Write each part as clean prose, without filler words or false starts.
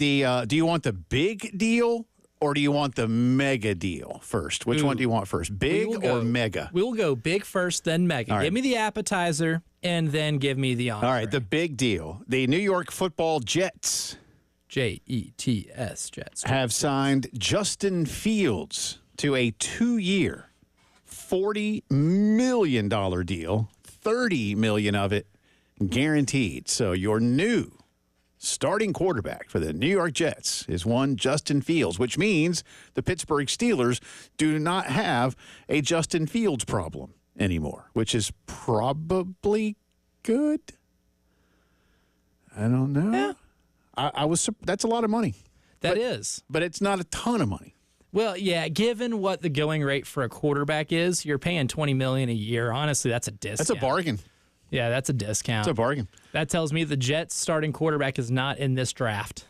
do you want the big deal or do you want the mega deal first? Which one do you want first, big or mega? We'll go big first, then mega. Give me the appetizer, and then give me the entree. All right, the big deal. The New York Football Jets. Jets. Jets. Have signed Justin Fields to a 2-year, $40 million deal, $30 million of it guaranteed. So your new starting quarterback for the New York Jets is one Justin Fields, which means the Pittsburgh Steelers do not have a Justin Fields problem anymore, which is probably good. I don't know. Yeah. I was. That's a lot of money. That is. But it's not a ton of money. Well, yeah, given what the going rate for a quarterback is, you're paying $20 million a year. Honestly, that's a discount. That's a bargain. Yeah, that's a discount. It's a bargain. That tells me the Jets starting quarterback is not in this draft.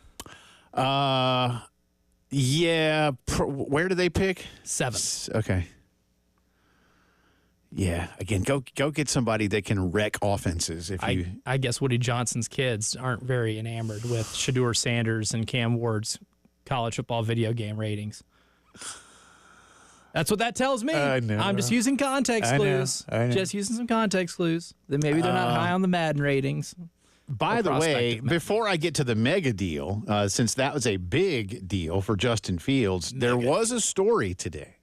Yeah. Where do they pick? 7th. Okay. Yeah. Again, go get somebody that can wreck offenses. I guess Woody Johnson's kids aren't very enamored with Shedeur Sanders and Cam Ward's college football video game ratings. That's what that tells me. I know. I'm just using context clues. I know. Just using some context clues. Then maybe they're not high on the Madden ratings. By the way, before I get to the mega deal, since that was a big deal for Justin Fields, there was a story today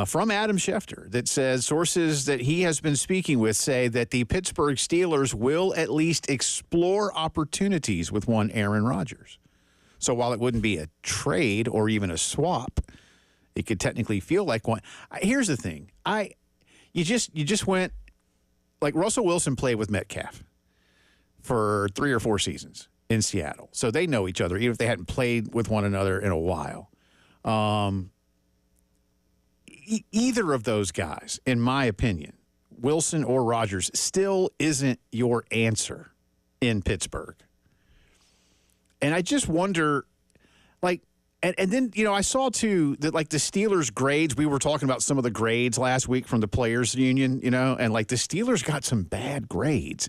from Adam Schefter that says sources that he has been speaking with say that the Pittsburgh Steelers will at least explore opportunities with one Aaron Rodgers. So while it wouldn't be a trade or even a swap, it could technically feel like one. Here's the thing. You just went, like Russell Wilson played with Metcalf for 3 or 4 seasons in Seattle. So they know each other, even if they hadn't played with one another in a while. Either of those guys, in my opinion, Wilson or Rodgers, still isn't your answer in Pittsburgh. And I just wonder, like, and then, you know, I saw, too, that, like, the Steelers' grades, we were talking about some of the grades last week from the Players Union, you know, and, like, the Steelers got some bad grades.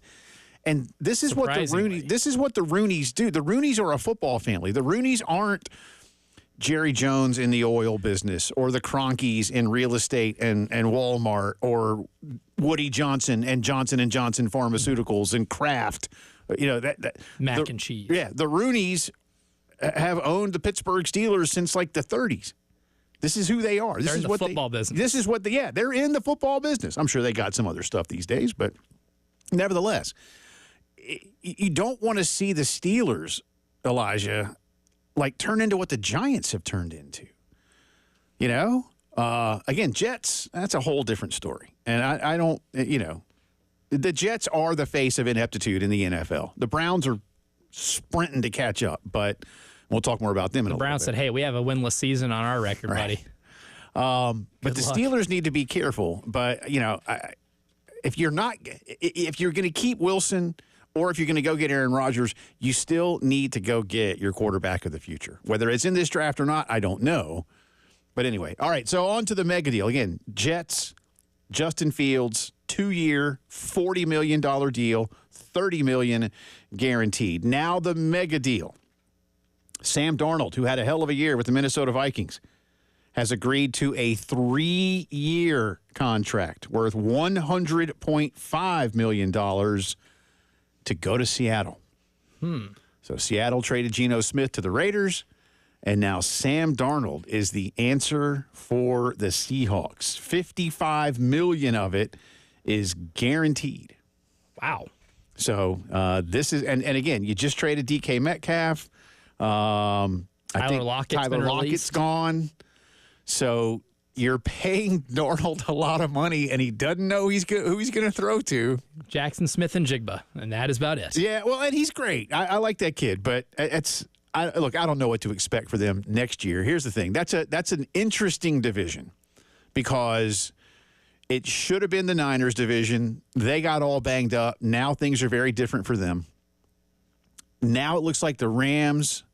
And this is what the Rooneys do. The Rooneys are a football family. The Rooneys aren't Jerry Jones in the oil business or the Cronkies in real estate and Walmart or Woody Johnson and Johnson & Johnson Pharmaceuticals and Kraft. You know, Mac and cheese. Yeah, the Rooneys have owned the Pittsburgh Steelers since like the 30s. This is who they are. They're in the football business. This is what they're in the football business. I'm sure they got some other stuff these days, but nevertheless, you don't want to see the Steelers, Elijah, like turn into what the Giants have turned into. You know? Again, Jets, that's a whole different story. And I don't, you know, the Jets are the face of ineptitude in the NFL. The Browns are sprinting to catch up, but we'll talk more about them in a little bit. The Browns said, hey, we have a winless season on our record, buddy. But the Steelers need to be careful. But, you know, if you're going to keep Wilson or if you're going to go get Aaron Rodgers, you still need to go get your quarterback of the future. Whether it's in this draft or not, I don't know. But anyway, all right, so on to the mega deal. Again, Jets, Justin Fields, 2-year, $40 million deal, $30 million guaranteed. Now the mega deal. Sam Darnold, who had a hell of a year with the Minnesota Vikings, has agreed to a 3-year contract worth $100.5 million to go to Seattle. So Seattle traded Geno Smith to the Raiders, and now Sam Darnold is the answer for the Seahawks. $55 million of it is guaranteed. Wow. So this is, and again, you just traded DK Metcalf. I think Tyler Lockett's gone. So you're paying Darnold a lot of money, and he doesn't know who he's going to throw to. Jackson Smith and Jigba, and that is about it. Yeah, well, and he's great. I like that kid, but I don't know what to expect for them next year. Here's the thing. That's an interesting division because it should have been the Niners division. They got all banged up. Now things are very different for them. Now it looks like the Rams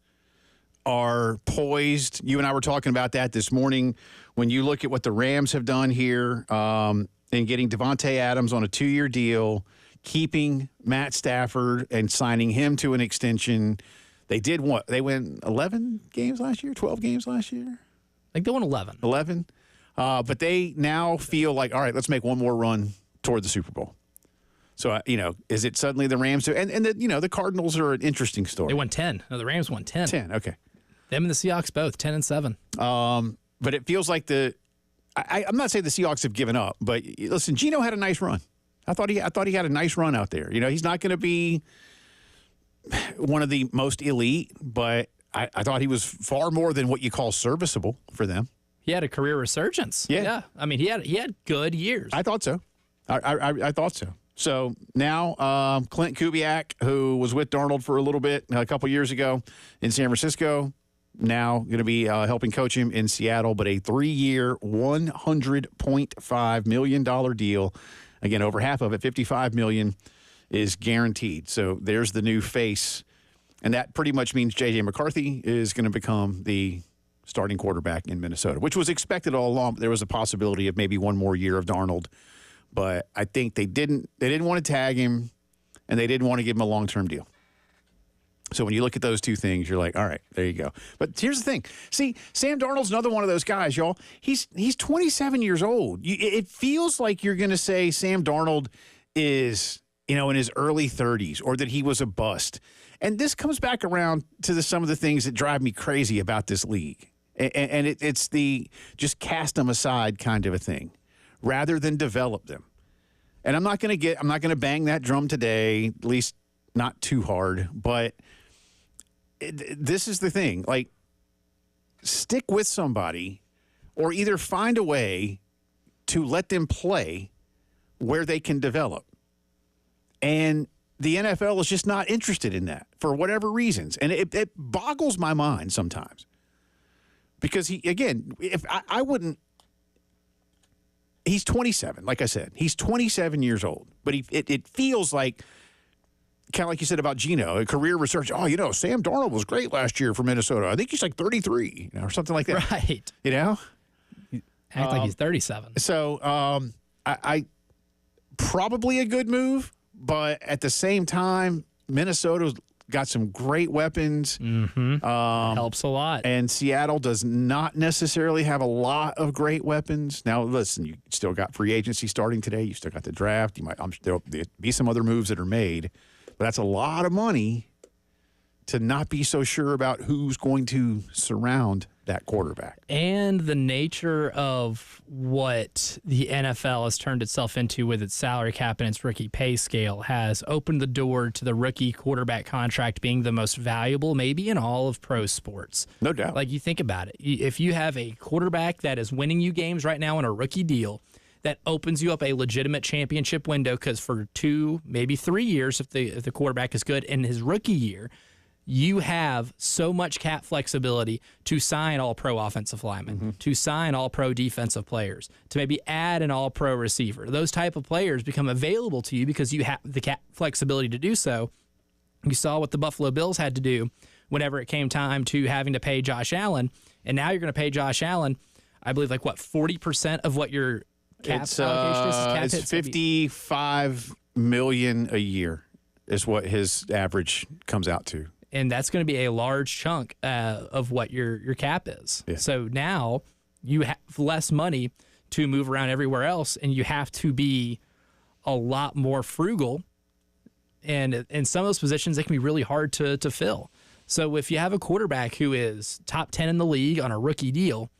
are poised. You and I were talking about that this morning. When you look at what the Rams have done here in getting Devontae Adams on a 2-year deal, keeping Matt Stafford and signing him to an extension, They did what? They win 11 games last year, 12 games last year? I think they won 11. 11. But they now feel like, all right, let's make one more run toward the Super Bowl. So, is it suddenly the Rams? And the Cardinals are an interesting story. They won 10. No, the Rams won 10. 10, okay. Them and the Seahawks both, 10-7. But it feels like I'm not saying the Seahawks have given up, but listen, Geno had a nice run. I thought he had a nice run out there. He's not going to be one of the most elite, but I thought he was far more than what you call serviceable for them. He had a career resurgence. Yeah. I mean, he had good years. I thought so. I thought so. So now Clint Kubiak, who was with Darnold for a little bit a couple years ago in San Francisco, now going to be helping coach him in Seattle, but a 3-year, $100.5 million deal. Again, over half of it, $55 million, is guaranteed. So there's the new face. And that pretty much means J.J. McCarthy is going to become the starting quarterback in Minnesota, which was expected all along. But there was a possibility of maybe one more year of Darnold. But I think they didn't want to tag him, and they didn't want to give him a long-term deal. So when you look at those two things, you're like, all right, there you go. But here's the thing. See, Sam Darnold's another one of those guys, y'all. He's 27 years old. It feels like you're going to say Sam Darnold is, in his early 30s, or that he was a bust. And this comes back around to some of the things that drive me crazy about this league. And it's the just cast them aside kind of a thing, rather than develop them. And I'm not going to bang that drum today, at least not too hard, but this is the thing. Like, stick with somebody, or either find a way to let them play where they can develop. And the NFL is just not interested in that for whatever reasons. And it boggles my mind sometimes. Because I wouldn't. He's 27, like I said. He's 27 years old. But it feels like, kind of like you said about Geno, a career research. Oh, Sam Darnold was great last year for Minnesota. I think he's like 33, or something like that. Right. Act like he's 37. So I probably a good move, but at the same time, Minnesota's got some great weapons. Mm-hmm. Helps a lot. And Seattle does not necessarily have a lot of great weapons. Now, listen, you still got free agency starting today. You still got the draft. There'll be some other moves that are made. But that's a lot of money to not be so sure about who's going to surround that quarterback. And the nature of what the NFL has turned itself into with its salary cap and its rookie pay scale has opened the door to the rookie quarterback contract being the most valuable maybe in all of pro sports. No doubt. Like, you think about it. If you have a quarterback that is winning you games right now in a rookie deal, that opens you up a legitimate championship window, because for 2, maybe 3 years, if the quarterback is good in his rookie year, you have so much cap flexibility to sign all-pro offensive linemen, to sign all-pro defensive players, to maybe add an all-pro receiver. Those type of players become available to you because you have the cap flexibility to do so. You saw what the Buffalo Bills had to do whenever it came time to having to pay Josh Allen, and now you're going to pay Josh Allen, I believe, 40% of what your cap allocation is? It's $55 million a year is what his average comes out to. And that's going to be a large chunk of what your cap is. Yeah. So now you have less money to move around everywhere else, and you have to be a lot more frugal. And in some of those positions, they can be really hard to fill. So if you have a quarterback who is top 10 in the league on a rookie deal,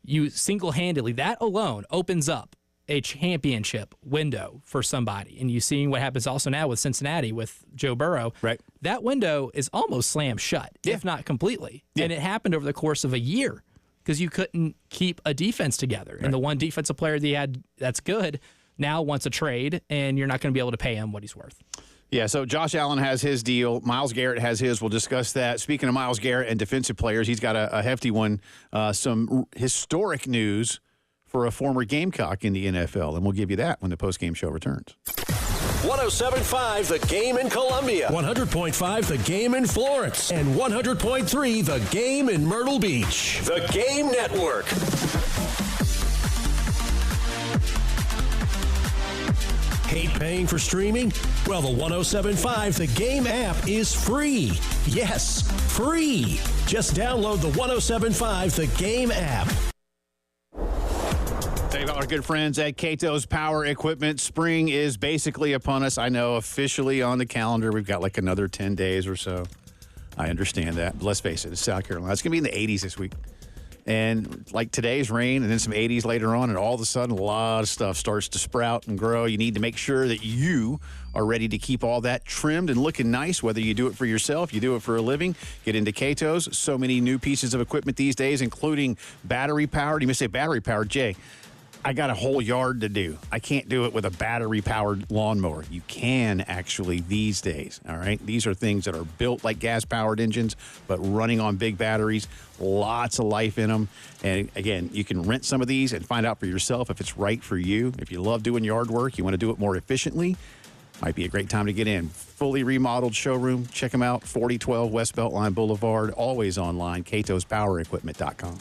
you single-handedly, that alone opens up a championship window for somebody. And you seeing what happens also now with Cincinnati with Joe Burrow. Right. That window is almost slammed shut, if not completely. Yeah. And it happened over the course of a year because you couldn't keep a defense together. Right. And the one defensive player that you had that's good now wants a trade, and you're not going to be able to pay him what he's worth. Yeah, so Josh Allen has his deal. Myles Garrett has his. We'll discuss that. Speaking of Myles Garrett and defensive players, he's got a hefty one. Some historic news for a former Gamecock in the NFL, and we'll give you that when the postgame show returns. 107.5 The Game in Columbia, 100.5 The Game in Florence, and 100.3 The Game in Myrtle Beach. The Game Network. Hey, Hate paying for streaming? Well, the 107.5 The Game app is free. Yes, free. Just download the 107.5 The Game app. Tell you about our good friends at Cato's Power Equipment. Spring is basically upon us. I know officially on the calendar we've got like another 10 days or so. I understand that. But let's face it, it's South Carolina. It's going to be in the 80s this week. And like today's rain and then some 80s later on, and all of a sudden a lot of stuff starts to sprout and grow. You need to make sure that you are ready to keep all that trimmed and looking nice, whether you do it for yourself, you do it for a living. Get into Cato's. So many new pieces of equipment these days, including battery-powered. You may say battery-powered, Jay. I got a whole yard to do. I can't do it with a battery-powered lawnmower. You can actually these days, all right? These are things that are built like gas-powered engines, but running on big batteries. Lots of life in them. And, again, you can rent some of these and find out for yourself if it's right for you. If you love doing yard work, you want to do it more efficiently, might be a great time to get in. Fully remodeled showroom. Check them out, 4012 West Beltline Boulevard. Always online, catospowerequipment.com.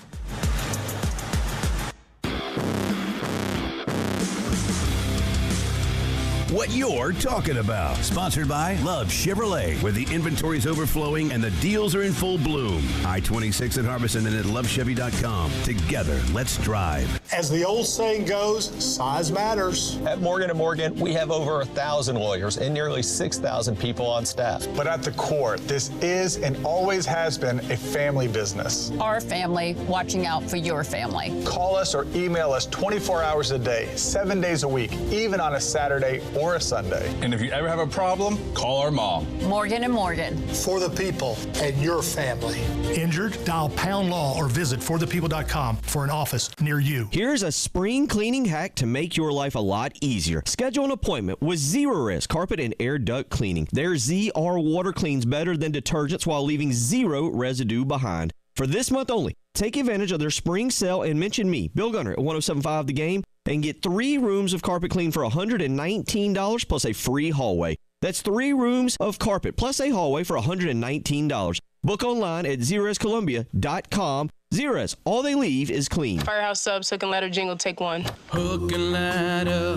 What you're talking about. Sponsored by Love Chevrolet, where the inventory is overflowing and the deals are in full bloom. I-26 at Harbison and at lovechevy.com. Together, let's drive. As the old saying goes, size matters. At Morgan & Morgan, we have over 1,000 lawyers and nearly 6,000 people on staff. But at the core, this is and always has been a family business. Our family watching out for your family. Call us or email us 24 hours a day, 7 days a week, even on a Saturday or a Sunday. And if you ever have a problem, call our mom. Morgan & Morgan. For the people and your family. Injured? Dial Pound Law or visit forthepeople.com for an office near you. Here's a spring cleaning hack to make your life a lot easier. Schedule an appointment with Zero Risk Carpet and Air Duct Cleaning. Their ZR water cleans better than detergents while leaving zero residue behind. For this month only, take advantage of their spring sale and mention me, Bill Gunner, at 107.5 The Game, and get 3 rooms of carpet clean for $119 plus a free hallway. That's 3 rooms of carpet plus a hallway for $119. Book online at zeroescolumbia.com. Zeroes, all they leave is clean. Firehouse Subs, Hook and Ladder jingle, take 1. Hook and ladder,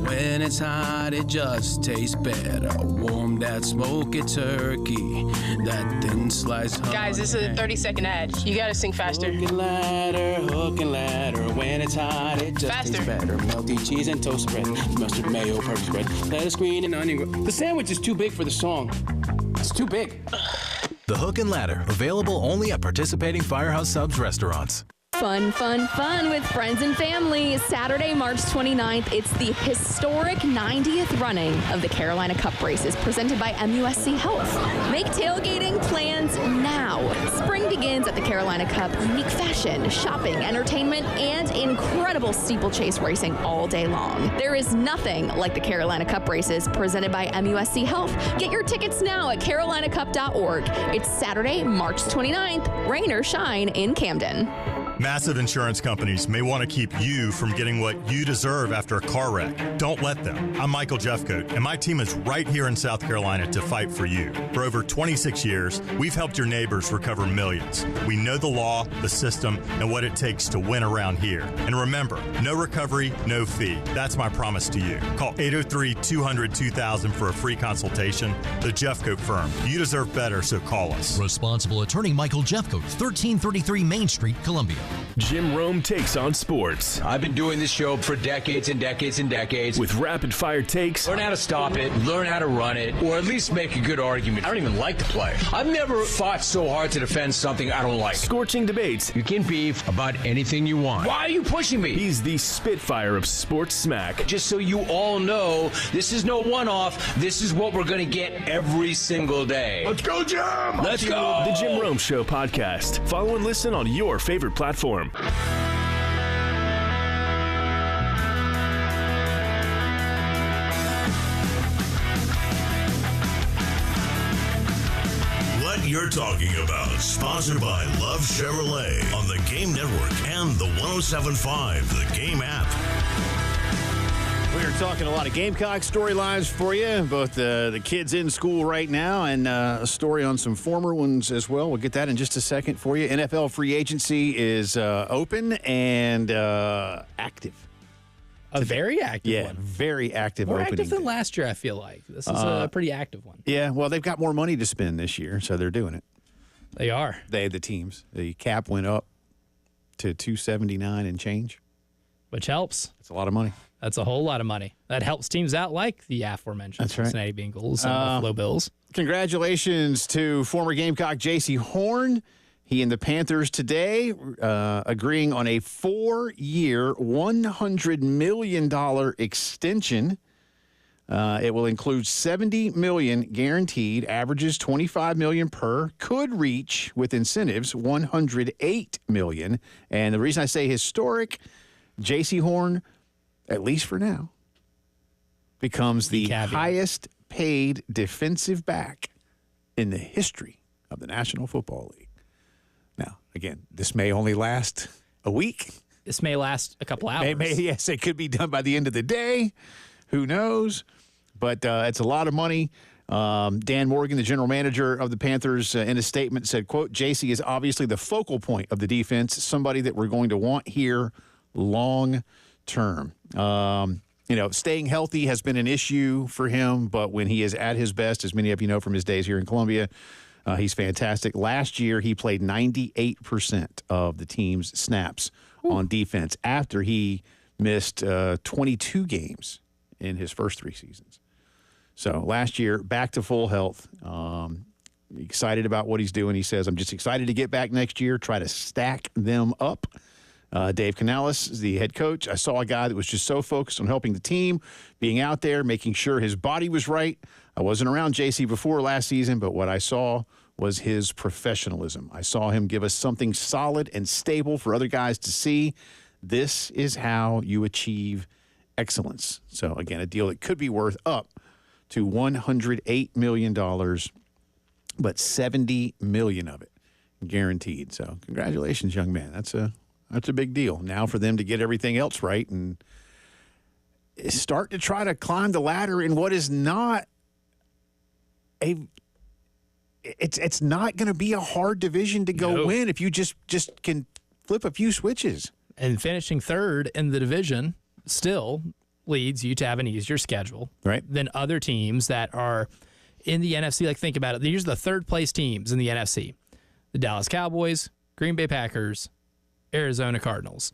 when it's hot, it just tastes better. Warm that smoky turkey, that thin slice. Guys, this is a 30-second ad. You gotta sing faster. Hook and ladder, when it's hot, it just tastes better. Melty cheese and toast bread, mustard, mayo, purpose bread, lettuce, green, and onion. The sandwich is too big for the song. It's too big. The Hook and Ladder, available only at participating Firehouse Subs restaurants. Fun, fun, fun with friends and family. Saturday, March 29th, it's the historic 90th running of the Carolina Cup races presented by MUSC Health. Make tailgating plans now. Spring begins at the Carolina Cup. Unique fashion, shopping, entertainment, and incredible steeplechase racing all day long. There is nothing like the Carolina Cup races presented by MUSC Health. Get your tickets now at carolinacup.org. It's Saturday, March 29th, rain or shine in Camden. Massive insurance companies may want to keep you from getting what you deserve after a car wreck. Don't let them. I'm Michael Jeffcoat, and my team is right here in South Carolina to fight for you. For over 26 years, we've helped your neighbors recover millions. We know the law, the system, and what it takes to win around here. And remember, no recovery, no fee. That's my promise to you. Call 803-200-2000 for a free consultation. The Jeffcoat Firm. You deserve better, so call us. Responsible attorney Michael Jeffcoat, 1333 Main Street, Columbia. Jim Rome takes on sports. I've been doing this show for decades and decades and decades. With rapid-fire takes. Learn how to stop it, learn how to run it, or at least make a good argument. I don't even like to play. I've never fought so hard to defend something I don't like. Scorching debates. You can beef about anything you want. Why are you pushing me? He's the Spitfire of sports smack. Just so you all know, this is no one-off. This is what we're going to get every single day. Let's go, Jim! Let's go! The Jim Rome Show podcast. Follow and listen on your favorite platform. What you're talking about, sponsored by Love Chevrolet on the Game Network and the 107.5 The Game app. We are talking a lot of Gamecock storylines for you, both the kids in school right now and a story on some former ones as well. We'll get that in just a second for you. NFL free agency is open and active. A very active one. Very active More opening active than day. last year, I feel like. This is a pretty active one. Yeah, well, they've got more money to spend this year, so they're doing it. They are. The teams. The cap went up to $279 and change. Which helps. That's a lot of money. That's a whole lot of money. That helps teams out like the aforementioned Cincinnati Bengals and Buffalo Bills. Congratulations to former Gamecock J.C. Horn. He and the Panthers today agreeing on a 4-year, $100 million extension. It will include $70 million guaranteed, averages $25 million per, could reach with incentives $108 million. And the reason I say historic, J.C. Horn, at least for now, becomes the highest paid defensive back in the history of the National Football League. Now, again, this may only last a week. This may last a couple hours. Yes, it could be done by the end of the day. Who knows? But it's a lot of money. Dan Morgan, the general manager of the Panthers, in a statement said, quote, JC is obviously the focal point of the defense, somebody that we're going to want here long term. Staying healthy has been an issue for him, but when he is at his best, as many of you know from his days here in Columbia, he's fantastic. Last year, he played 98% of the team's snaps on defense after he missed 22 games in his first 3 seasons. So last year, back to full health. Excited about what he's doing. He says, I'm just excited to get back next year, try to stack them up. Dave Canales is the head coach. I saw a guy that was just so focused on helping the team, being out there, making sure his body was right. I wasn't around JC before last season, but what I saw was his professionalism. I saw him give us something solid and stable for other guys to see. This is how you achieve excellence. So, again, a deal that could be worth up to $108 million, but $70 million of it guaranteed. So, congratulations, young man. That's a big deal. Now for them to get everything else right and start to try to climb the ladder in what is not it's not going to be a hard division to go win if you just can flip a few switches. And finishing third in the division still leads you to have an easier schedule than other teams that are in the NFC. Like, think about it. These are the third-place teams in the NFC. The Dallas Cowboys, Green Bay Packers, Arizona Cardinals.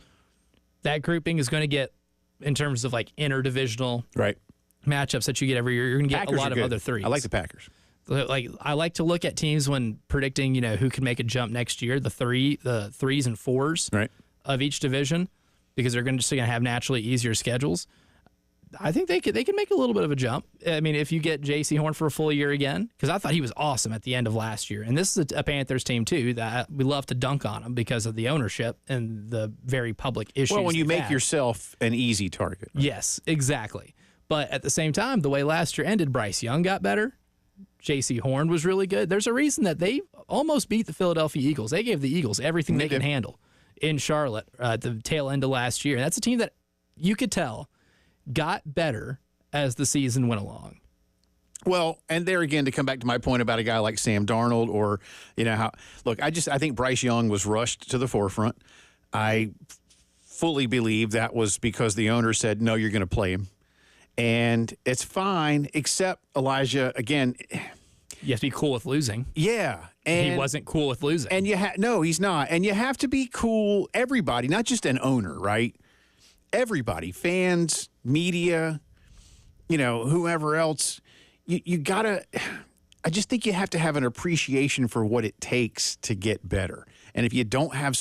That grouping is going to get, in terms of like interdivisional matchups that you get every year, you're going to get Packers a lot of other threes. I like the Packers. Like, I like to look at teams when predicting, who can make a jump next year, the threes and fours of each division, because they're just going to have naturally easier schedules. I think they can make a little bit of a jump. I mean, if you get J.C. Horn for a full year again, because I thought he was awesome at the end of last year. And this is a Panthers team, too, that we love to dunk on them because of the ownership and the very public issues. Well, when you make yourself an easy target. Right? Yes, exactly. But at the same time, the way last year ended, Bryce Young got better. J.C. Horn was really good. There's a reason that they almost beat the Philadelphia Eagles. They gave the Eagles everything they can handle in Charlotte at the tail end of last year. That's a team that you could tell got better as the season went along. Well, and there again, to come back to my point about a guy like Sam Darnold or, I think Bryce Young was rushed to the forefront. I fully believe that was because the owner said, no, you're going to play him. And it's fine, except, Elijah, again, you have to be cool with losing. Yeah. And he wasn't cool with losing. And no, he's not. And you have to be cool, everybody, not just an owner, right? Everybody, fans, media, whoever else, you gotta, I just think you have to have an appreciation for what it takes to get better. And if you don't have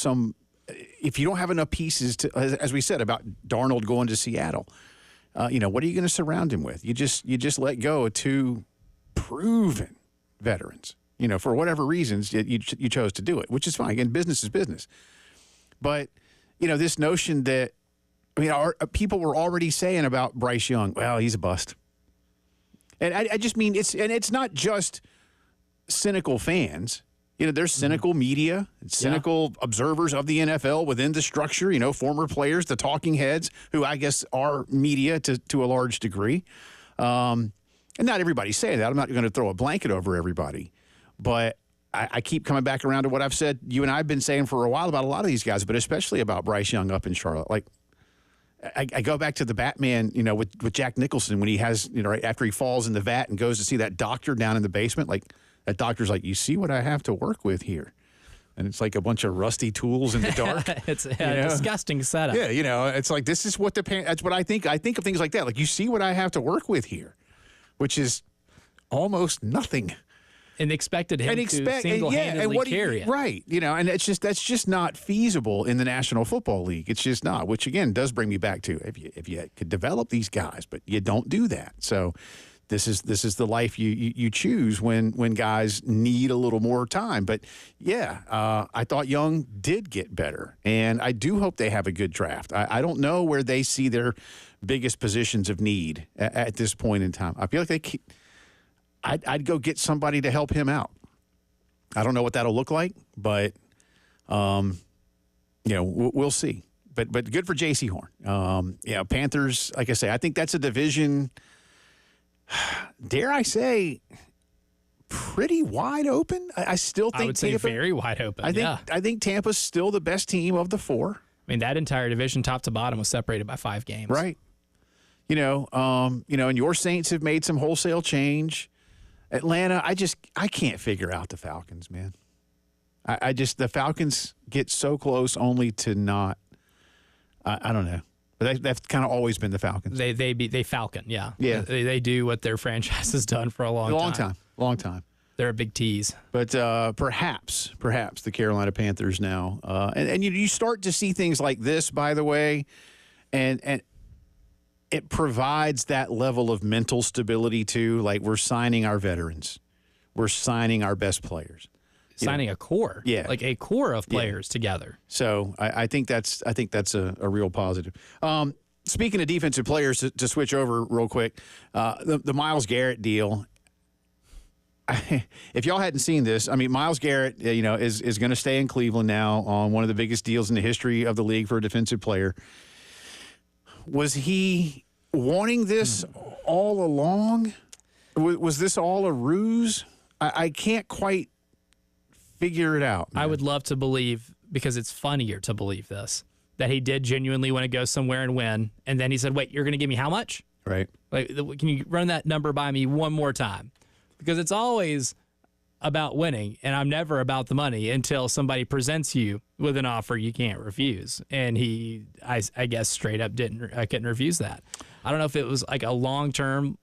enough pieces to, as we said about Darnold going to Seattle, what are you going to surround him with? You just let go of 2 proven veterans, for whatever reasons you chose to do it, which is fine. Again, business is business. But, this notion that, people were already saying about Bryce Young, well, he's a bust. And I just mean, it's not just cynical fans. There's cynical media, cynical observers of the NFL within the structure, former players, the talking heads, who I guess are media to a large degree. And not everybody's saying that. I'm not going to throw a blanket over everybody. But I keep coming back around to what I've said, you and I have been saying for a while about a lot of these guys, but especially about Bryce Young up in Charlotte. Like, I go back to the Batman, with Jack Nicholson when he has, right after he falls in the vat and goes to see that doctor down in the basement. Like that doctor's like, you see what I have to work with here. And it's like a bunch of rusty tools in the dark. It's a disgusting setup. Yeah, it's like this is what that's what I think. I think of things like that. Like you see what I have to work with here, which is almost nothing. And expected him to single-handedly carry it. Right. And that's just not feasible in the National Football League. It's just not, which again does bring me back to if you could develop these guys, but you don't do that. So this is the life you choose when guys need a little more time. But I thought Young did get better, and I do hope they have a good draft. I don't know where they see their biggest positions of need at this point in time. I feel like I'd go get somebody to help him out. I don't know what that'll look like, but we'll see. But good for J.C. Horn. Panthers. Like I say, I think that's a division. Dare I say, pretty wide open. I still think I would say very wide open. I think Tampa's still the best team of the four. I mean, that entire division, top to bottom, was separated by 5 games. Right. And your Saints have made some wholesale change. Atlanta, I can't figure out the Falcons, man. The Falcons get so close only to not. I don't know. But that's kind of always been the Falcons. They Falcon, yeah. Yeah. They do what their franchise has done for a long time. Long time. They're a big tease. But perhaps the Carolina Panthers now. And you start to see things like this, by the way, and it provides that level of mental stability, too. Like, we're signing our veterans. We're signing our best players. Signing a core. Yeah. Like a core of players together. So I think that's a real positive. Speaking of defensive players, to switch over real quick, the Myles Garrett deal. If y'all hadn't seen this, I mean, Myles Garrett, is going to stay in Cleveland now on one of the biggest deals in the history of the league for a defensive player. Was he wanting this all along? Was this all a ruse? I can't quite figure it out, man. I would love to believe, because it's funnier to believe this, that he did genuinely want to go somewhere and win. And then he said, wait, you're going to give me how much? Right. Like, can you run that number by me one more time? Because it's always about winning, and I'm never about the money until somebody presents you with an offer you can't refuse. And he, I guess, straight up couldn't refuse that. I don't know if it was like a long-term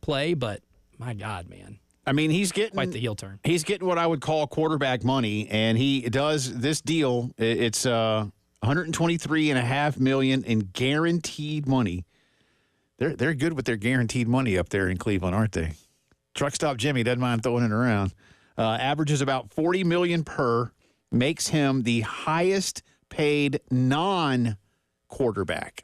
play, but my God, man. I mean, he's getting quite the heel turn. He's getting what I would call quarterback money, and he does this deal. It's $123.5 million in guaranteed money. They're good with their guaranteed money up there in Cleveland, aren't they? Truck Stop Jimmy doesn't mind throwing it around. Averages about $40 million per. Makes him the highest paid non-quarterback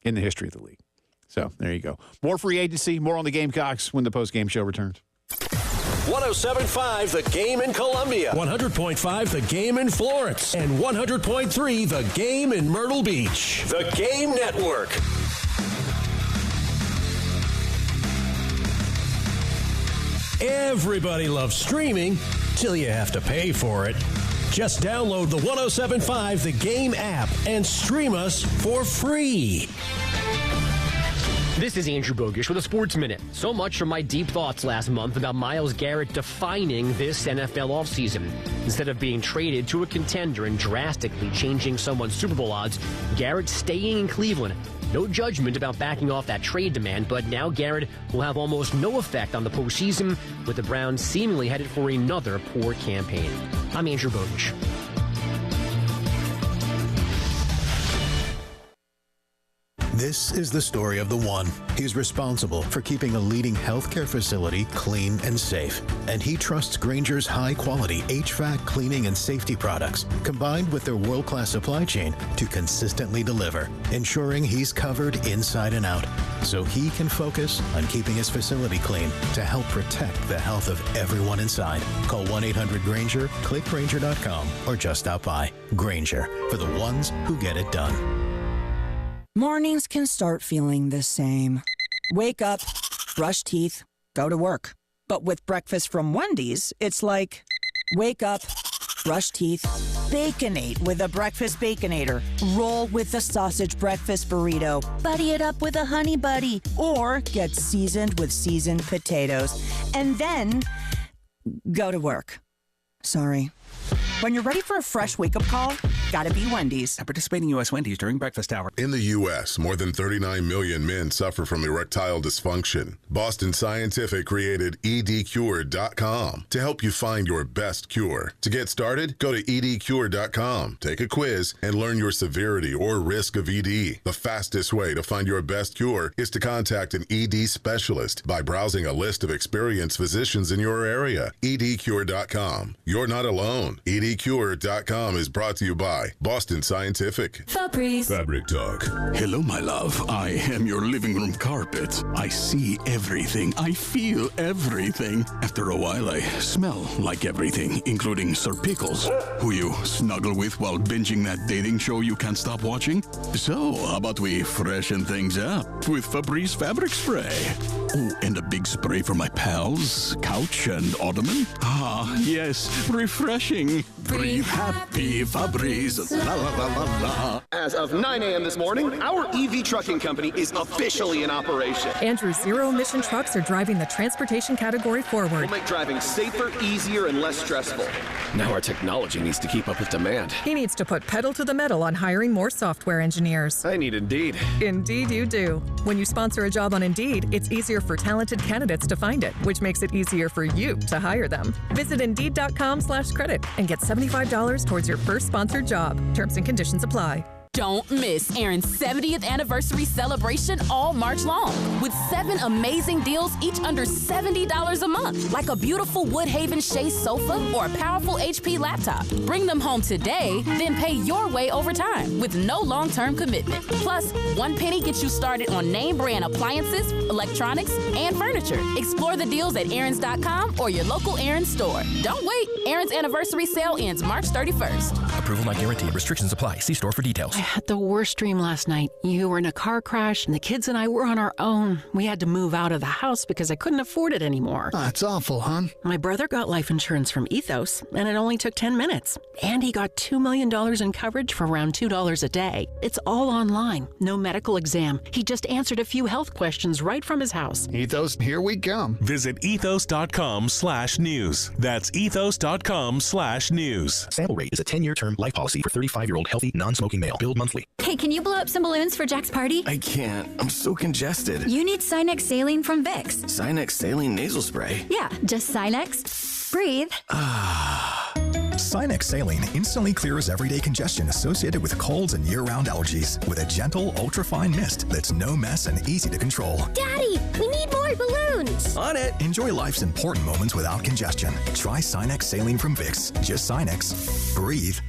in the history of the league. So there you go. More free agency, more on the Gamecocks when the postgame show returns. 107.5 The Game in Columbia. 100.5 The Game in Florence. And 100.3 The Game in Myrtle Beach. The Game Network. Everybody loves streaming till you have to pay for it. Just download the 107.5 The Game app and stream us for free. This is Andrew Bogish with a Sports Minute. So much from my deep thoughts last month about Myles Garrett defining this NFL offseason. Instead of being traded to a contender and drastically changing someone's Super Bowl odds, Garrett staying in Cleveland. No judgment about backing off that trade demand, but now Garrett will have almost no effect on the postseason, with the Browns seemingly headed for another poor campaign. I'm Andrew Bogish. This is the story of the one. He's responsible for keeping a leading healthcare facility clean and safe. And he trusts Grainger's high-quality HVAC cleaning and safety products, combined with their world-class supply chain, to consistently deliver, ensuring he's covered inside and out, so he can focus on keeping his facility clean to help protect the health of everyone inside. Call 1-800-GRAINGER, click Grainger.com, or just stop by. Grainger, for the ones who get it done. Mornings can start feeling the same. Wake up, brush teeth, go to work. But with breakfast from Wendy's, it's like, wake up, brush teeth, Baconate with a breakfast Baconator. Roll with the sausage breakfast burrito. Buddy it up with a Honey Buddy. Or get seasoned with seasoned potatoes. And then go to work. Sorry. When you're ready for a fresh wake-up call, gotta be Wendy's. At participating U.S. Wendy's during breakfast hour. In the U.S., more than 39 million men suffer from erectile dysfunction. Boston Scientific created edcure.com to help you find your best cure. To get started, go to edcure.com, take a quiz, and learn your severity or risk of ED. The fastest way to find your best cure is to contact an ED specialist by browsing a list of experienced physicians in your area. edcure.com. You're not alone. edcure.com is brought to you by Boston Scientific. Febreze. Fabric Talk. Hello, my love. I am your living room carpet. I see everything. I feel everything. After a while, I smell like everything, including Sir Pickles, who you snuggle with while binging that dating show you can't stop watching. So, how about we freshen things up with Febreze Fabric Spray? Oh, and a big spray for my pals, couch and ottoman. Ah, yes, refreshing. Breathe happy, Febreze. La la la la la. As of 9 a.m. this morning, our EV trucking company is officially in operation. Andrew's zero-emission trucks are driving the transportation category forward. We'll make driving safer, easier, and less stressful. Now our technology needs to keep up with demand. He needs to put pedal to the metal on hiring more software engineers. I need Indeed. Indeed you do. When you sponsor a job on Indeed, it's easier for talented candidates to find it, which makes it easier for you to hire them. Visit Indeed.com/credit and get $75 towards your first sponsored job. Terms and conditions apply. Don't miss Aaron's 70th anniversary celebration all March long with 7 amazing deals, each under $70 a month, like a beautiful Woodhaven Shea sofa or a powerful HP laptop. Bring them home today, then pay your way over time with no long-term commitment. Plus, one penny gets you started on name brand appliances, electronics, and furniture. Explore the deals at Aaron's.com or your local Aaron's store. Don't wait. Aaron's anniversary sale ends March 31st. Approval not guaranteed. Restrictions apply. See store for details. I had the worst dream last night. You were in a car crash, and the kids and I were on our own. We had to move out of the house because I couldn't afford it anymore. That's awful, hon. My brother got life insurance from Ethos, and it only took 10 minutes. And he got $2 million in coverage for around $2 a day. It's all online. No medical exam. He just answered a few health questions right from his house. Ethos, here we come. Visit ethos.com/news. That's ethos.com/news. Sample rate is a 10-year term life policy for 35-year-old healthy, non-smoking male. Billed monthly. Hey, can you blow up some balloons for Jack's party? I can't. I'm so congested. You need Sinex Saline from Vicks. Sinex Saline Nasal Spray? Yeah, just Sinex. Breathe. Sinex Saline instantly clears everyday congestion associated with colds and year-round allergies with a gentle, ultra-fine mist that's no mess and easy to control. Daddy, we need more balloons. On it. Enjoy life's important moments without congestion. Try Sinex Saline from Vicks. Just Sinex. Breathe.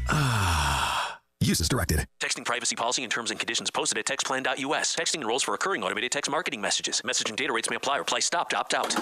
Use as directed. Texting privacy policy and terms and conditions posted at textplan.us. Texting enrolls for recurring automated text marketing messages. Message and data rates may apply. Reply stop to opt out.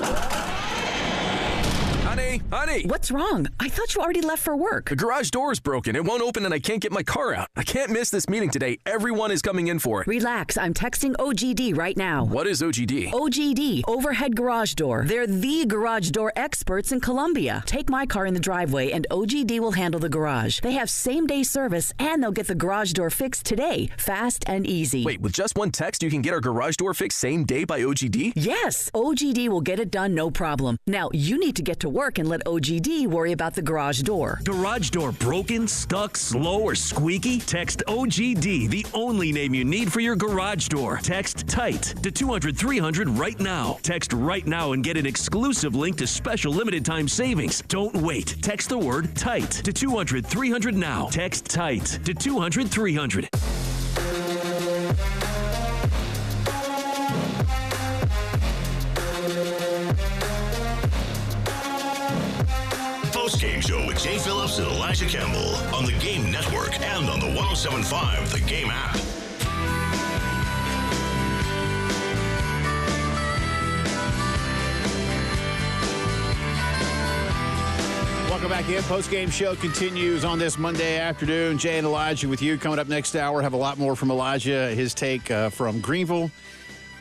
Honey! What's wrong? I thought you already left for work. The garage door is broken. It won't open and I can't get my car out. I can't miss this meeting today. Everyone is coming in for it. Relax. I'm texting OGD right now. What is OGD? OGD, Overhead Garage Door. They're the garage door experts in Columbia. Take my car in the driveway and OGD will handle the garage. They have same-day service and they'll get the garage door fixed today, fast and easy. Wait, with just one text you can get our garage door fixed same day by OGD? Yes, OGD will get it done no problem. Now, you need to get to work and let OGD worry about the garage door. Garage door broken, stuck, slow, or squeaky? Text OGD, the only name you need for your garage door. Text TIGHT to 200-300 right now. Text right now and get an exclusive link to special limited time savings. Don't wait. Text the word TIGHT to 200-300 now. Text TIGHT to 200-300. Postgame Show with Jay Phillips and Elijah Campbell on the Game Network and on the 107.5 The Game app. Welcome back in. Postgame Show continues on this Monday afternoon. Jay and Elijah with you. Coming up next hour, have a lot more from Elijah, his take from Greenville.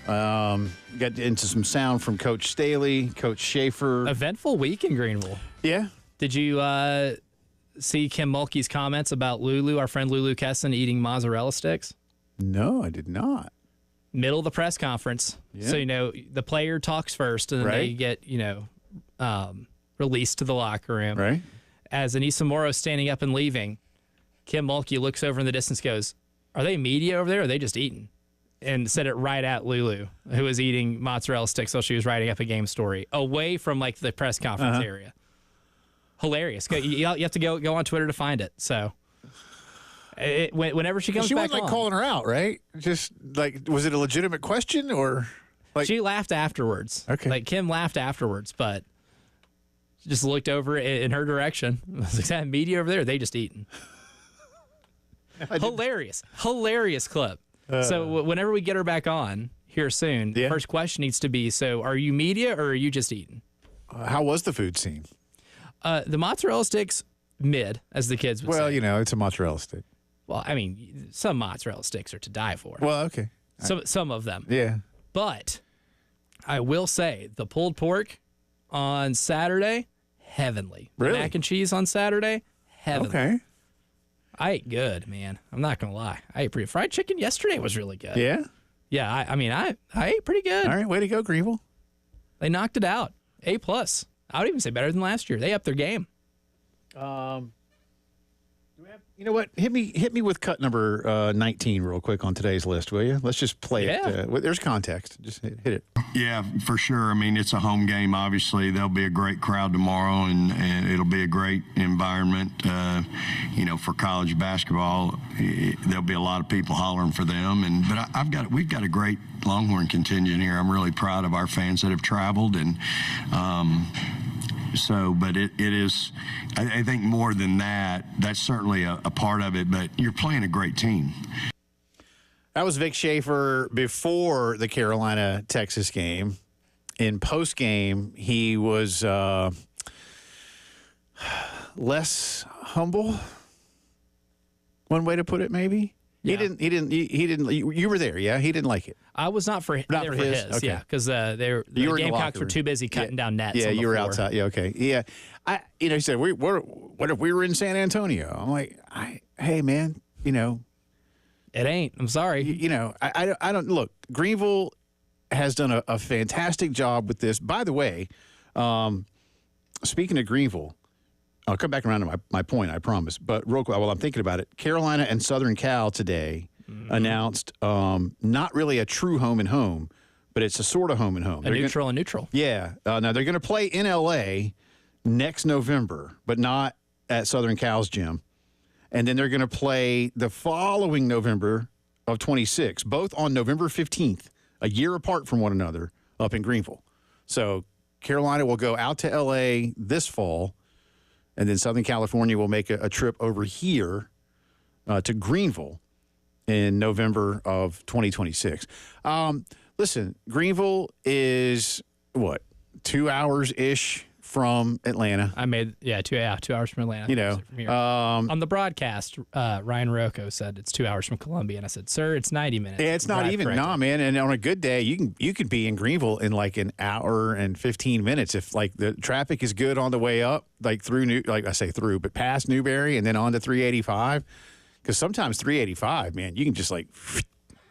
Got into some sound from Coach Staley, Coach Schaefer. Eventful week in Greenville. Yeah. Did you see Kim Mulkey's comments about Lulu, our friend Lulu Kesson, eating mozzarella sticks? No, I did not. Middle of the press conference. Yeah. So, the player talks first, and then they get, released to the locker room. Right. As Anissa Morrow's standing up and leaving, Kim Mulkey looks over in the distance, goes, "Are they media over there, or are they just eating?" And said it right at Lulu, who was eating mozzarella sticks while she was writing up a game story, away from, the press conference area. Hilarious. You have to go on Twitter to find it. So, whenever she comes she back wasn't on, calling her out, right? Just was it a legitimate question or she laughed afterwards. Okay. Kim laughed afterwards, but she just looked over in her direction. I was like, that media over there, they just eating. Hilarious clip. So whenever we get her back on here soon, the first question needs to be, so are you media or are you just eating? How was the food scene? The mozzarella sticks, mid, as the kids would say. Well, it's a mozzarella stick. Well, I mean, some mozzarella sticks are to die for. Well, okay. Some of them. Yeah. But I will say the pulled pork on Saturday, heavenly. Really? The mac and cheese on Saturday, heavenly. Okay. I ate good, man. I'm not going to lie. I ate pretty. Fried chicken yesterday was really good. Yeah? Yeah, I ate pretty good. All right, way to go, Greenville. They knocked it out. A+. I would even say better than last year. They upped their game. You know what? Hit me with cut number 19 real quick on today's list, will you? Let's just play it. There's context. Just hit it. Yeah, for sure. I mean, it's a home game, obviously. There'll be a great crowd tomorrow, and it'll be a great environment. For college basketball, there'll be a lot of people hollering for them. But we've got a great Longhorn contingent here. I'm really proud of our fans that have traveled, and but it is, I think more than that, that's certainly a part of it, but you're playing a great team. That was Vic Schaefer before the Carolina-Texas game. In postgame, he was less humble, one way to put it, maybe. Yeah. He didn't. You were there, yeah? He didn't like it. I was not for his. Okay. Yeah, because the Gamecocks were too busy cutting down nets. Yeah, you were floor. outside. Yeah, okay. Yeah, he said, "What if we were in San Antonio?" I'm like, "Hey, man, it ain't. I'm sorry. I don't look. Greenville has done a fantastic job with this. By the way, speaking of Greenville, I'll come back around to my point, I promise. But real quick, while I'm thinking about it, Carolina and Southern Cal today announced not really a true home and home, but it's a sort of home and home. A neutral and neutral. Yeah. Now, they're going to play in L.A. next November, but not at Southern Cal's gym. And then they're going to play the following November of 26, both on November 15th, a year apart from one another, up in Greenville. So Carolina will go out to L.A. this fall, and then Southern California will make a trip over here to Greenville in November of 2026. Listen, Greenville is, 2 hours-ish from Atlanta. I made 2 hours from Atlanta. From here. On the broadcast, Ryan Rocco said it's 2 hours from Columbia, and I said, "Sir, it's 90 minutes." Yeah, it's not even. Nah, man. And on a good day, you could be in Greenville in like an hour and 15 minutes if the traffic is good on the way up, through but past Newberry and then on to 385. Because sometimes 385, man, you can just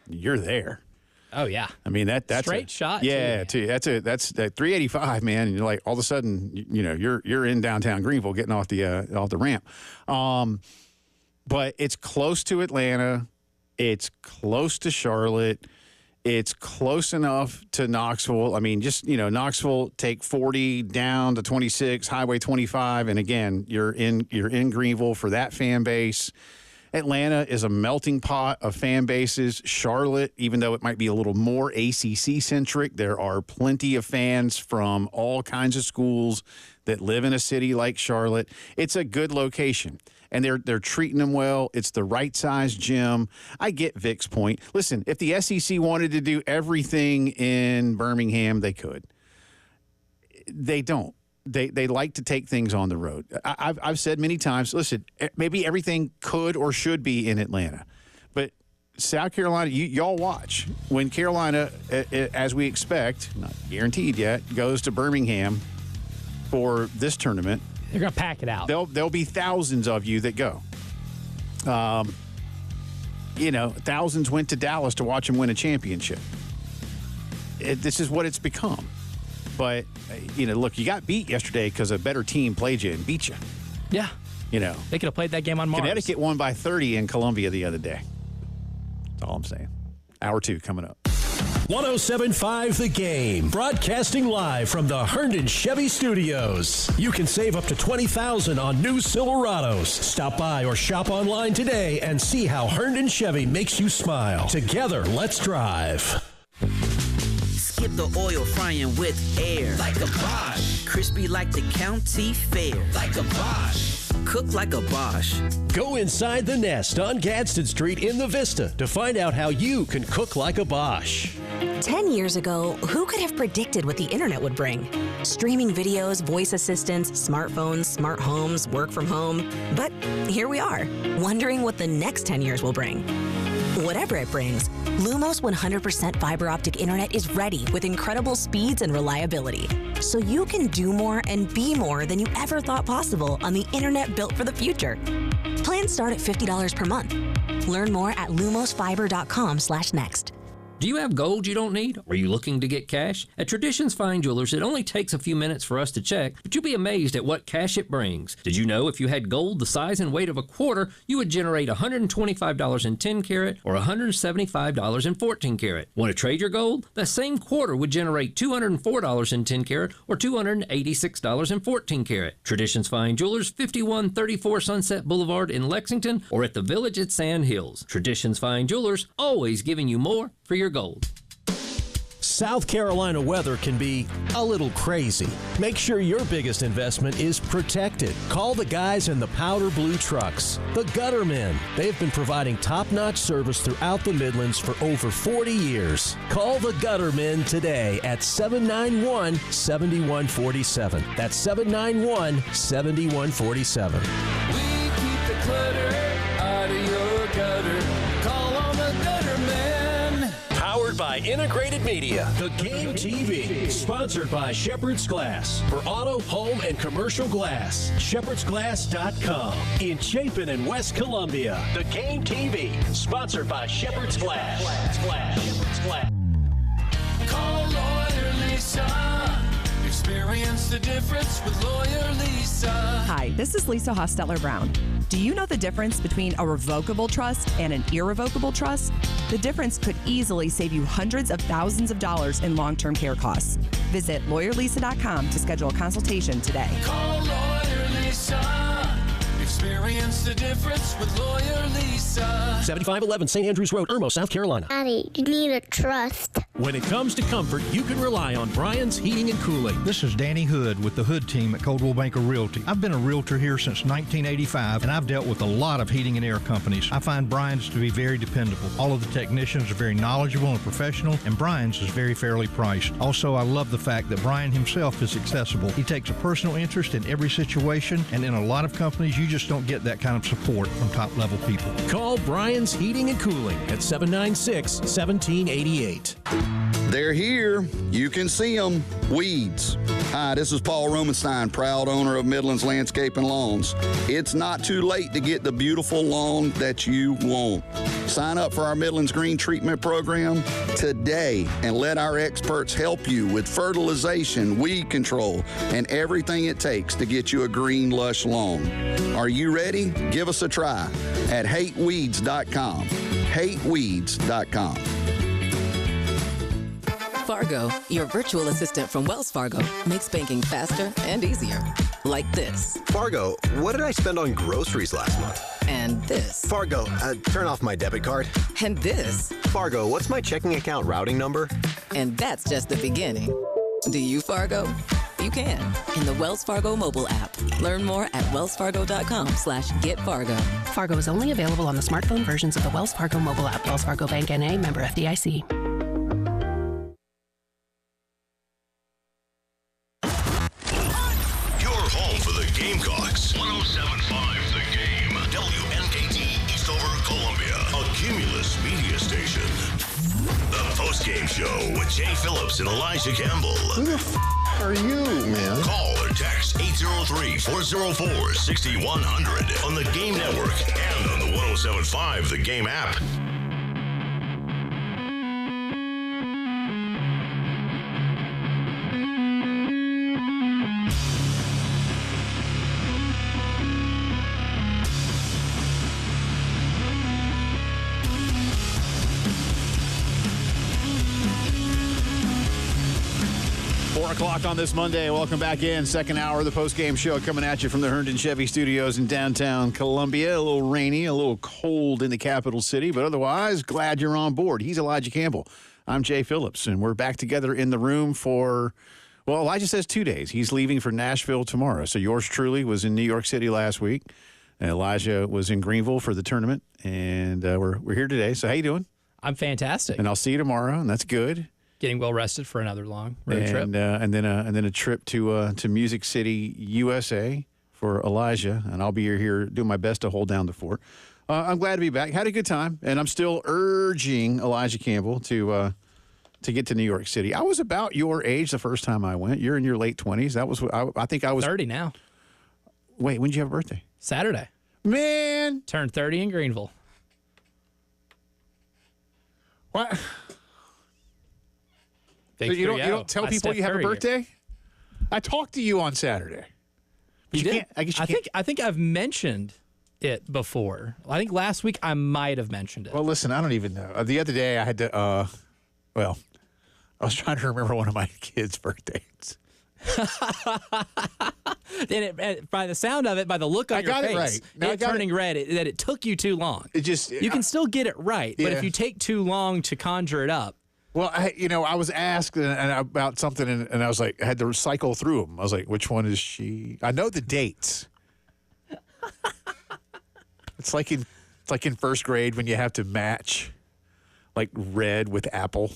you're there. Oh yeah, I mean that's straight shot. Yeah, that's that 385, man. And you're all of a sudden, you're in downtown Greenville, getting off the ramp. But it's close to Atlanta, it's close to Charlotte, it's close enough to Knoxville. I mean, just Knoxville, take 40 down to 26, Highway 25, and again, you're in Greenville for that fan base. Atlanta is a melting pot of fan bases. Charlotte, even though it might be a little more ACC-centric, there are plenty of fans from all kinds of schools that live in a city like Charlotte. It's a good location, and they're treating them well. It's the right-sized gym. I get Vic's point. Listen, if the SEC wanted to do everything in Birmingham, they could. They don't. They like to take things on the road. I've said many times, listen, maybe everything could or should be in Atlanta. But South Carolina, y'all watch. When Carolina, as we expect, not guaranteed yet, goes to Birmingham for this tournament, They're going to pack it out. There'll be thousands of you that go. Thousands went to Dallas to watch him win a championship. This is what it's become. But, look, you got beat yesterday because a better team played you and beat you. Yeah. They could have played that game on Mars. Connecticut won by 30 in Columbia the other day. That's all I'm saying. Hour 2 coming up. 107.5 The Game, broadcasting live from the Herndon Chevy Studios. You can save up to $20,000 on new Silverados. Stop by or shop online today and see how Herndon Chevy makes you smile. Together, let's drive. Skip the oil, frying with air. Like a Bosch. Crispy like the county fair. Like a Bosch. Cook like a Bosch. Go inside the nest on Gadsden Street in the Vista to find out how you can cook like a Bosch. 10 years ago, who could have predicted what the internet would bring? Streaming videos, voice assistants, smartphones, smart homes, work from home. But here we are, wondering what the next 10 years will bring. Whatever it brings, Lumos 100% fiber optic internet is ready with incredible speeds and reliability. So you can do more and be more than you ever thought possible on the internet built for the future. Plans start at $50 per month. Learn more at lumosfiber.com/next. Do you have gold you don't need? Are you looking to get cash? At Traditions Fine Jewelers, it only takes a few minutes for us to check, but you'll be amazed at what cash it brings. Did you know if you had gold the size and weight of a quarter, you would generate $125 in 10 karat or $175 in 14 karat? Want to trade your gold? That same quarter would generate $204 in 10 karat or $286 in 14 karat. Traditions Fine Jewelers, 5134 Sunset Boulevard in Lexington or at the Village at Sand Hills. Traditions Fine Jewelers, always giving you more for your gold. South Carolina weather can be a little crazy. Make sure your biggest investment is protected. Call the guys in the powder blue trucks, the Guttermen. They've been providing top-notch service throughout the Midlands for over 40 years. Call the Guttermen today at 791-7147. That's 791-7147. We keep the clutter out of your gutter. Call on the Guttermen. Powered by Integrated Media. The Game TV. Sponsored by Shepherd's Glass. For auto, home, and commercial glass. ShepherdsGlass.com. In Chapin and West Columbia. The Game TV. Sponsored by Shepherd's Glass. Shepherd's Glass. Call Lawyer Lisa. Experience the difference with Lawyer Lisa. Hi, this is Lisa Hostetler-Brown. Do you know the difference between a revocable trust and an irrevocable trust? The difference could easily save you hundreds of thousands of dollars in long-term care costs. Visit lawyerlisa.com to schedule a consultation today. Call Lawyer Lisa. Experience the difference with Lawyer Lisa. 7511 St. Andrews Road, Irmo, South Carolina. Daddy, you need a trust. When it comes to comfort, you can rely on Brian's Heating and Cooling. This is Danny Hood with the Hood team at Coldwell Banker Realty. I've been a realtor here since 1985, and I've dealt with a lot of heating and air companies. I find Brian's to be very dependable. All of the technicians are very knowledgeable and professional, and Brian's is very fairly priced. Also, I love the fact that Brian himself is accessible. He takes a personal interest in every situation, and in a lot of companies, you just don't get that kind of support from top-level people. Call Brian's Heating and Cooling at 796-1788. They're here. You can see them. Weeds. Hi, this is Paul Romenstein, proud owner of Midlands Landscape and Lawns. It's not too late to get the beautiful lawn that you want. Sign up for our Midlands Green Treatment Program today and let our experts help you with fertilization, weed control, and everything it takes to get you a green, lush lawn. Are you ready? Give us a try at hateweeds.com. hateweeds.com. Fargo, your virtual assistant from Wells Fargo, makes banking faster and easier. Like this. Fargo, what did I spend on groceries last month? And this. Fargo, turn off my debit card. And this. Fargo, what's my checking account routing number? And that's just the beginning. Do you, Fargo? You can in the Wells Fargo mobile app. Learn more at wellsfargo.com/getfargo. Fargo is only available on the smartphone versions of the Wells Fargo mobile app. Wells Fargo Bank N.A., member FDIC. Gamecocks, 107.5 The Game, WNKT Eastover, Columbia, a Cumulus media station. The Postgame Show with Jay Phillips and Elijah Campbell. Who the are you, man? Call or text 803-404-6100 on the Game Network and on the 107.5 The Game app. O'clock on this Monday. Welcome back in. Second hour of the Postgame Show coming at you from the Herndon Chevy Studios in downtown Columbia. A little rainy, a little cold in the capital city, but otherwise, glad you're on board. He's Elijah Campbell. I'm Jay Phillips, and we're back together in the room for, well, Elijah says 2 days. He's leaving for Nashville tomorrow. So yours truly was in New York City last week. And Elijah was in Greenville for the tournament, and we're here today. So how you doing? I'm fantastic. And I'll see you tomorrow, and that's good. Getting well rested for another long road trip, and then a trip to Music City, USA for Elijah, and I'll be here doing my best to hold down the fort. I'm glad to be back. Had a good time, and I'm still urging Elijah Campbell to get to New York City. I was about your age the first time I went. You're in your late 20s. That was I think I was 30 now. Wait, when did you have a birthday? Saturday. Man, turned 30 in Greenville. What? So you don't tell people you have a birthday? I talked to you on Saturday. You did? I think I've mentioned it before. I think last week I might have mentioned it. Well, listen, I don't even know. The other day I had to, I was trying to remember one of my kids' birthdays. By the sound of it, by the look on your face, it right. Now it turning red, that it took you too long. You can still get it right, but if you take too long to conjure it up. Well, I was asked about something, and I was like, I had to cycle through them. I was like, which one is she? I know the dates. It's like in first grade when you have to match, like red with apple,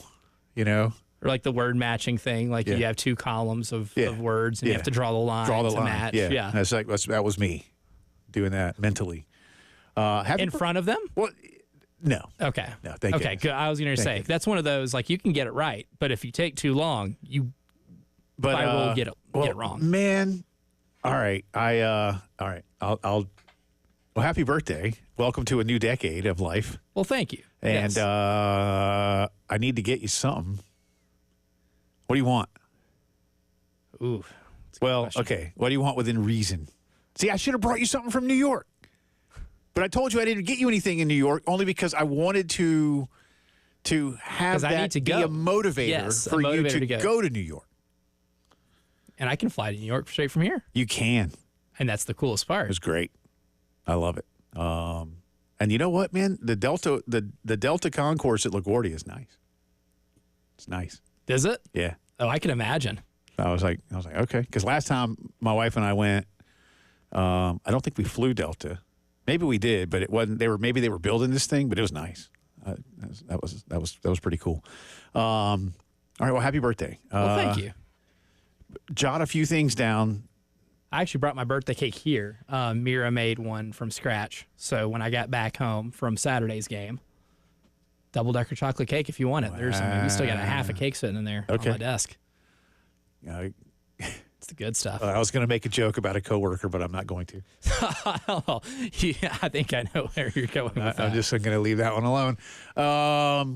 Or like the word matching thing, like you have two columns of words, and you have to draw the line to match. Yeah. That's like that was me doing that mentally. In front of them? Well. No. Okay. No, thank you. Okay, good. I was going to say, that's one of those, like, you can get it right, but if you take too long, by rule get it wrong. Man, all right. All right. Well, happy birthday. Welcome to a new decade of life. Well, thank you. And I need to get you something. What do you want? Ooh. Well, okay. What do you want within reason? See, I should have brought you something from New York. But I told you I didn't get you anything in New York only because I wanted to have that be a motivator for you to go to New York. And I can fly to New York straight from here. You can. And that's the coolest part. It was great. I love it. And you know what, man? The Delta Concourse at LaGuardia is nice. It's nice. Is it? Yeah. Oh, I can imagine. I was like, okay. Because last time my wife and I went, I don't think we flew Delta. Maybe we did, but it wasn't. Maybe they were building this thing, but it was nice. That was pretty cool. All right. Well, happy birthday. Well, thank you. Jot a few things down. I actually brought my birthday cake here. Mira made one from scratch. So when I got back home from Saturday's game, double-decker chocolate cake if you want it. We still got a half a cake sitting in there on my desk. It's the good stuff. I was going to make a joke about a coworker, but I'm not going to. Yeah, I think I know where you're going with that. I'm just going to leave that one alone. But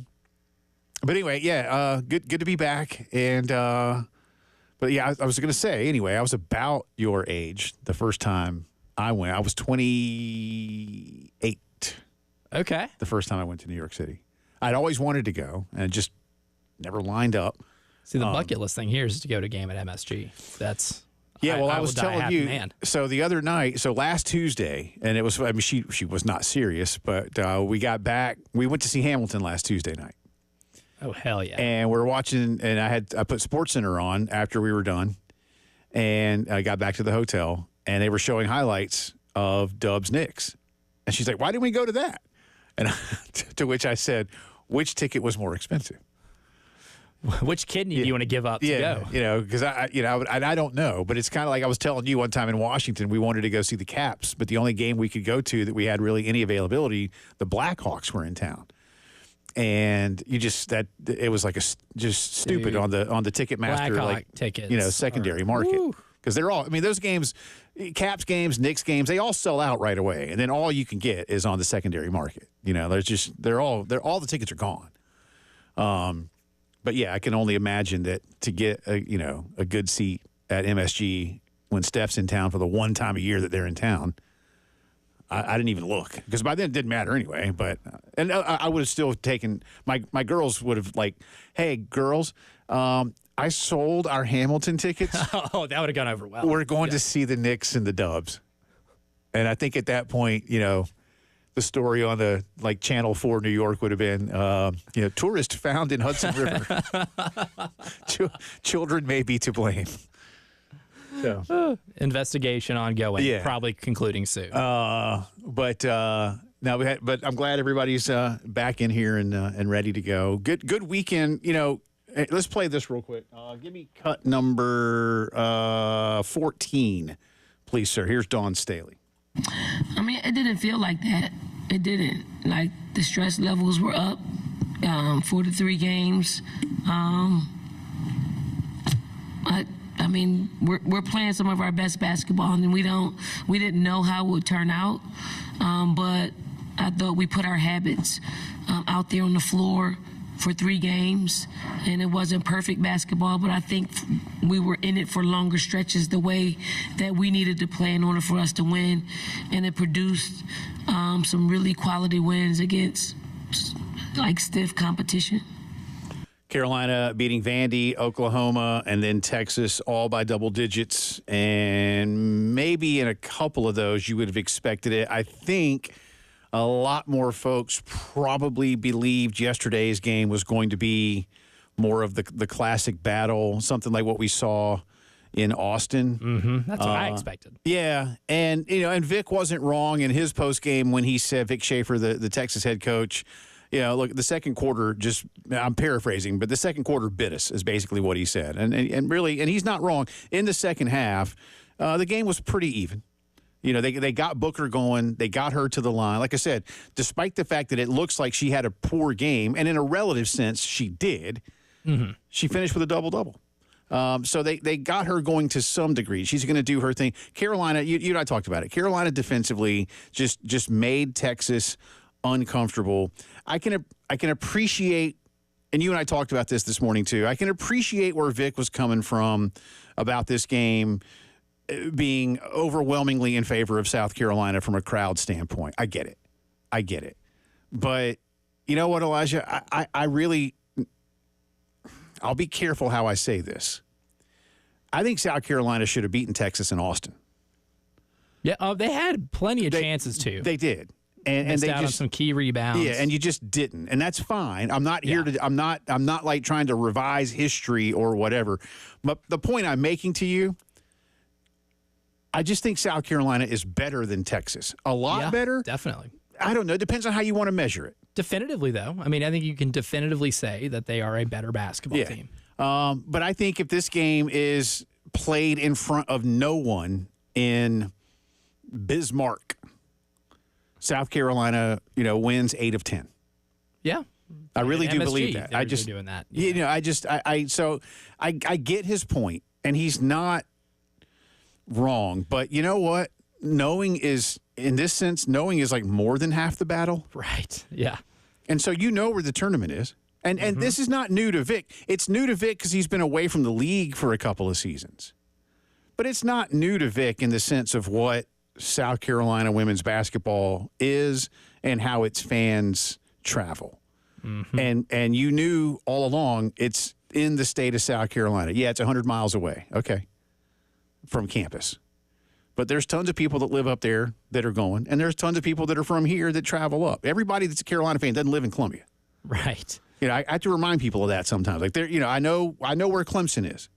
anyway, good to be back. And but yeah, I was going to say anyway. I was about your age the first time I went. I was 28. Okay. The first time I went to New York City, I'd always wanted to go and just never lined up. See, the bucket list thing here is to go to a game at MSG. I was telling you. So the other night, so last Tuesday, and it was. I mean, she was not serious, but we got back. We went to see Hamilton last Tuesday night. Oh hell yeah! And we're watching, and I put SportsCenter on after we were done, and I got back to the hotel, and they were showing highlights of Dubs Knicks, and she's like, "Why didn't we go to that?" And to which I said, "Which ticket was more expensive?" Which kidney do you want to give up to go? Because I don't know, but it's kind of like I was telling you one time in Washington, we wanted to go see the Caps, but the only game we could go to that we had really any availability, the Blackhawks were in town, and it was like just stupid on the Ticketmaster Blackhawk tickets, secondary market. Woo. Because they're all, I mean, those games, Caps games, Knicks games, they all sell out right away. And then all you can get is on the secondary market. You know, all the tickets are gone. But yeah, I can only imagine that to get a good seat at MSG when Steph's in town for the one time a year that they're in town, I didn't even look because by then it didn't matter anyway. But I would have still taken my girls would have like, hey girls, I sold our Hamilton tickets. Oh, that would have gone over well. We're going to see the Knicks and the Dubs, and I think at that point, the story on the Channel 4 New York would have been, tourist found in Hudson River. Children may be to blame. So. Investigation ongoing. Yeah. Probably concluding soon. But I'm glad everybody's back in here and ready to go. Good weekend. Let's play this real quick. Give me cut number 14, please, sir. Here's Dawn Staley. I mean, it didn't feel like that. It didn't. Like, the stress levels were up for the 3 games. I mean, we're playing some of our best basketball, and we didn't know how it would turn out. But I thought we put our habits out there on the floor for 3 games, and it wasn't perfect basketball, but I think we were in it for longer stretches the way that we needed to play in order for us to win, and it produced some really quality wins against stiff competition. Carolina beating Vandy, Oklahoma, and then Texas all by double digits, and maybe in a couple of those you would have expected it. I think a lot more folks probably believed yesterday's game was going to be more of the classic battle, something like what we saw in Austin. Mm-hmm. That's what I expected. Yeah, and and Vic wasn't wrong in his postgame when he said, Vic Schaefer, the Texas head coach, look, the second quarter I'm paraphrasing, but the second quarter bit us is basically what he said. And really, and he's not wrong. In the second half, the game was pretty even. They got Booker going. They got her to the line. Like I said, despite the fact that it looks like she had a poor game, and in a relative sense, she did, she finished with a double-double. So they got her going to some degree. She's going to do her thing. Carolina, you and I talked about it. Carolina defensively just made Texas uncomfortable. I can appreciate, and you and I talked about this morning too, I can appreciate where Vic was coming from about this game being overwhelmingly in favor of South Carolina from a crowd standpoint. I get it. But you know what, Elijah? I'll be careful how I say this. I think South Carolina should have beaten Texas and Austin. Yeah, they had plenty of chances to. They did. And they out on some key rebounds. Yeah, and you just didn't. And that's fine. I'm not here to I'm not like trying to revise history or whatever. But the point I'm making to you, I just think South Carolina is better than Texas. A lot better. Definitely. I don't know. It depends on how you want to measure it. Definitively, though. I mean, I think you can definitively say that they are a better basketball team. But I think if this game is played in front of no one in Bismarck, South Carolina, wins 8 of 10. Yeah. I really do believe that. I just doing that. I get his point, and he's not wrong. But you know what? Knowing is like more than half the battle. Right. Yeah. And so where the tournament is. And this is not new to Vic. It's new to Vic because he's been away from the league for a couple of seasons. But it's not new to Vic in the sense of what South Carolina women's basketball is and how its fans travel. Mm-hmm. And you knew all along it's in the state of South Carolina. Yeah, it's 100 miles away. Okay. From campus. But there's tons of people that live up there that are going, and there's tons of people that are from here that travel up. Everybody that's a Carolina fan doesn't live in Columbia. Right. I have to remind people of that sometimes. Like I know where Clemson is,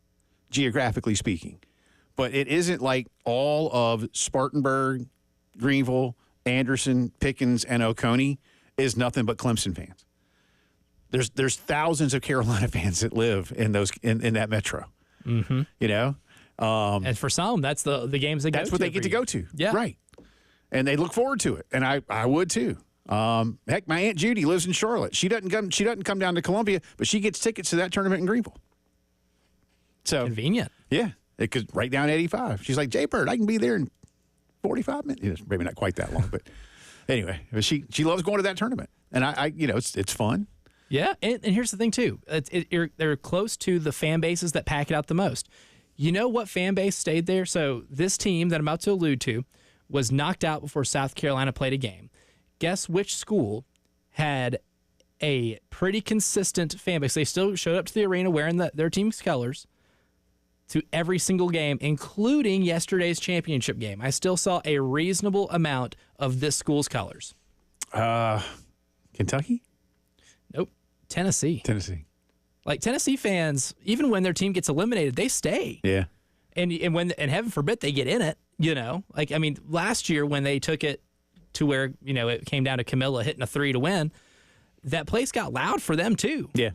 geographically speaking. But it isn't like all of Spartanburg, Greenville, Anderson, Pickens, and Oconee is nothing but Clemson fans. There's thousands of Carolina fans that live in that metro. Mm-hmm. And for some, that's the games they go to. That's what they get to go to. Yeah. Right. And they look forward to it. And I would too. Heck, my Aunt Judy lives in Charlotte. She doesn't come down to Columbia, but she gets tickets to that tournament in Greenville. So convenient. Yeah. It could right down 85. She's like, Jay Bird, I can be there in 45 minutes. Maybe not quite that long, but anyway, she loves going to that tournament. And I it's fun. Yeah, and here's the thing, too. They're close to the fan bases that pack it out the most. You know what fan base stayed there? So this team that I'm about to allude to was knocked out before South Carolina played a game. Guess which school had a pretty consistent fan base? They still showed up to the arena wearing their team's colors to every single game, including yesterday's championship game. I still saw a reasonable amount of this school's colors. Kentucky? Nope. Tennessee. Like Tennessee fans, even when their team gets eliminated, they stay. Yeah. And heaven forbid they get in it, Like, I mean, last year when they took it to where, it came down to Camilla hitting a 3 to win, that place got loud for them too. Yeah.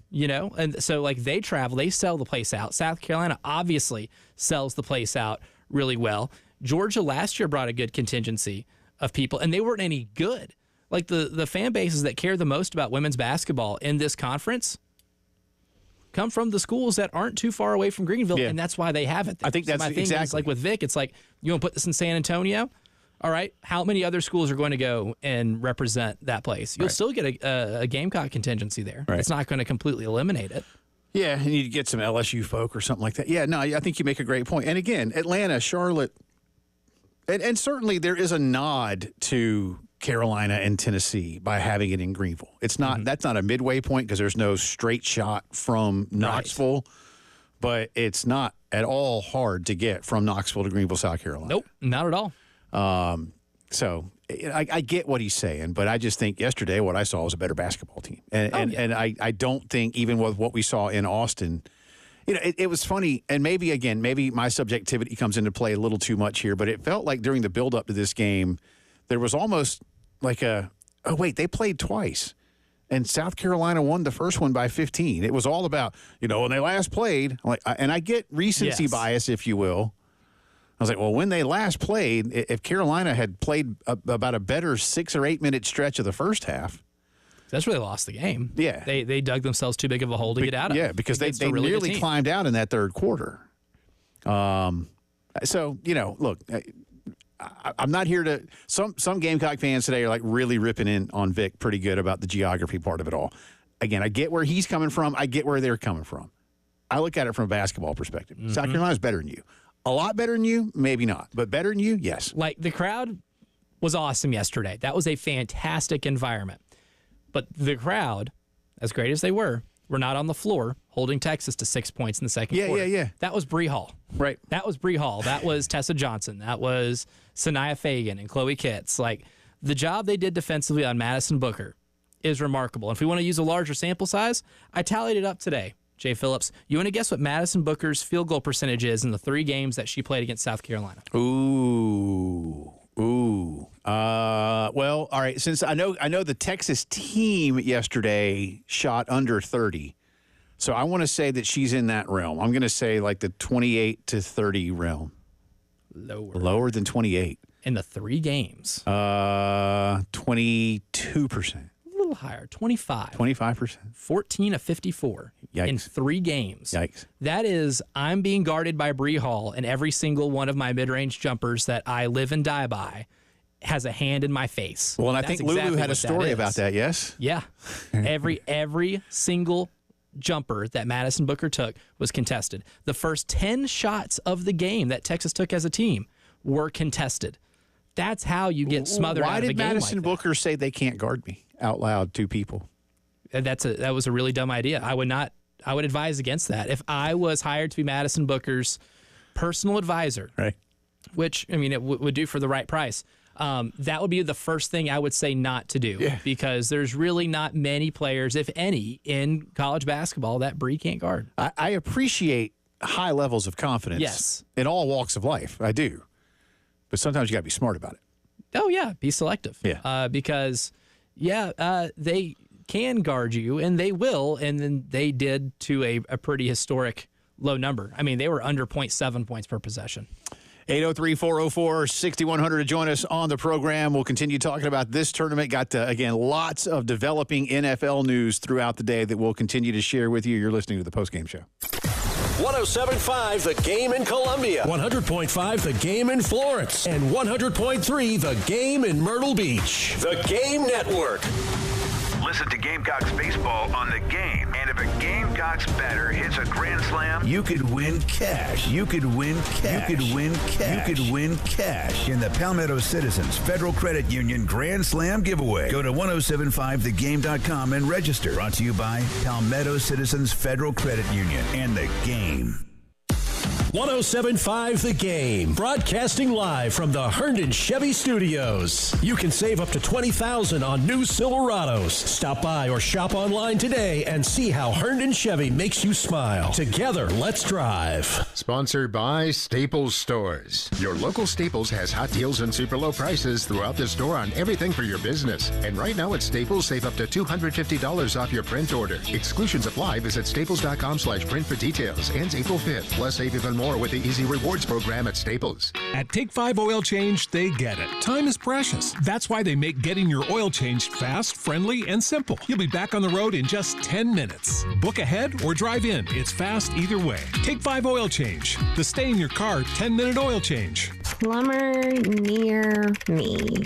And so like they travel, they sell the place out. South Carolina obviously sells the place out really well. Georgia last year brought a good contingency of people, and they weren't any good. Like the fan bases that care the most about women's basketball in this conference come from the schools that aren't too far away from Greenville, and that's why they have it there. I think that's my thing exactly. is, like with Vic, it's like, you want to put this in San Antonio? All right, how many other schools are going to go and represent that place? You'll still get a Gamecock contingency there. Right. It's not going to completely eliminate it. Yeah, and you get some LSU folk or something like that. Yeah, no, I think you make a great point. And again, Atlanta, Charlotte, and certainly there is a nod to Carolina and Tennessee by having it in Greenville. It's not that's not a midway point because there's no straight shot from Knoxville, but it's not at all hard to get from Knoxville to Greenville, South Carolina. Nope, not at all. So I get what he's saying, but I just think yesterday what I saw was a better basketball team. And I don't think even with what we saw in Austin, it was funny. And maybe my subjectivity comes into play a little too much here, but it felt like during the build-up to this game, there was almost like they played twice. And South Carolina won the first one by 15. It was all about, when they last played, and I get recency bias, if you will. I was like, well, when they last played, if Carolina had played about a better 6 or 8 minute stretch of the first half. That's where they lost the game. Yeah. They dug themselves too big of a hole to get out of. Yeah, because they really nearly climbed out in that third quarter. So, look, I'm not here to – some Gamecock fans today are like really ripping in on Vic pretty good about the geography part of it all. Again, I get where he's coming from. I get where they're coming from. I look at it from a basketball perspective. South Carolina's better than you. A lot better than you, maybe not. But better than you, yes. Like, the crowd was awesome yesterday. That was a fantastic environment. But the crowd, as great as they were not on the floor holding Texas to 6 points in the second quarter. Yeah. That was Bree Hall. Right. That was Bree Hall. That was Tessa Johnson. That was Sanaya Fagan and Chloe Kitts. Like, the job they did defensively on Madison Booker is remarkable. And if we want to use a larger sample size, I tallied it up today. Jay Phillips, you want to guess what Madison Booker's field goal percentage is in the 3 games that she played against South Carolina? Ooh. Well, all right. Since I know the Texas team yesterday shot under 30, so I want to say that she's in that realm. I'm going to say like the 28 to 30 realm. Lower than 28 in the 3 games. 22%. Little higher, 25%. 14 of 54 in 3 games. Yikes. That is, I'm being guarded by Bree Hall, and every single one of my mid-range jumpers that I live and die by has a hand in my face. Well, and I think Lulu had a story about that, yes? Yeah. Every single jumper that Madison Booker took was contested. The first 10 shots of the game that Texas took as a team were contested. That's how you get smothered out of a game. Why did Madison Booker say they can't guard me out loud to people? That was a really dumb idea. I would advise against that. If I was hired to be Madison Booker's personal advisor, right? Which, I mean, it would do for the right price. That would be the first thing I would say not to do, because there's really not many players, if any, in college basketball that Bree can't guard. I appreciate high levels of confidence in all walks of life. I do. But sometimes you got to be smart about it. Oh, yeah. Be selective. Yeah. Because, they can guard you, and they will, and then they did to a pretty historic low number. I mean, they were under 0.7 points per possession. 803-404-6100 to join us on the program. We'll continue talking about this tournament. Got, again, lots of developing NFL news throughout the day that we'll continue to share with you. You're listening to the Postgame Show. 107.5 The Game in Columbia, 100.5 The Game in Florence, and 100.3 The Game in Myrtle Beach. The Game Network. Listen to Gamecocks baseball on The Game. And if a Gamecocks batter hits a grand slam, you could win cash. You could win cash. You could win cash. You could win cash in the Palmetto Citizens Federal Credit Union Grand Slam giveaway. Go to 1075thegame.com and register. Brought to you by Palmetto Citizens Federal Credit Union and The Game. 107.5 The Game, broadcasting live from the Herndon Chevy Studios. You can save up to $20,000 on new Silverados. Stop by or shop online today and see how Herndon Chevy makes you smile. Together, let's drive. Sponsored by Staples Stores. Your local Staples has hot deals and super low prices throughout the store on everything for your business. And right now at Staples, save up to $250 off your print order. Exclusions apply. Visit staples.com/print for details. Ends April 5th. Plus, save even more with the Easy Rewards program at Staples. At Take 5 Oil Change, they get it. Time is precious. That's why they make getting your oil changed fast, friendly, and simple. You'll be back on the road in just 10 minutes. Book ahead or drive in. It's fast either way. Take 5 Oil Change. The stay in your car 10-minute oil change. Plumber near me.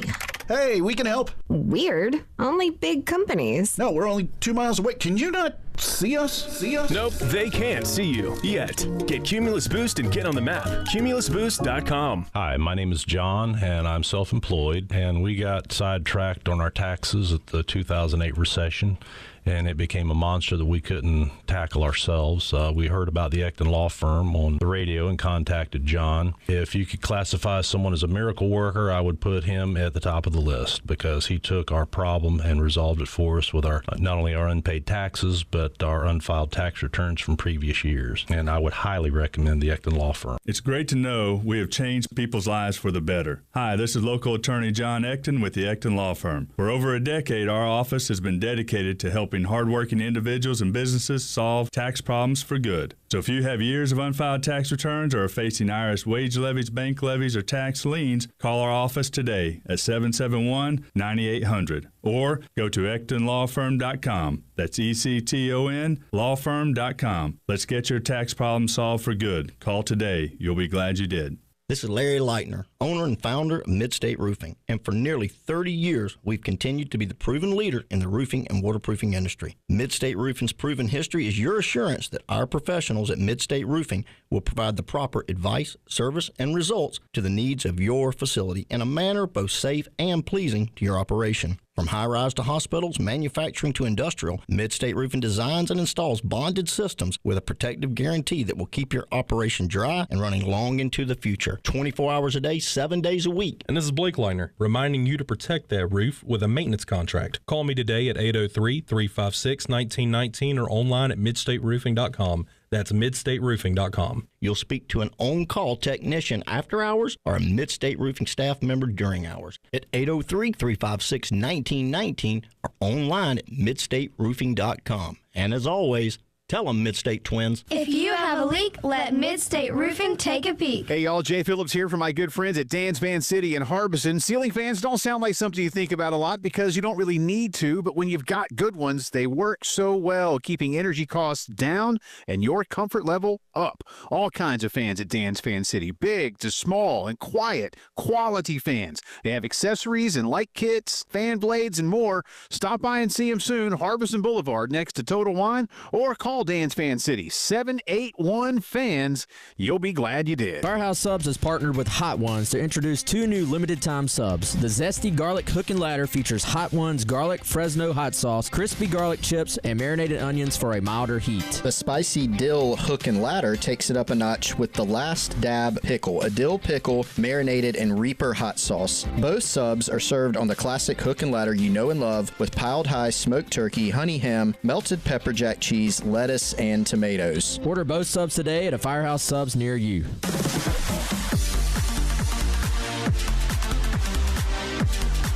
Hey, we can help. Weird. Only big companies. No, we're only 2 miles away. Can you not see us? Nope, they can't see you yet. Get Cumulus Boost and get on the map. CumulusBoost.com. Hi, my name is John, and I'm self-employed, and we got sidetracked on our taxes at the 2008 recession, and it became a monster that we couldn't tackle ourselves. We heard about the Ecton Law Firm on the radio and contacted John. If you could classify someone as a miracle worker, I would put him at the top of the list because he took our problem and resolved it for us with our not only our unpaid taxes, but our unfiled tax returns from previous years. And I would highly recommend the Ecton Law Firm. It's great to know we have changed people's lives for the better. Hi, this is local attorney John Ecton with the Ecton Law Firm. For over a decade, our office has been dedicated to helping hardworking individuals and businesses solve tax problems for good. So if you have years of unfiled tax returns or are facing IRS wage levies, bank levies, or tax liens, call our office today at 771-9800 or go to EctonLawFirm.com. That's ECTON lawfirm.com. Let's get your tax problem solved for good. Call today. You'll be glad you did. This is Larry Leitner, owner and founder of Midstate Roofing, and for nearly 30 years, we've continued to be the proven leader in the roofing and waterproofing industry. Midstate Roofing's proven history is your assurance that our professionals at Midstate Roofing will provide the proper advice, service, and results to the needs of your facility in a manner both safe and pleasing to your operation. From high-rise to hospitals, manufacturing to industrial, Midstate Roofing designs and installs bonded systems with a protective guarantee that will keep your operation dry and running long into the future. 24 hours a day, 7 days a week. And this is Blake Leitner, reminding you to protect that roof with a maintenance contract. Call me today at 803-356-1919 or online at midstateroofing.com. That's midstateroofing.com. You'll speak to an on-call technician after hours or a Midstate Roofing staff member during hours at 803-356-1919 or online at midstateroofing.com. And as always, tell them Midstate Twins. If you have a leak, let Midstate Roofing take a peek. Hey, y'all, Jay Phillips here for my good friends at Dan's Fan City in Harbison. Ceiling fans don't sound like something you think about a lot because you don't really need to, but when you've got good ones, they work so well, keeping energy costs down and your comfort level up. All kinds of fans at Dan's Fan City, big to small and quiet, quality fans. They have accessories and light kits, fan blades, and more. Stop by and see them soon, Harbison Boulevard next to Total Wine, or call Dan's Fan City, 781-FANS. You'll be glad you did. Firehouse Subs has partnered with Hot Ones to introduce 2 new limited-time subs. The Zesty Garlic Hook and Ladder features Hot Ones garlic Fresno hot sauce, crispy garlic chips, and marinated onions for a milder heat. The Spicy Dill Hook and Ladder takes it up a notch with the Last Dab Pickle, a dill pickle marinated in Reaper hot sauce. Both subs are served on the classic hook and ladder you know and love with piled high smoked turkey, honey ham, melted pepper jack cheese, lettuce, and tomatoes. Order both subs today at a Firehouse Subs near you.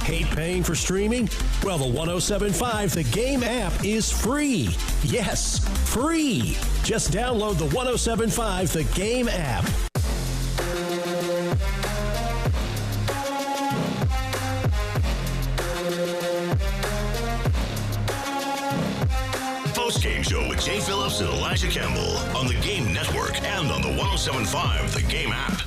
Hate paying for streaming? Well, the 107.5 The Game app is free. Yes, free. Just download the 107.5 The Game app. Postgame Show with Jay Phillips and Elijah Campbell on the Game Network and on the 107.5 The Game app.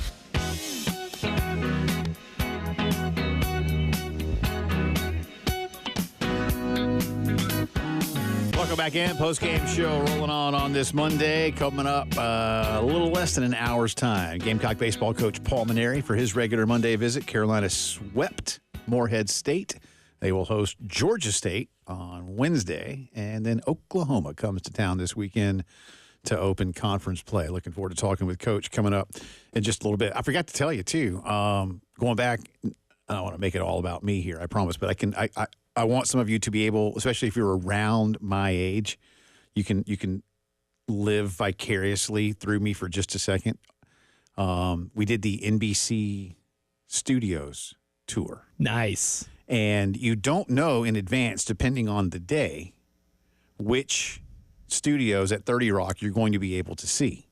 Welcome back in. Postgame Show rolling on this Monday. Coming up a little less than an hour's time. Gamecock baseball coach Paul Maneri for his regular Monday visit. Carolina swept Morehead State. They will host Georgia State on Wednesday. And then Oklahoma comes to town this weekend to open conference play. Looking forward to talking with Coach coming up in just a little bit. I forgot to tell you, too, going back, I don't want to make it all about me here, I promise, but I want some of you to be able, especially if you're around my age, you can live vicariously through me for just a second. We did the NBC Studios tour. Nice. And you don't know in advance, depending on the day, which studios at 30 Rock you're going to be able to see.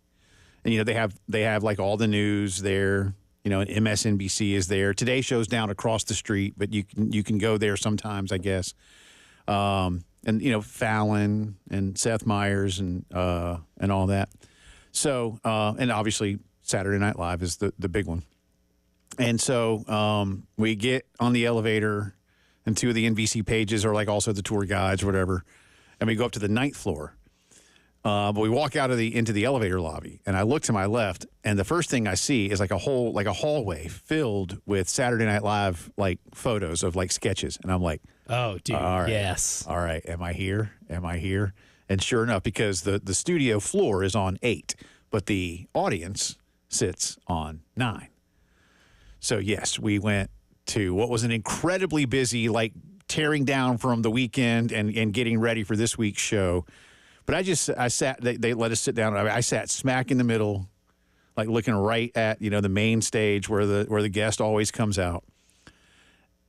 And, they have like all the news there. And MSNBC is there. Today Show's down across the street, but you can go there sometimes, I guess. And Fallon and Seth Meyers and all that. So and obviously Saturday Night Live is the big one. And so we get on the elevator, and two of the NBC pages are like also the tour guides or whatever, and we go up to the 9th floor. But we walk out into the elevator lobby, and I look to my left, and the first thing I see is like a hallway filled with Saturday Night Live like photos of like sketches, and I'm like, oh, dude, all right, yes, all right, am I here? And sure enough, because the studio floor is on 8, but the audience sits on 9. So yes, we went to what was an incredibly busy, like tearing down from the weekend and getting ready for this week's show. But I sat, they let us sit down. I sat smack in the middle, like looking right at, the main stage where the guest always comes out.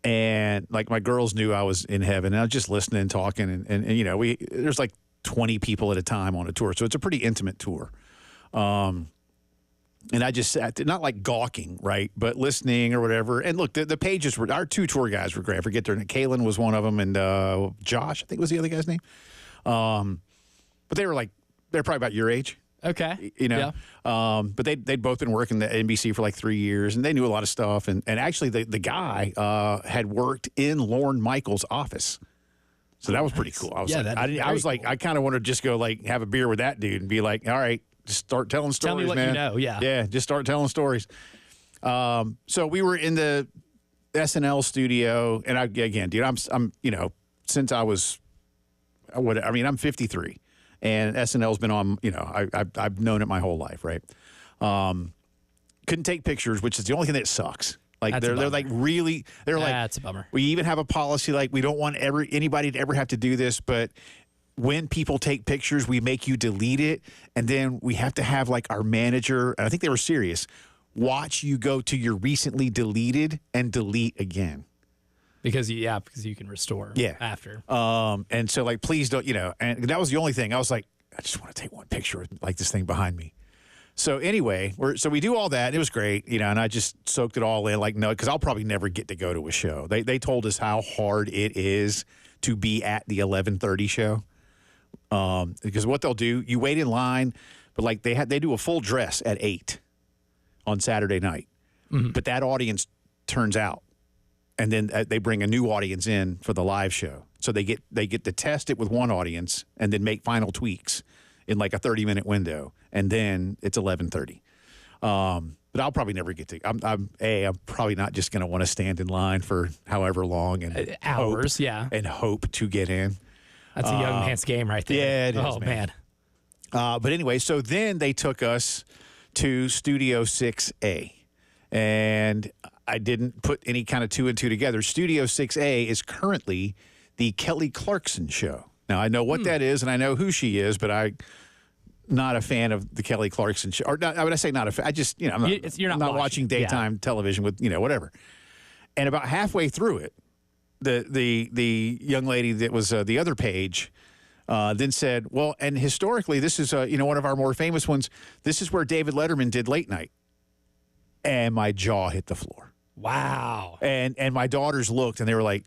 And like my girls knew I was in heaven, and I was just listening and talking. And there's like 20 people at a time on a tour. So it's a pretty intimate tour. And I just sat, not like gawking, right, but listening or whatever. And look, the pages our two tour guys were great. I forget their name. Kalen was one of them, and Josh, I think was the other guy's name. But they're probably about your age. Okay. Yeah. But they'd both been working at NBC for like 3 years, and they knew a lot of stuff. And actually, the guy had worked in Lorne Michaels' office. So that was pretty cool. I was I kind of want to just go like have a beer with that dude and be like, all right, just start telling stories, Tell me what man. you know, yeah. Yeah, just start telling stories. So we were in the SNL studio, and I'm since I was I'm 53, and SNL's been on. I've known it my whole life, right? Couldn't take pictures, which is the only thing that sucks. Like they're like really that's a bummer. We even have a policy like we don't want anybody to ever have to do this, but when people take pictures, we make you delete it, and then we have to have like our manager, and I think they were serious, watch you go to your recently deleted and delete again. Because you can restore after. And so like, please don't, and that was the only thing. I was like, I just want to take one picture of like this thing behind me. So anyway, so we do all that. And it was great, and I just soaked it all in. Like, no, because I'll probably never get to go to a show. They told us how hard it is to be at the 11:30 show. Because what they'll do, you wait in line, but like they do a full dress at 8 on Saturday night. Mm-hmm. But that audience turns out, and then they bring a new audience in for the live show. So they get to test it with one audience and then make final tweaks in like a 30-minute window, and then it's 11:30. But I'll probably never get to. I'm probably not just going to want to stand in line for however long and hours, and hope to get in. That's a young man's game right there. Yeah, it is, man. But anyway, so then they took us to Studio 6A. And I didn't put any kind of 2 and 2 together. Studio 6A is currently the Kelly Clarkson show. Now, I know what that is, and I know who she is, but I'm not a fan of the Kelly Clarkson show. Or not, I say not a fan. I just, I'm not watching daytime television with, whatever. And about halfway through it, the young lady that was the other page then said, well, and historically, this is, one of our more famous ones. This is where David Letterman did Late Night. And my jaw hit the floor. Wow. And my daughters looked, and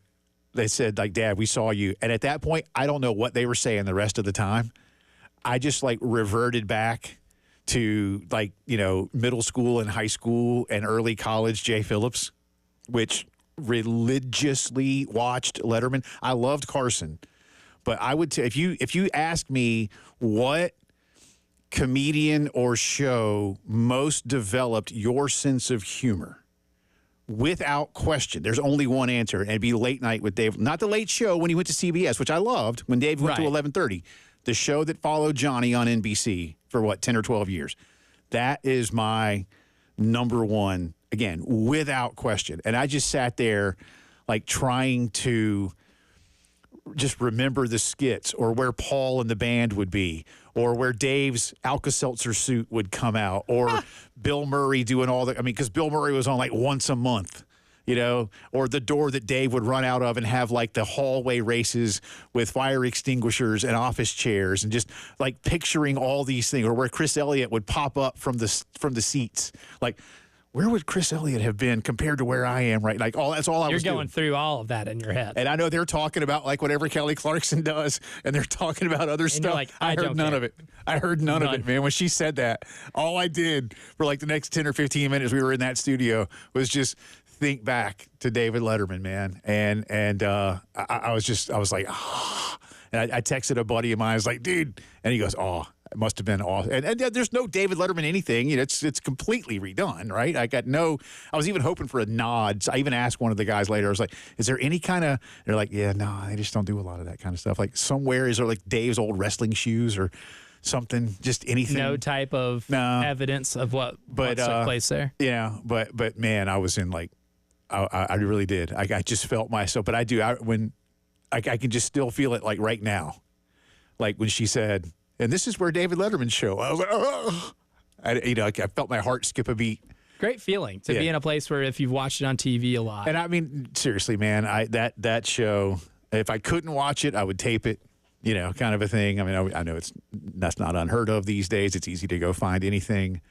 they said, Dad, we saw you. And at that point, I don't know what they were saying the rest of the time. I just like reverted back to like, middle school and high school and early college Jay Phillips, which religiously watched Letterman. I loved Carson, but I would if you ask me what comedian or show most developed your sense of humor, without question, there's only one answer, and it'd be Late Night with Dave. Not The Late Show when he went to CBS, which I loved, when Dave went to 11:30. The show that followed Johnny on NBC for, 10 or 12 years. That is my number one, again, without question. And I just sat there, like, trying to just remember the skits, or where Paul and the band would be, or where Dave's Alka-Seltzer suit would come out, or Bill Murray doing all the, because Bill Murray was on like once a month, or the door that Dave would run out of and have like the hallway races with fire extinguishers and office chairs, and just like picturing all these things, or where Chris Elliott would pop up from the seats. Like, where would Chris Elliott have been compared to where I am right? Like, that's all I was doing. You're going through all of that in your head. And I know they're talking about like whatever Kelly Clarkson does, and they're talking about other stuff. Like, I heard none of it. I heard none of it, man. When she said that, all I did for like the next 10 or 15 minutes we were in that studio was just think back to David Letterman, man. And I was like, ah. And I texted a buddy of mine. I was like, dude. And he goes, oh. It must have been awesome. And there's no David Letterman anything. It's completely redone, right? I was even hoping for a nod. So I even asked one of the guys later, I was like, is there any kind of, they're like, yeah, no, they just don't do a lot of that kind of stuff. Like somewhere, is there like Dave's old wrestling shoes or something, just anything? No type of evidence of what took place there? Yeah, but man, I was in like, I really did. I just felt myself, but I do, I can just still feel it like right now. Like when she said, and this is where David Letterman's show. I was like, oh. I felt my heart skip a beat. Great feeling to be in a place where if you've watched it on TV a lot. And seriously, man, that show, if I couldn't watch it, I would tape it, kind of a thing. I know that's not unheard of these days. It's easy to go find anything.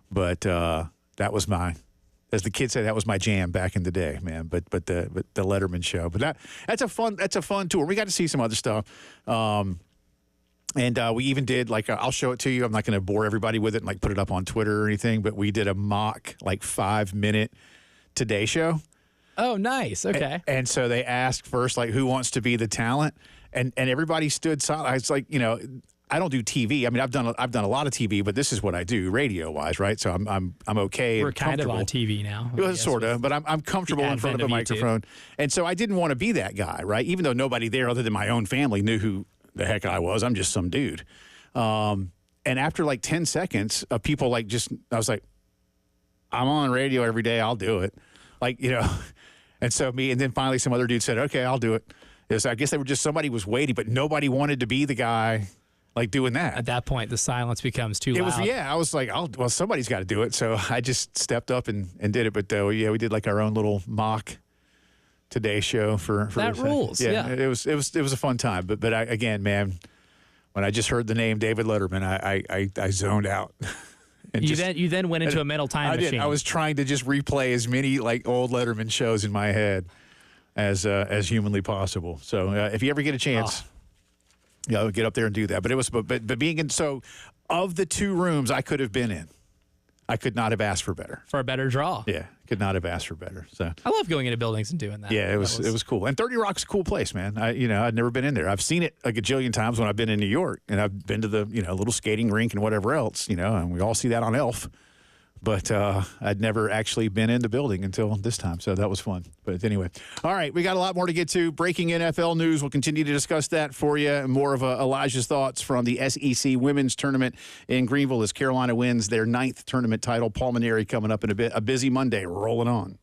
But that was as the kids say, that was my jam back in the day, man. But the Letterman show. But that's a fun tour. We got to see some other stuff. And we even did, like, I'll show it to you. I'm not going to bore everybody with it and, like, put it up on Twitter or anything. But we did a mock, like, 5-minute Today Show. Oh, nice. Okay. And so they asked first, like, who wants to be the talent? And everybody stood silent. It's like, I don't do TV. I've done a lot of TV, but this is what I do radio-wise, right? So I'm okay. We're kind of on TV now. Well, sort of, but I'm comfortable in front of a microphone. And so I didn't want to be that guy, right? Even though nobody there other than my own family knew who the heck I was. I'm just some dude. And after like 10 seconds of people like I was like, I'm on radio every day. I'll do it. Like, and so and then finally some other dude said, okay, I'll do it. So I guess they were somebody was waiting, but nobody wanted to be the guy like doing that. At that point, the silence becomes too loud. I was like, somebody's got to do it. So I just stepped up and did it. But we did like our own little mock Today Show for that rules. Yeah. It was a fun time. But again, man, when I just heard the name David Letterman, I zoned out. You then went into a mental time machine. I did. I was trying to just replay as many like old Letterman shows in my head as humanly possible. So if you ever get a chance, get up there and do that. But it was but being in, so of the two rooms I could have been in, I could not have asked for better. For a better draw. Yeah, could not have asked for better. So I love going into buildings and doing that. Yeah, it was cool. And 30 Rock's a cool place, man. I'd never been in there. I've seen it a gajillion times when I've been in New York, and I've been to the little skating rink and whatever else, and we all see that on Elf. But I'd never actually been in the building until this time, so that was fun. But anyway, all right, we got a lot more to get to. Breaking NFL news. We'll continue to discuss that for you. More of Elijah's thoughts from the SEC Women's Tournament in Greenville as Carolina wins their 9th tournament title. Paul Maneri coming up in a bit. A busy Monday rolling on.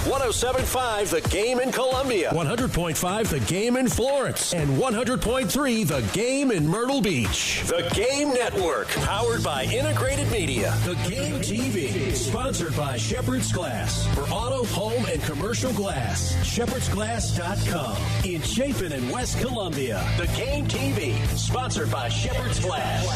107.5 The Game in Columbia, 100.5 The Game in Florence, and 100.3 The Game in Myrtle Beach. The Game Network, powered by Integrated Media. The Game TV, sponsored by Shepherd's Glass. For auto, home, and commercial glass, shepherdsglass.com. In Chapin and West Columbia. The Game TV, sponsored by Shepherd's Glass.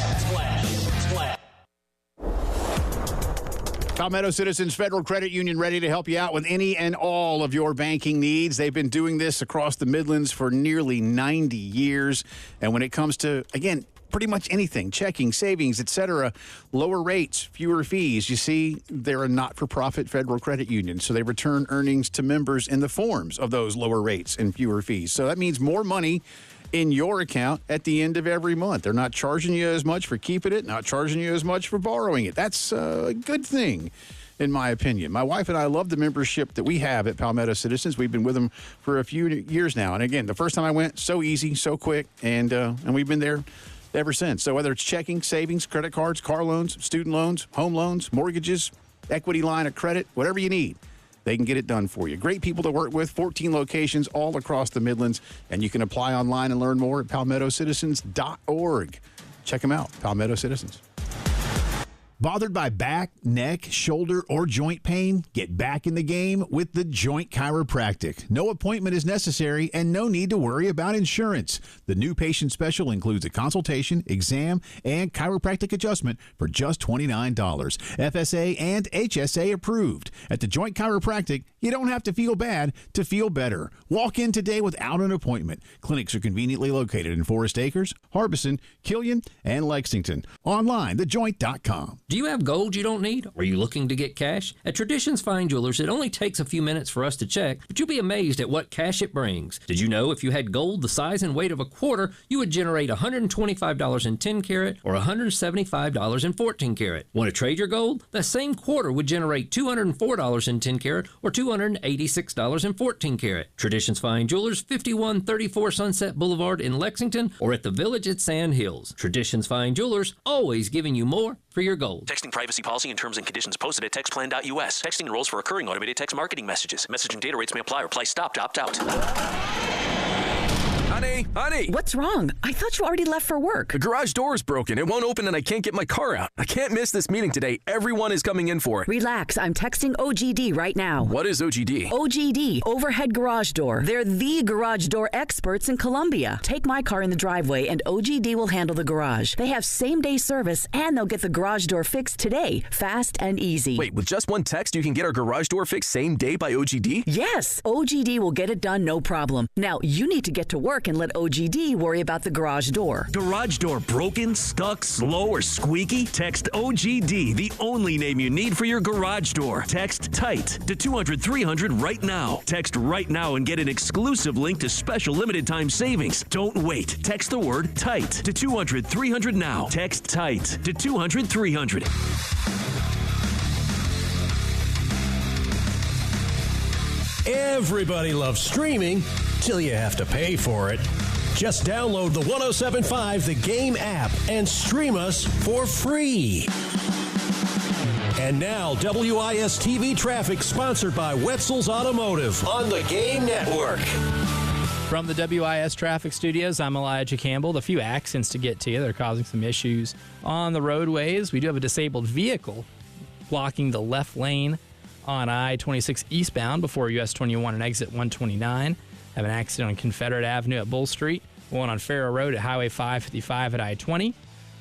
Palmetto Citizens Federal Credit Union ready to help you out with any and all of your banking needs. They've been doing this across the Midlands for nearly 90 years. And when it comes to, again, pretty much anything, checking, savings, etc. Lower rates, fewer fees. You see, they're a not-for-profit federal credit union, so they return earnings to members in the forms of those lower rates and fewer fees. So that means more money in your account at the end of every month. They're not charging you as much for keeping it, not charging you as much for borrowing it. That's a good thing, in my opinion. My wife and I love the membership that we have at Palmetto Citizens. We've been with them for a few years now. And again, the first time I went, so easy, so quick, and we've been there ever since. So whether it's checking, savings, credit cards, car loans, student loans, home loans, mortgages, equity line of credit, whatever you need, they can get it done for you. Great people to work with, 14 locations all across the Midlands, and you can apply online and learn more at palmettocitizens.org. Check them out, Palmetto Citizens. Bothered by back, neck, shoulder, or joint pain? Get back in the game with The Joint Chiropractic. No appointment is necessary and no need to worry about insurance. The new patient special includes a consultation, exam, and chiropractic adjustment for just $29. FSA and HSA approved. At The Joint Chiropractic, you don't have to feel bad to feel better. Walk in today without an appointment. Clinics are conveniently located in Forest Acres, Harbison, Killian, and Lexington. Online, thejoint.com. Do you have gold you don't need? Are you looking to get cash? At Traditions Fine Jewelers, it only takes a few minutes for us to check, but you'll be amazed at what cash it brings. Did you know if you had gold the size and weight of a quarter, you would generate $125 in 10 karat or $175 in 14 karat? Want to trade your gold? That same quarter would generate $204 in 10 karat or $286 in 14 karat. Traditions Fine Jewelers, 5134 Sunset Boulevard in Lexington, or at the Village at Sand Hills. Traditions Fine Jewelers, always giving you more for your gold. Texting privacy policy and terms and conditions posted at textplan.us. Texting enrolls for recurring automated text marketing messages. Message and data rates may apply. Reply stop to opt out. Honey! What's wrong? I thought you already left for work. The garage door is broken. It won't open and I can't get my car out. I can't miss this meeting today. Everyone is coming in for it. Relax. I'm texting OGD right now. What is OGD? OGD, Overhead Garage Door. They're the garage door experts in Columbia. Take my car in the driveway and OGD will handle the garage. They have same-day service and they'll get the garage door fixed today. Fast and easy. Wait, with just one text you can get our garage door fixed same day by OGD? Yes, OGD will get it done no problem. Now, you need to get to work and let OGD worry about the garage door. Garage door broken, stuck, slow, or squeaky? Text OGD, the only name you need for your garage door. Text TIGHT to 200-300 right now. Text right now and get an exclusive link to special limited time savings. Don't wait. Text the word TIGHT to 200-300 now. Text TIGHT to 200-300. Everybody loves streaming till you have to pay for it. Just download the 107.5 The Game app and stream us for free. And now, WIS TV traffic sponsored by Wetzel's Automotive on the Game Network. From the WIS Traffic Studios, I'm Elijah Campbell. A few accidents to get to you. They're causing some issues on the roadways. We do have a disabled vehicle blocking the left lane on I-26 eastbound before US 21 and exit 129. Have an accident on Confederate Avenue at Bull Street. One on Farrow Road at Highway 555 at I-20.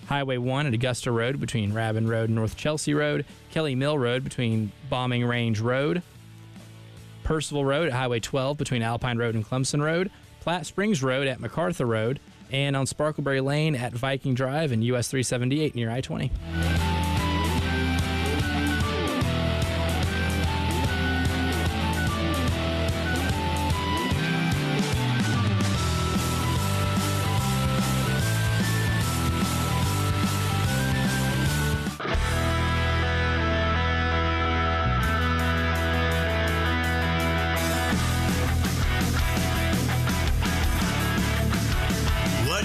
Highway 1 at Augusta Road between Rabin Road and North Chelsea Road. Kelly Mill Road between Bombing Range Road. Percival Road at Highway 12 between Alpine Road and Clemson Road. Platte Springs Road at MacArthur Road. And on Sparkleberry Lane at Viking Drive and US 378 near I-20.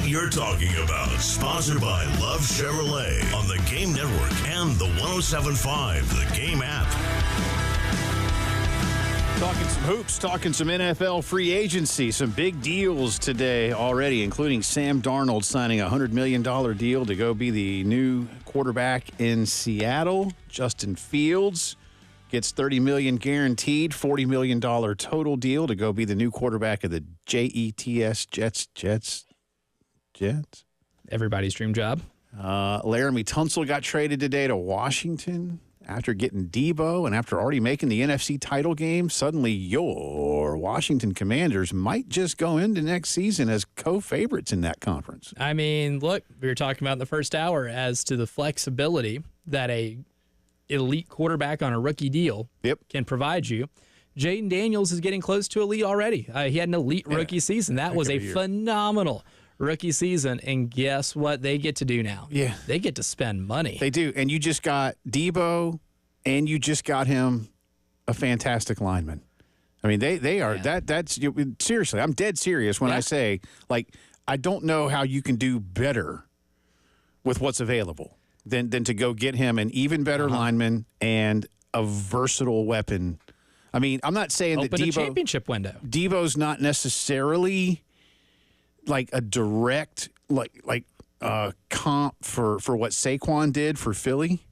You're talking about, sponsored by Love Chevrolet on the Game Network and the 107.5 The Game app. Talking some hoops, talking some NFL free agency, some big deals today already, including Sam Darnold signing a $100 million deal to go be the new quarterback in Seattle. Justin Fields gets $30 million guaranteed, $40 million total deal to go be the new quarterback of the Jets. Everybody's dream job. Laramie Tunsil got traded today to Washington. after getting Debo and after already making the NFC title game, suddenly your Washington Commanders might just go into next season as co-favorites in that conference. I mean, look, we were talking about in the first hour as to the flexibility that a elite quarterback on a rookie deal can provide you. Jaden Daniels is getting close to elite already. He had an elite rookie season. That was a phenomenal rookie season, and guess what they get to do now? Yeah. They get to spend money. They do, and you just got Debo, and you just got him a fantastic lineman. I mean, they are that's seriously. I'm dead serious when I say, like, I don't know how you can do better with what's available than to go get him an even better lineman and a versatile weapon. I mean, I'm not saying Open that a championship window. Debo's not necessarily like a direct comp for what Saquon did for Philly,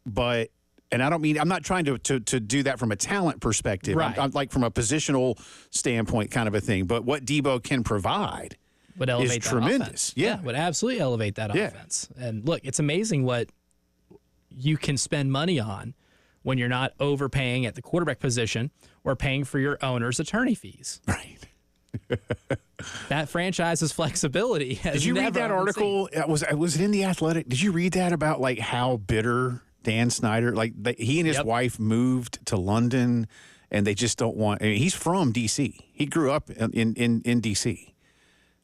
but and I don't mean I'm not trying to do that from a talent perspective. Right. I'm like from a positional standpoint kind of a thing. But what Debo can provide would elevate is that tremendous. Offense. Yeah, would absolutely elevate that offense. And look, it's amazing what you can spend money on when you're not overpaying at the quarterback position or paying for your owner's attorney fees. Right. That franchise's flexibility has Did you read that article? Was it in The Athletic? Did you read that about like how bitter Dan Snyder, like he and his wife moved to London and they just don't want, I mean, he's from D.C. He grew up in D.C.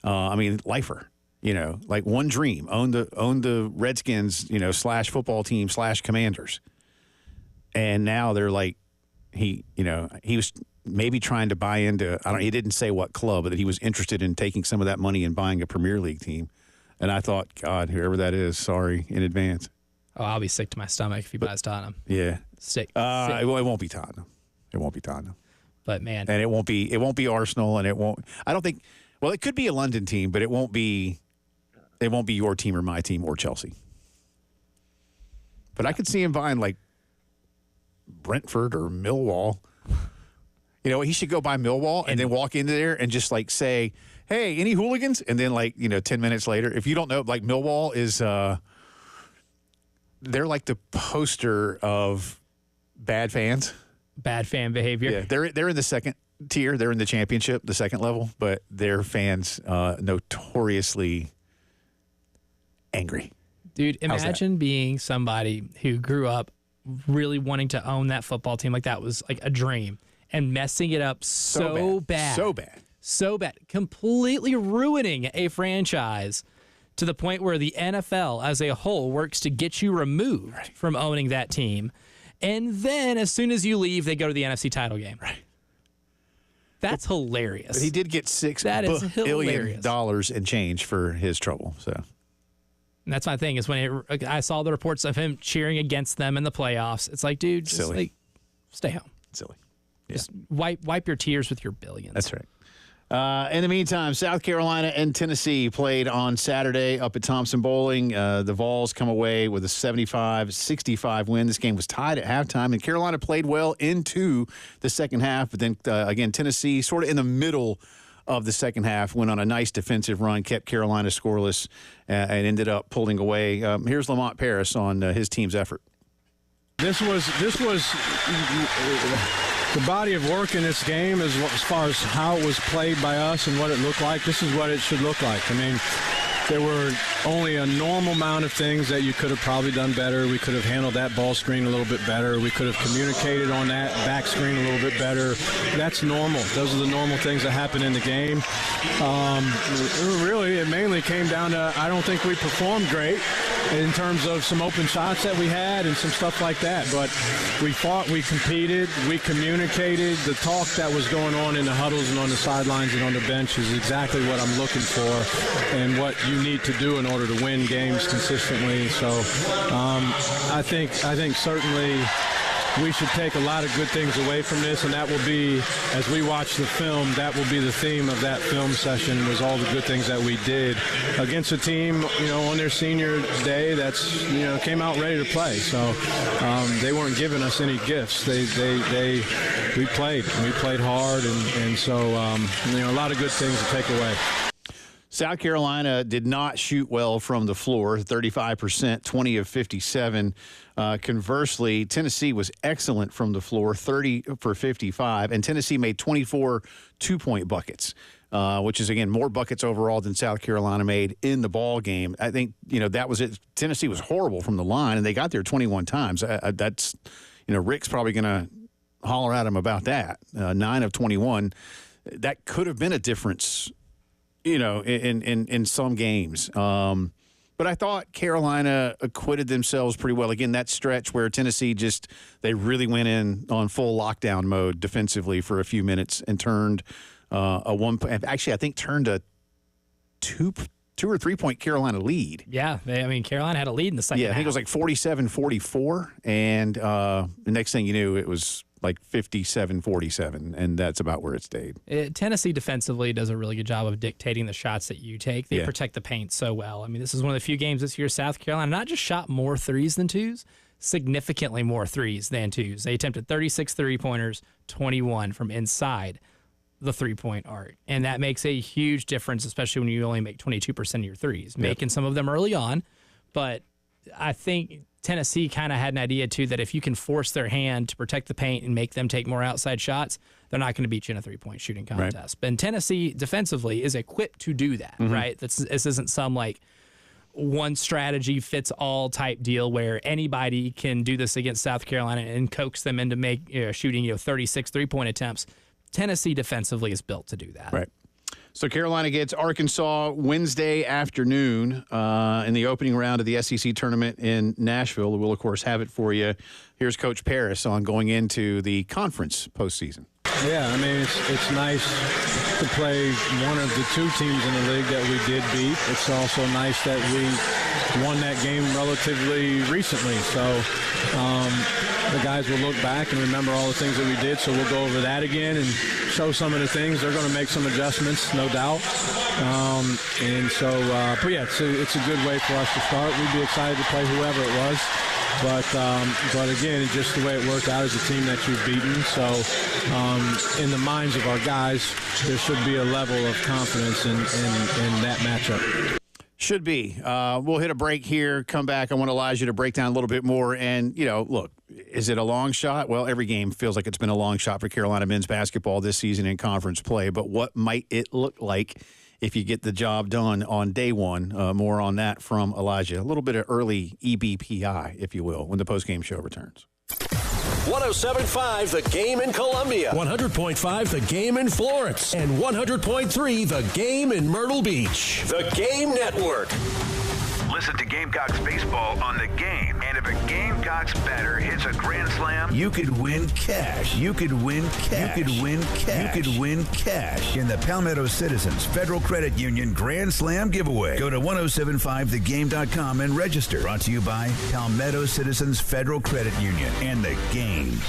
I mean, lifer, like one dream, own the Redskins, / football team / Commanders. And now they're like, he was maybe trying to buy into, he didn't say what club, but that he was interested in taking some of that money and buying a Premier League team. And I thought, God, whoever that is, sorry in advance. Oh, I'll be sick to my stomach if he buys Tottenham. Yeah. Sick. It won't be Tottenham. It won't be Tottenham. But man. And it won't be Arsenal, and it won't, I don't think, well, it could be a London team, but it won't be your team or my team or Chelsea. But I could see him buying like Brentford or Millwall. He should go by Millwall and then walk into there and just like say, hey, any hooligans? And then 10 minutes later, if you don't know, like Millwall is, they're like the poster of bad fans. Bad fan behavior. Yeah, they're in the second tier. They're in the championship, the second level, but their fans notoriously angry. Dude, imagine being somebody who grew up really wanting to own that football team like that was like a dream and messing it up so bad, completely ruining a franchise to the point where the NFL as a whole works to get you removed from owning that team. And then as soon as you leave, they go to the NFC title game. Right. That's hilarious. But he did get $6 billion and change for his trouble. So, and that's my thing is when I saw the reports of him cheering against them in the playoffs. It's like, dude, just stay home. Silly. Yeah. Just wipe your tears with your billions. That's right. In the meantime, South Carolina and Tennessee played on Saturday up at Thompson Bowling. The Vols come away with a 75-65 win. This game was tied at halftime, and Carolina played well into the second half. But then, again, Tennessee sort of in the middle of the second half went on a nice defensive run, kept Carolina scoreless, and ended up pulling away. Here's Lamont Paris on his team's effort. This was the body of work in this game as far as how it was played by us and what it looked like. This is what it should look like. I mean, there were only a normal amount of things that you could have probably done better. We could have handled that ball screen a little bit better. We could have communicated on that back screen a little bit better. That's normal. Those are the normal things that happen in the game. Really, it mainly came down to I don't think we performed great in terms of some open shots that we had and some stuff like that. But we fought, we competed, we communicated. The talk that was going on in the huddles and on the sidelines and on the bench is exactly what I'm looking for and what you need to do in order to win games consistently. So I think certainly we should take a lot of good things away from this, and that will be, as we watch the film, that will be the theme of that film session, was all the good things that we did against a team, on their senior day that's, came out ready to play. So they weren't giving us any gifts. We played hard, and so, a lot of good things to take away. South Carolina did not shoot well from the floor, 35%, 20 of 57. Conversely, Tennessee was excellent from the floor, 30 for 55, and Tennessee made 24 two-point buckets, which is, again, more buckets overall than South Carolina made in the ball game. I think, that was it. Tennessee was horrible from the line, and they got there 21 times. That's, Rick's probably going to holler at him about that. 9 of 21. That could have been a difference, in some games. But I thought Carolina acquitted themselves pretty well. Again, that stretch where Tennessee they really went in on full lockdown mode defensively for a few minutes and turned turned a two or 3 point Carolina lead. Yeah, Carolina had a lead in the second half. I think it was like 47-44, and the next thing you knew, it was like 57-47, and that's about where it stayed. Tennessee defensively does a really good job of dictating the shots that you take. They protect the paint so well. This is one of the few games this year South Carolina not just shot more threes than twos, significantly more threes than twos. They attempted 36 three-pointers, 21 from inside the three-point arc. And that makes a huge difference, especially when you only make 22% of your threes. Making some of them early on, but I think Tennessee kind of had an idea, too, that if you can force their hand to protect the paint and make them take more outside shots, they're not going to beat you in a three-point shooting contest. Right. And Tennessee, defensively, is equipped to do that, right? This isn't some, one strategy fits all type deal where anybody can do this against South Carolina and coax them into shooting 36 three-point attempts. Tennessee defensively is built to do that. Right. So Carolina gets Arkansas Wednesday afternoon in the opening round of the SEC tournament in Nashville. We'll, of course, have it for you. Here's Coach Paris on going into the conference postseason. Yeah, it's nice to play one of the two teams in the league that we did beat. It's also nice that we won that game relatively recently. So the guys will look back and remember all the things that we did. So we'll go over that again and show some of the things. They're going to make some adjustments, no doubt. But yeah, it's a good way for us to start. We'd be excited to play whoever it was. But again, just the way it worked out as a team that you've beaten. So in the minds of our guys, there should be a level of confidence in that matchup. Should be. We'll hit a break here, come back. I want Elijah to break down a little bit more. And, look, is it a long shot? Well, every game feels like it's been a long shot for Carolina men's basketball this season in conference play. But what might it look like if you get the job done on day one? More on that from Elijah. A little bit of early EBPI, if you will, when the postgame show returns. 107.5 The Game in Columbia, 100.5 The Game in Florence, and 100.3 The Game in Myrtle Beach. The Game Network. Listen to Gamecocks baseball on The Game. And if a Gamecocks batter hits a grand slam, you could win cash. You could win cash. You could win cash. You could win cash in the Palmetto Citizens Federal Credit Union Grand Slam giveaway. Go to 1075thegame.com and register. Brought to you by Palmetto Citizens Federal Credit Union and The Game.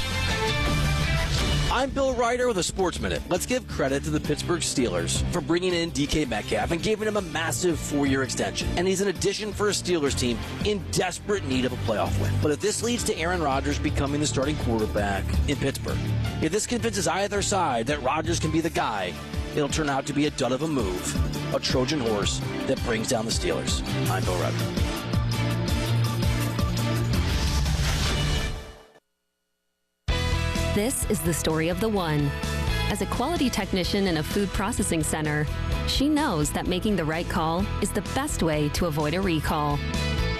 I'm Bill Ryder with a Sports Minute. Let's give credit to the Pittsburgh Steelers for bringing in DK Metcalf and giving him a massive 4-year extension. And he's an addition for a Steelers team in desperate need of a playoff win. But if this leads to Aaron Rodgers becoming the starting quarterback in Pittsburgh, if this convinces either side that Rodgers can be the guy, it'll turn out to be a dud of a move, a Trojan horse that brings down the Steelers. I'm Bill Ryder. This is the story of the one. As a quality technician in a food processing center, she knows that making the right call is the best way to avoid a recall.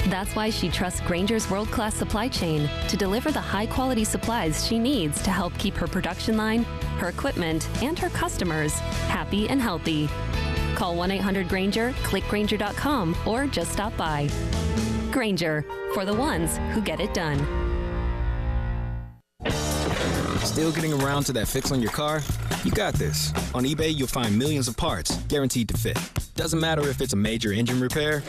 That's why she trusts Grainger's world-class supply chain to deliver the high-quality supplies she needs to help keep her production line, her equipment, and her customers happy and healthy. Call 1-800-GRAINGER, click Grainger.com, or just stop by. Grainger, for the ones who get it done. Still getting around to that fix on your car? You got this. On eBay, you'll find millions of parts guaranteed to fit. Doesn't matter if it's a major engine repair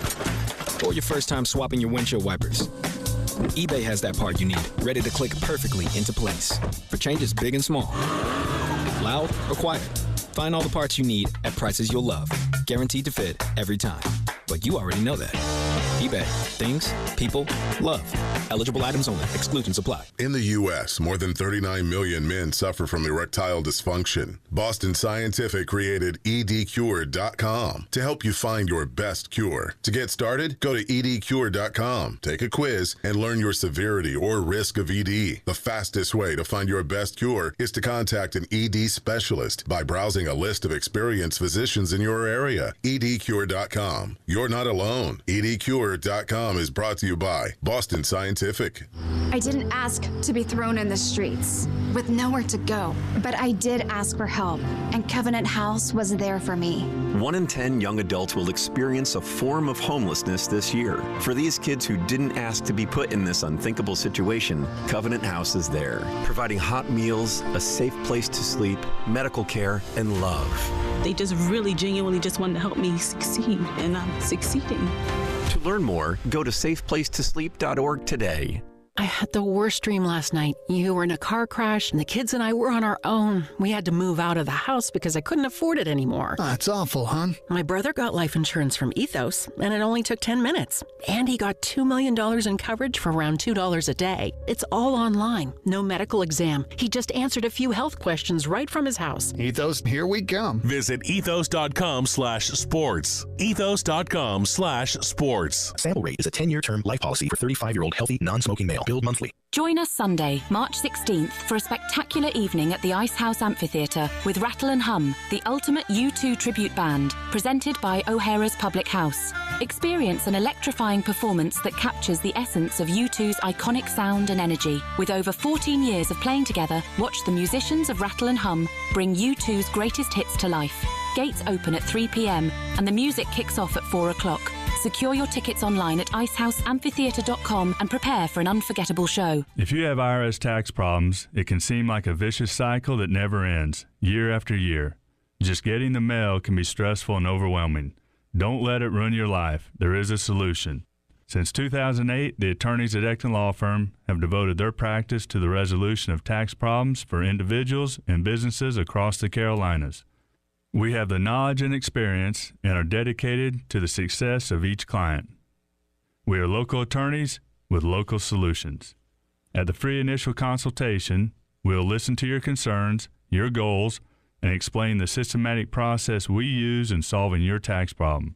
or your first time swapping your windshield wipers. eBay has that part you need, ready to click perfectly into place for changes big and small. Loud or quiet. Find all the parts you need at prices you'll love. Guaranteed to fit every time. But you already know that. eBay. Things, people, love. Eligible items only. Exclusions apply. In the U.S., more than 39 million men suffer from erectile dysfunction. Boston Scientific created edcure.com to help you find your best cure. To get started, go to edcure.com, take a quiz, and learn your severity or risk of ED. The fastest way to find your best cure is to contact an ED specialist by browsing a list of experienced physicians in your area. edcure.com. You're not alone. edcure.com is brought to you by Boston Scientific. I didn't ask to be thrown in the streets with nowhere to go, but I did ask for help, and Covenant House was there for me. 1 in 10 young adults will experience a form of homelessness this year. For these kids who didn't ask to be put in this unthinkable situation, Covenant House is there, providing hot meals, a safe place to sleep, medical care, and love. They just really genuinely just wanted to help me succeed, and I'm succeeding. To learn more, go to safeplacetosleep.org today. I had the worst dream last night. You were in a car crash, and the kids and I were on our own. We had to move out of the house because I couldn't afford it anymore. That's awful, hon. My brother got life insurance from Ethos, and it only took 10 minutes. And he got $2 million in coverage for around $2 a day. It's all online. No medical exam. He just answered a few health questions right from his house. Ethos, here we come. Visit ethos.com/sports. Ethos.com/sports. Sample rate is a 10-year term life policy for 35-year-old healthy, non-smoking male. Billed monthly. Join us Sunday, March 16th, for a spectacular evening at the Ice House Amphitheatre with Rattle and Hum, the ultimate U2 tribute band, presented by O'Hara's Public House. Experience an electrifying performance that captures the essence of U2's iconic sound and energy. With over 14 years of playing together, watch the musicians of Rattle and Hum bring U2's greatest hits to life. Gates open at 3 p.m. and the music kicks off at 4 o'clock. Secure your tickets online at icehouseamphitheatre.com and prepare for an unforgettable show. If you have IRS tax problems, it can seem like a vicious cycle that never ends, year after year. Just getting the mail can be stressful and overwhelming. Don't let it ruin your life. There is a solution. Since 2008, the attorneys at Ecton Law Firm have devoted their practice to the resolution of tax problems for individuals and businesses across the Carolinas. We have the knowledge and experience and are dedicated to the success of each client. We are local attorneys with local solutions. At the free initial consultation, we'll listen to your concerns, your goals, and explain the systematic process we use in solving your tax problem.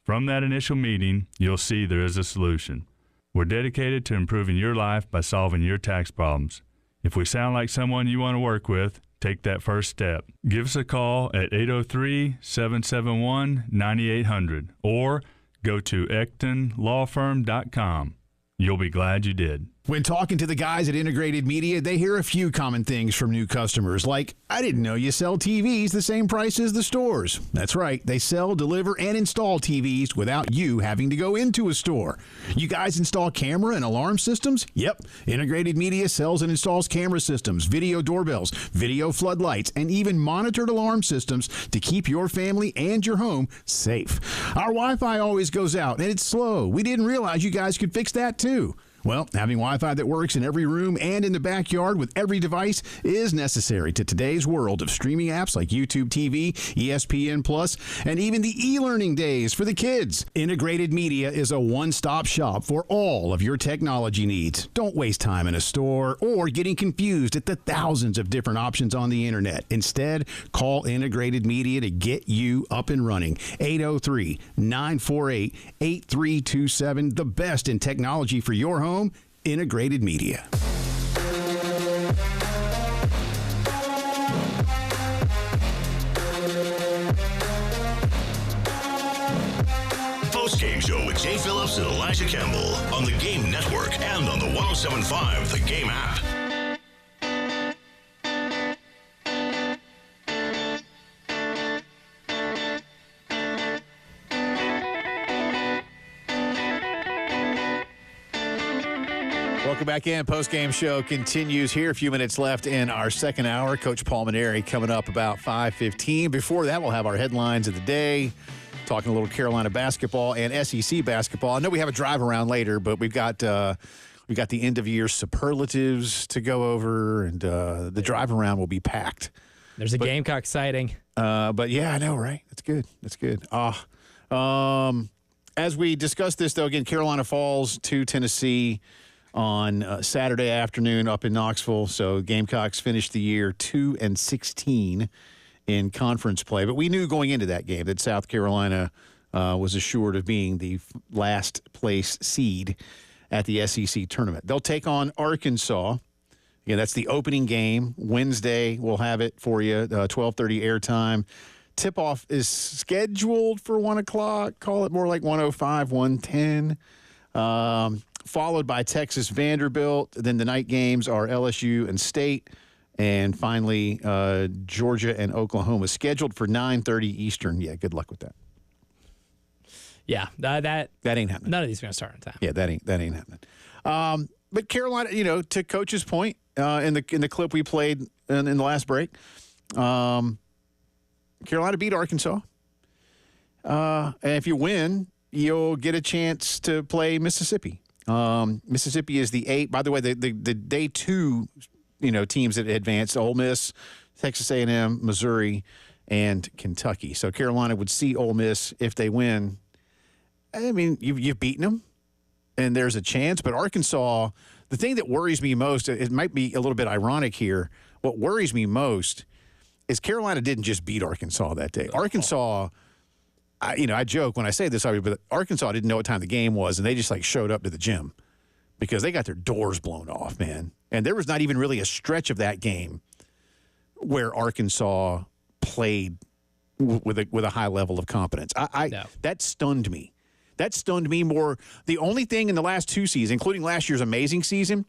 From that initial meeting, you'll see there is a solution. We're dedicated to improving your life by solving your tax problems. If we sound like someone you want to work with, take that first step. Give us a call at 803-771-9800 or go to ectonlawfirm.com. You'll be glad you did. When talking to the guys at Integrated Media, they hear a few common things from new customers, like, I didn't know you sell TVs the same price as the stores. That's right. They sell, deliver, and install TVs without you having to go into a store. You guys install camera and alarm systems? Yep. Integrated Media sells and installs camera systems, video doorbells, video floodlights, and even monitored alarm systems to keep your family and your home safe. Our Wi-Fi always goes out, and it's slow. We didn't realize you guys could fix that, too. Well, having Wi-Fi that works in every room and in the backyard with every device is necessary to today's world of streaming apps like YouTube TV, ESPN Plus, and even the e-learning days for the kids. Integrated Media is a one-stop shop for all of your technology needs. Don't waste time in a store or getting confused at the thousands of different options on the internet. Instead, call Integrated Media to get you up and running. 803-948-8327. The best in technology for your home. Integrated Media. Postgame Show with Jay Phillips and Elijah Campbell on the Game Network and on the 107.5 The Game app. Welcome back in. Post-game show continues here. A few minutes left in our second hour. Coach Paul Maneri coming up about 5:15. Before that, we'll have our headlines of the day, talking a little Carolina basketball and SEC basketball. I know we have a drive around later, but we've got the end of year superlatives to go over, and the drive around will be packed. There's a Gamecock sighting. But yeah, I know, right? That's good. That's good. As we discussed this, though, again, Carolina falls to Tennessee on Saturday afternoon up in Knoxville. So Gamecocks finished the year 2-16 in conference play. But we knew going into that game that South Carolina was assured of being the last place seed at the SEC tournament. They'll take on Arkansas. Again, that's the opening game. Wednesday, we'll have it for you, 12:30 airtime. Tip-off is scheduled for 1 o'clock. Call it more like 1:05, 1:10. Followed by Texas Vanderbilt. Then the night games are LSU and State. And finally, Georgia and Oklahoma, scheduled for 9:30 Eastern. Yeah, good luck with that. Yeah, that ain't happening. None of these are going to start on time. Yeah, that ain't happening. But Carolina, to Coach's point in the clip we played in the last break, Carolina beat Arkansas. And if you win, you'll get a chance to play Mississippi. Mississippi is the 8. By the way, the day 2, teams that advanced: Ole Miss, Texas A&M, Missouri, and Kentucky. So Carolina would see Ole Miss if they win. I mean, you've beaten them, and there's a chance. But Arkansas, the thing that worries me most, it might be a little bit ironic here. What worries me most is Carolina didn't just beat Arkansas that day. Arkansas, I joke when I say this, but Arkansas didn't know what time the game was, and they just showed up to the gym because they got their doors blown off, man. And there was not even really a stretch of that game where Arkansas played with a high level of competence. No. That stunned me. That stunned me more. The only thing in the last 2 seasons, including last year's amazing season,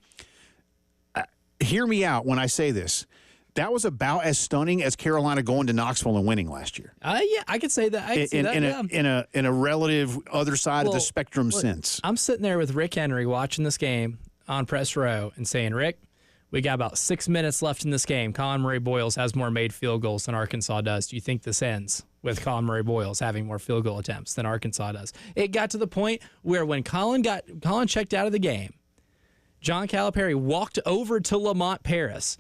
hear me out when I say this. That was about as stunning as Carolina going to Knoxville and winning last year. Yeah, I could say that. In a relative other side of the spectrum sense. I'm sitting there with Rick Henry watching this game on press row and saying, Rick, we got about 6 minutes left in this game. Colin Murray Boyles has more made field goals than Arkansas does. Do you think this ends with Colin Murray Boyles having more field goal attempts than Arkansas does? It got to the point where when Colin checked out of the game, John Calipari walked over to Lamont Paris,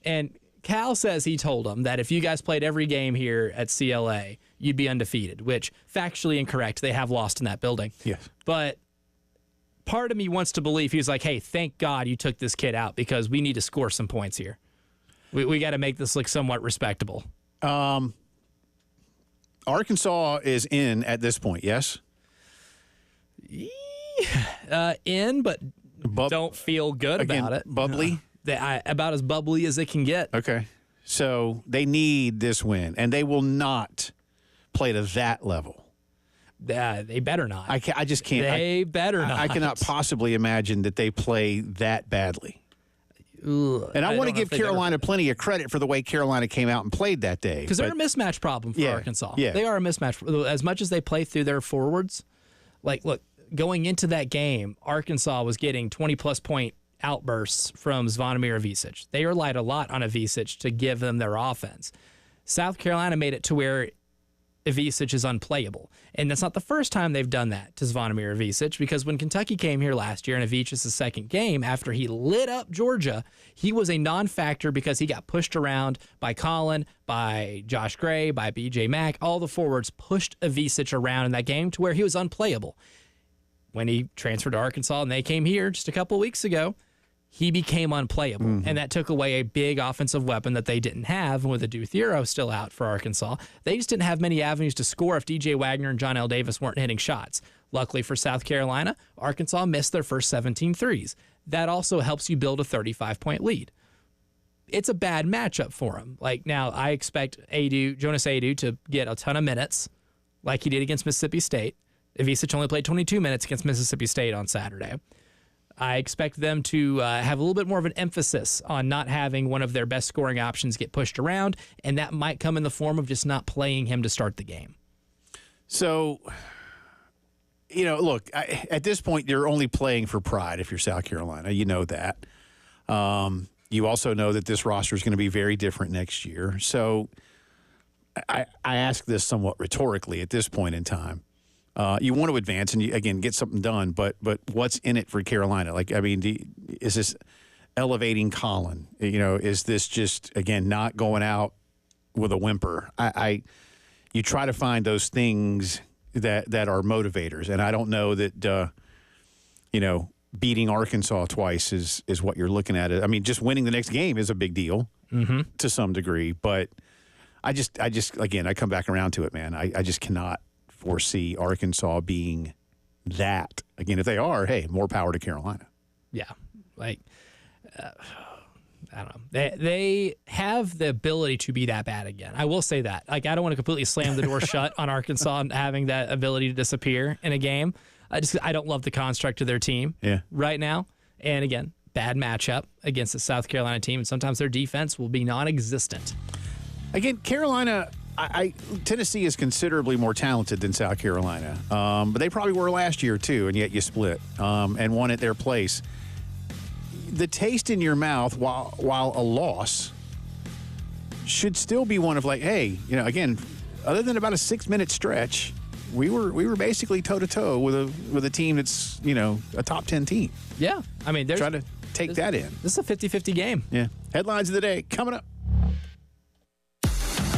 and Cal says he told him that if you guys played every game here at CLA, you'd be undefeated, which factually incorrect. They have lost in that building. Yes. But part of me wants to believe he was like, hey, thank God you took this kid out because we need to score some points here. We got to make this look somewhat respectable. Arkansas is in at this point, yes? In, but don't feel good about it. Bubbly? About as bubbly as it can get. Okay. So they need this win, and they will not play to that level. They better not. I just can't. They better not. I cannot possibly imagine that they play that badly. And I want to give Carolina plenty of credit for the way Carolina came out and played that day. Because they're a mismatch problem for Arkansas. Yeah. They are a mismatch. As much as they play through their forwards, look, going into that game, Arkansas was getting 20-plus point outbursts from Zvonimir Ivicic. They relied a lot on Ivicic to give them their offense. South Carolina made it to where Ivicic is unplayable. And that's not the first time they've done that to Zvonimir Ivicic, because when Kentucky came here last year in Ivicic's second game, after he lit up Georgia, he was a non-factor because he got pushed around by Colin, by Josh Gray, by B.J. Mack. All the forwards pushed Ivicic around in that game to where he was unplayable. When he transferred to Arkansas and they came here just a couple weeks ago, he became unplayable, and that took away a big offensive weapon that they didn't have. And with Adu Thiero still out for Arkansas, they just didn't have many avenues to score if DJ Wagner and John L. Davis weren't hitting shots. Luckily for South Carolina, Arkansas missed their first 17 threes. That also helps you build a 35-point lead. It's a bad matchup for him. Now, I expect Jonas Adu to get a ton of minutes like he did against Mississippi State. Ivicic only played 22 minutes against Mississippi State on Saturday. I expect them to have a little bit more of an emphasis on not having one of their best scoring options get pushed around, and that might come in the form of just not playing him to start the game. So, look, at this point, you're only playing for pride if you're South Carolina. You know that. You also know that this roster is going to be very different next year. So I ask this somewhat rhetorically at this point in time. You want to advance and, again, get something done, but what's in it for Carolina? Is this elevating Colin? Is this just, again, not going out with a whimper? You try to find those things that are motivators. And I don't know that, beating Arkansas twice is what you're looking at. I mean, just winning the next game is a big deal to some degree. But I just again, I come back around to it, man. I just cannot foresee Arkansas being that. Again, if they are, hey, more power to Carolina. Yeah. I don't know. They have the ability to be that bad again. I will say that. I don't want to completely slam the door shut on Arkansas and having that ability to disappear in a game. I don't love the construct of their team right now. And again, bad matchup against the South Carolina team. And sometimes their defense will be non-existent. Again, Carolina, Tennessee is considerably more talented than South Carolina. But they probably were last year too, and yet you split and won at their place. The taste in your mouth while a loss should still be one of hey, again, other than about a 6-minute stretch, we were basically toe-to-toe with a team that's, a top 10 team. Yeah. I mean, try to take that in. This is a 50-50 game. Yeah. Headlines of the day coming up.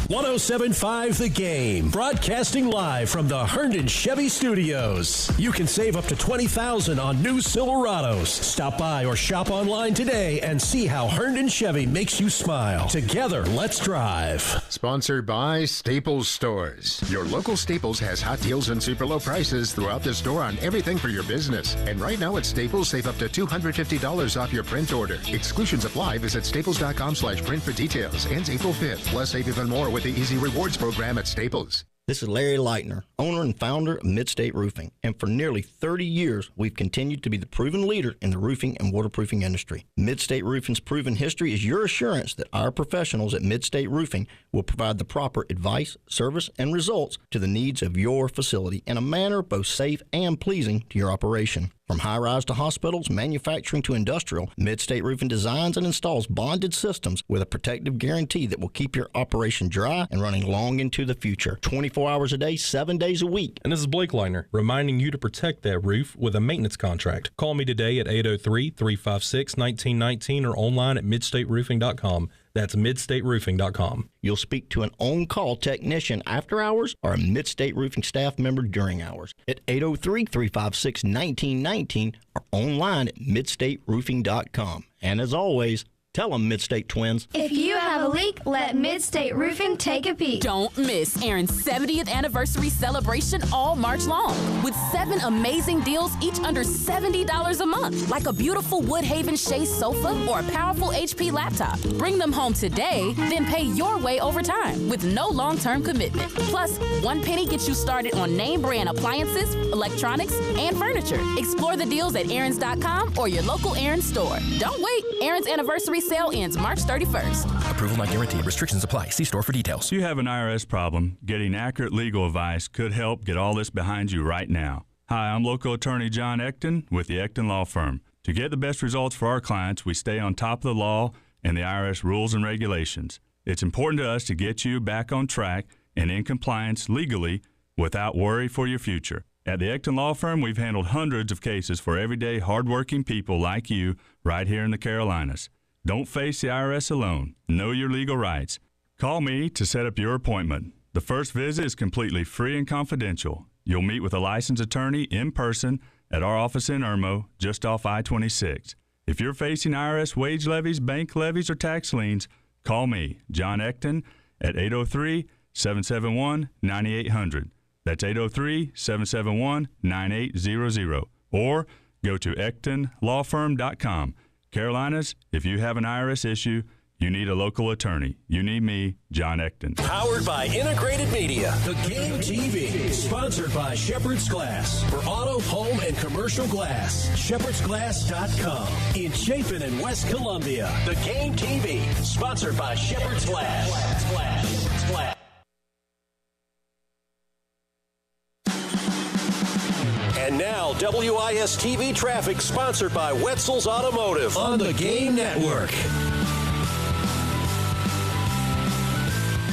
107.5 The Game, broadcasting live from the Herndon Chevy Studios. You can save up to $20,000 on new Silverados. Stop by or shop online today and see how Herndon Chevy makes you smile. Together, let's drive. Sponsored by Staples Stores. Your local Staples has hot deals and super low prices throughout the store on everything for your business. And right now at Staples, save up to $250 off your print order. Exclusions apply. Visit staples.com/print for details. Ends April 5th. Plus, save even more with the Easy Rewards program at Staples. This is Larry Leitner, owner and founder of Midstate Roofing, and for nearly 30 years, we've continued to be the proven leader in the roofing and waterproofing industry. Midstate Roofing's proven history is your assurance that our professionals at Midstate Roofing will provide the proper advice, service, and results to the needs of your facility in a manner both safe and pleasing to your operation. From high-rise to hospitals, manufacturing to industrial, Midstate Roofing designs and installs bonded systems with a protective guarantee that will keep your operation dry and running long into the future. 24 hours a day, 7 days a week. And this is Blake Leitner, reminding you to protect that roof with a maintenance contract. Call me today at 803-356-1919 or online at midstateroofing.com. That's midstateroofing.com. You'll speak to an on-call technician after hours or a Midstate Roofing staff member during hours at 803-356-1919 or online at midstateroofing.com. And as always, tell them, Midstate Twins. If you have a leak, let Midstate Roofing take a peek. Don't miss Aaron's 70th anniversary celebration all March long with 7 amazing deals, each under $70 a month, like a beautiful Woodhaven Shea sofa or a powerful HP laptop. Bring them home today, then pay your way over time with no long-term commitment. Plus, one penny gets you started on name brand appliances, electronics, and furniture. Explore the deals at Aaron's.com or your local Aaron's store. Don't wait. Aaron's anniversary sale ends March 31st. Approval not guaranteed. Restrictions apply. See store for details. If you have an IRS problem, getting accurate legal advice could help get all this behind you right now. Hi, I'm local attorney John Ecton with the Ecton Law Firm. To get the best results for our clients, we stay on top of the law and the IRS rules and regulations. It's important to us to get you back on track and in compliance legally without worry for your future. At the Ecton Law Firm, we've handled hundreds of cases for everyday, hardworking people like you right here in the Carolinas. Don't face the IRS alone. Know your legal rights. Call me to set up your appointment. The first visit is completely free and confidential. You'll meet with a licensed attorney in person at our office in Irmo, just off I-26. If you're facing IRS wage levies, bank levies, or tax liens, call me, John Ecton, at 803-771-9800. That's 803-771-9800. Or go to ectonlawfirm.com. Carolinas, if you have an IRS issue, you need a local attorney. You need me, John Ecton. Powered by Integrated Media. The Game TV. Sponsored by Shepherd's Glass. For auto, home, and commercial glass. ShepherdsGlass.com. In Chapin and West Columbia. The Game TV. Sponsored by Shepherd's Glass. And now, WIS-TV traffic sponsored by Wetzel's Automotive on the Game Network.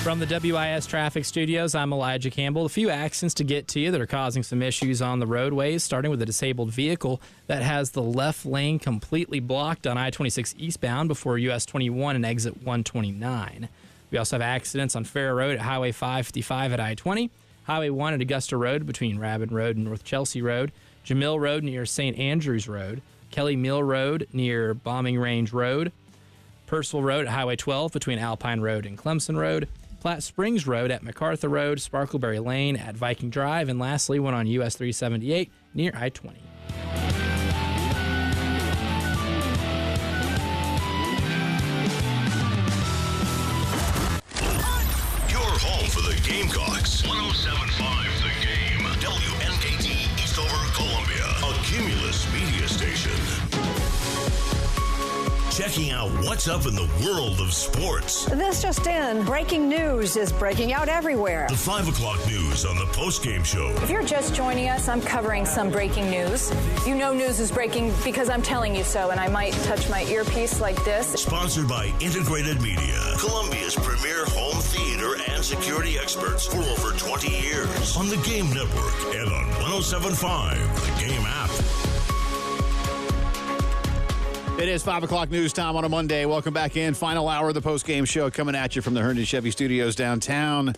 From the WIS Traffic Studios, I'm Elijah Campbell. A few accidents to get to you that are causing some issues on the roadways, starting with a disabled vehicle that has the left lane completely blocked on I-26 eastbound before US 21 and exit 129. We also have accidents on Fair Road at Highway 555 at I-20, Highway 1 at Augusta Road between Rabin Road and North Chelsea Road. Jamil Road near St. Andrews Road. Kelly Mill Road near Bombing Range Road. Purcell Road at Highway 12 between Alpine Road and Clemson Road. Platte Springs Road at MacArthur Road. Sparkleberry Lane at Viking Drive. And lastly, one on US 378 near I-20. Gamecocks, 107.5 The Game, WNKT Eastover, Columbia, a Cumulus media station. Checking out what's up in the world of sports. This just in, breaking news is breaking out everywhere. The 5 o'clock news on the Postgame Show. If you're just joining us, I'm covering some breaking news. You know news is breaking because I'm telling you so, and I might touch my earpiece like this. Sponsored by Integrated Media, Columbia's premier home theater and security experts for over 20 years. On the Game Network and on 107.5, the Game app. It is 5 o'clock news time on a Monday. Welcome back in. Final hour of the post-game show coming at you from the Herndon Chevy Studios downtown.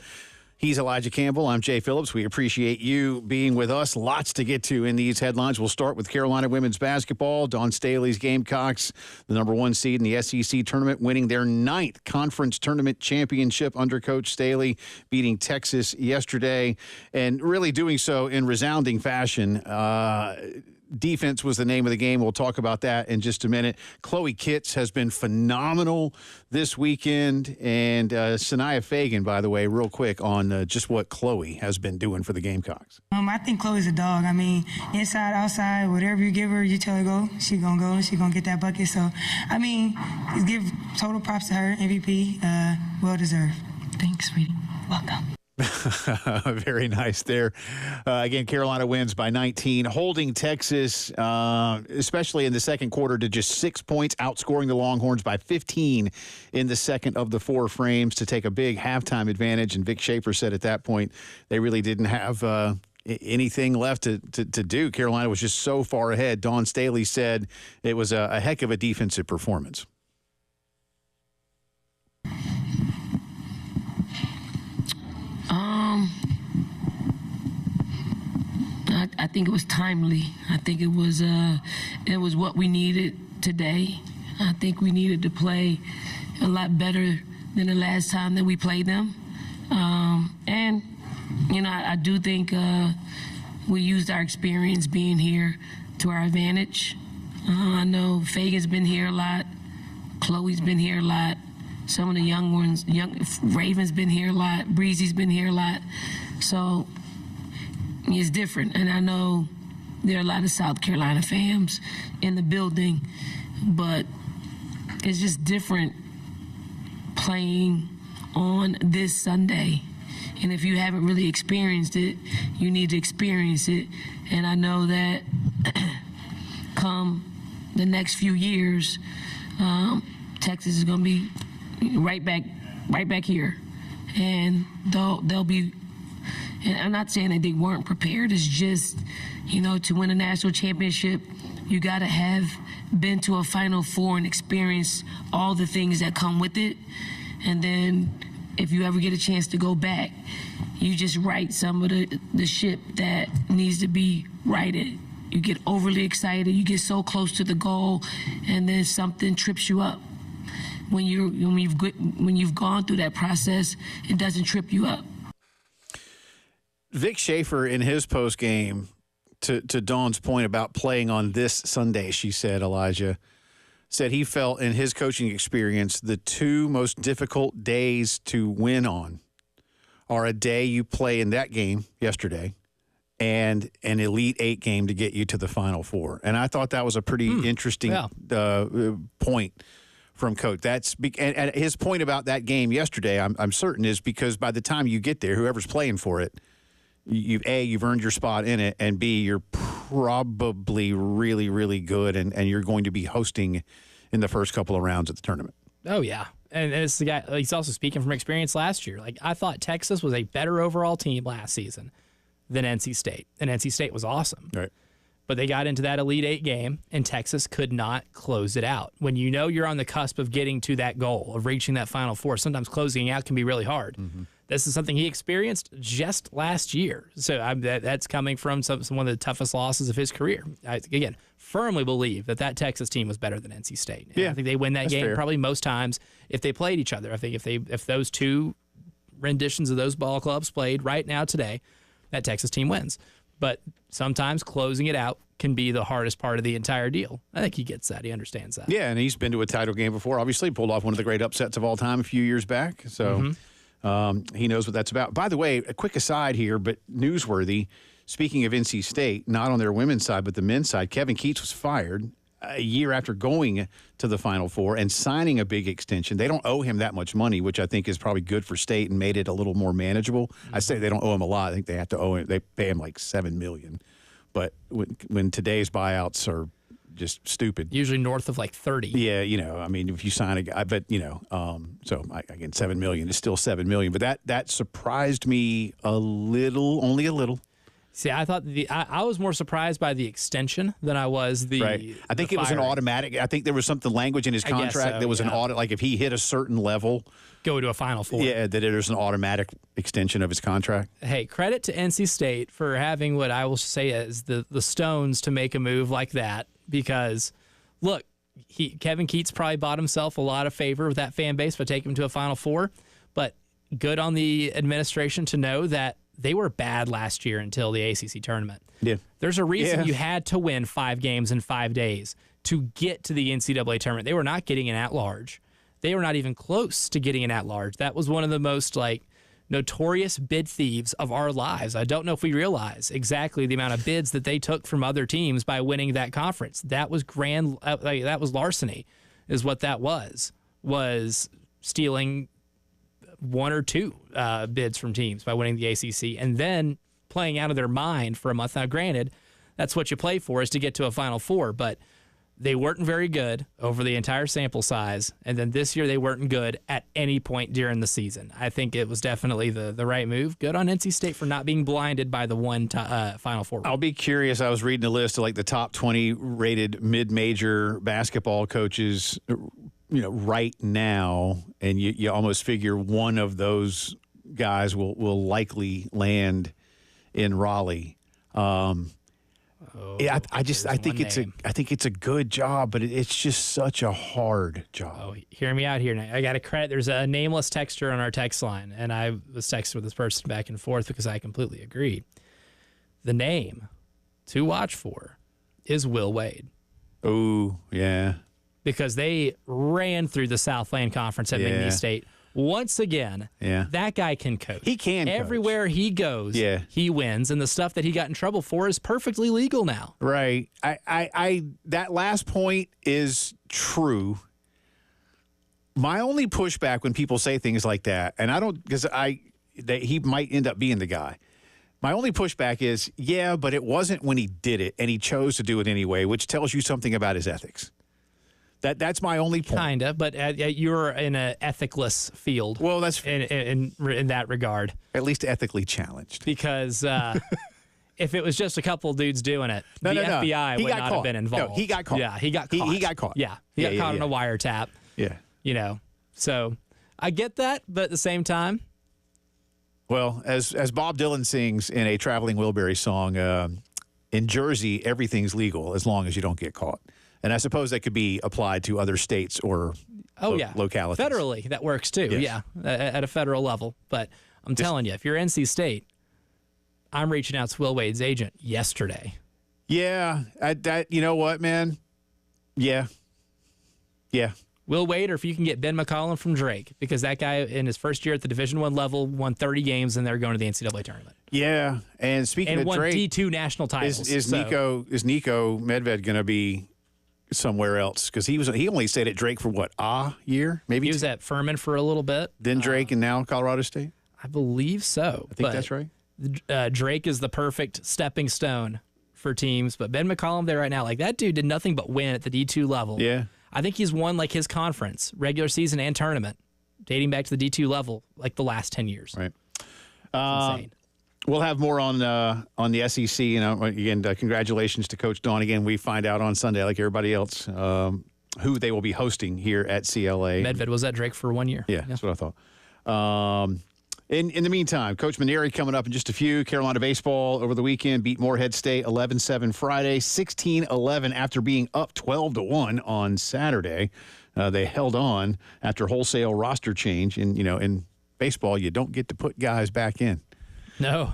He's Elijah Campbell. I'm Jay Phillips. We appreciate you being with us. Lots to get to in these headlines. We'll start with Carolina women's basketball. Dawn Staley's Gamecocks, the number 1 seed in the SEC tournament, winning their 9th conference tournament championship under Coach Staley, beating Texas yesterday, and really doing so in resounding fashion. Defense was the name of the game. We'll talk about that in just a minute. Chloe Kitts has been phenomenal this weekend. And Sanaya Fagan, by the way, real quick on just what Chloe has been doing for the Gamecocks. I think Chloe's a dog. I mean, inside, outside, whatever you give her, you tell her go, she gonna get that bucket. So, I mean, give total props to her, MVP, well deserved. Thanks, sweetie. Welcome. Very nice there. Again, Carolina wins by 19, holding Texas, especially in the second quarter, to just 6 points, outscoring the Longhorns by 15 in the second of the 4 frames to take a big halftime advantage. And Vic Schaefer said at that point they really didn't have anything left to do. Carolina was just so far ahead. Dawn Staley said it was a heck of a defensive performance. I think it was timely. I think it was what we needed today. I think we needed to play a lot better than the last time that we played them. And, I do think we used our experience being here to our advantage. I know Fagan's been here a lot. Chloe's been here a lot. Some of the young ones, Raven's been here a lot. Breezy's been here a lot. So it's different. And I know there are a lot of South Carolina fans in the building, but it's just different playing on this Sunday. And if you haven't really experienced it, you need to experience it. And I know that come the next few years, Texas is going to be right back here. And they'll be, and I'm not saying that they weren't prepared. It's just, to win a national championship, you got to have been to a Final Four and experienced all the things that come with it. And then if you ever get a chance to go back, you just right some of the ship that needs to be righted. You get overly excited, you get so close to the goal, and then something trips you up. When you've gone through that process, it doesn't trip you up. Vic Schaefer, in his post game, to Dawn's point about playing on this Sunday, she said, Elijah, said he felt in his coaching experience the 2 most difficult days to win on are a day you play in that game yesterday and an Elite 8 game to get you to the Final Four. And I thought that was a pretty interesting point from Coach. And his point about that game yesterday, I'm certain, is because by the time you get there, whoever's playing for it, you've earned your spot in it, and B, you're probably really, really good, and you're going to be hosting in the first couple of rounds of the tournament. Oh, yeah. And it's the guy, he's also speaking from experience last year. Like, I thought Texas was a better overall team last season than NC State. And NC State was awesome. Right. But they got into that Elite 8 game, and Texas could not close it out. When you know you're on the cusp of getting to that goal, of reaching that Final Four, sometimes closing out can be really hard. Mm-hmm. This is something he experienced just last year. So that's coming from one of the toughest losses of his career. I, again, firmly believe that Texas team was better than NC State. And I think they win that game probably most times if they played each other. I think if those two renditions of those ball clubs played right now today, that Texas team wins. But sometimes closing it out can be the hardest part of the entire deal. I think he gets that. He understands that. Yeah, and he's been to a title game before. Obviously, pulled off one of the great upsets of all time a few years back. So he knows what that's about. By the way, a quick aside here, but newsworthy. Speaking of NC State, not on their women's side, but the men's side, Kevin Keats was fired a year after going to the Final Four and signing a big extension. They don't owe him that much money, which I think is probably good for State and made it a little more manageable. I say they don't owe him a lot. I think they have to owe him. They pay him like $7 million. But when today's buyouts are just stupid, usually north of like 30. Yeah, I mean, if you sign a guy, but so again, $7 million is still $7 million. But that surprised me only a little. See, I thought I was more surprised by the extension than I was the. Right. I think it was an automatic. I think there was something language in his contract that was an audit. Like if he hit a certain level, go to a Final Four. Yeah, that there's an automatic extension of his contract. Hey, credit to NC State for having what I will say is the stones to make a move like that. Because, look, Kevin Keats probably bought himself a lot of favor with that fan base by taking him to a Final Four. But good on the administration to know that they were bad last year until the ACC tournament. Yeah. There's a reason you had to win 5 games in 5 days to get to the NCAA tournament. They were not getting an at-large. They were not even close to getting an at-large. That was one of the most, notorious bid thieves of our lives. I don't know if we realize exactly the amount of bids that they took from other teams by winning that conference. That was that was larceny, is what that was stealing 1 or 2 bids from teams by winning the ACC and then playing out of their mind for a month. Now, granted, that's what you play for, is to get to a Final Four, but they weren't very good over the entire sample size, and then this year they weren't good at any point during the season. I think it was definitely the right move. Good on NC State for not being blinded by the one Final Four. I'll be curious. I was reading a list of the top 20 rated mid-major basketball coaches right now, and you almost figure one of those guys will likely land in Raleigh. I think it's a good job, but it's just such a hard job. Oh, hear me out here. I got to credit. There's a nameless texter on our text line, and I was texting with this person back and forth because I completely agree. The name to watch for is Will Wade. Oh, yeah. Because they ran through the Southland Conference at McNeese State. Once again, that guy can coach. He can Everywhere he goes, he wins, and the stuff that he got in trouble for is perfectly legal now. Right. I that last point is true. My only pushback when people say things like that, and I don't, because he might end up being the guy. My only pushback is, but it wasn't when he did it, and he chose to do it anyway, which tells you something about his ethics. That's my only point. Kinda, but you're in an ethicless field. Well, that's in that regard. At least ethically challenged. Because if it was just a couple dudes doing it, the FBI would not have been involved. No, he got caught. Yeah, he got caught. He got caught. Yeah, he got caught on a wiretap. Yeah. So I get that, but at the same time. Well, as Bob Dylan sings in a Traveling Wilbury song, in Jersey, everything's legal as long as you don't get caught. And I suppose that could be applied to other states or localities. Federally, that works too, at a federal level. But I'm telling you, if you're NC State, I'm reaching out to Will Wade's agent yesterday. Yeah, you know what, man? Yeah. Will Wade, or if you can get Ben McCollum from Drake, because that guy in his first year at the Division I level won 30 games and they're going to the NCAA tournament. Yeah, and speaking of won Drake, D2 national titles. Is Nico Medved going to be somewhere else? Because he only stayed at Drake for a year, maybe. He was at Furman for a little bit. Then Drake, and now Colorado State. I believe so. I think that's right. Drake is the perfect stepping stone for teams, but Ben McCollum there right now, that dude did nothing but win at the D2 level. Yeah, I think he's won his conference, regular season and tournament, dating back to the D2 level, the last 10 years. Right. Insane. We'll have more on the SEC. Again, congratulations to Coach Dawn. Again, we find out on Sunday, like everybody else, who they will be hosting here at CLA. Medved was at Drake for 1 year. Yeah, that's what I thought. In the meantime, Coach Maneri coming up in just a few. Carolina baseball over the weekend beat Morehead State 11-7 Friday, 16-11 after being up 12-1 on Saturday. They held on after wholesale roster change. And, in baseball, you don't get to put guys back in. No,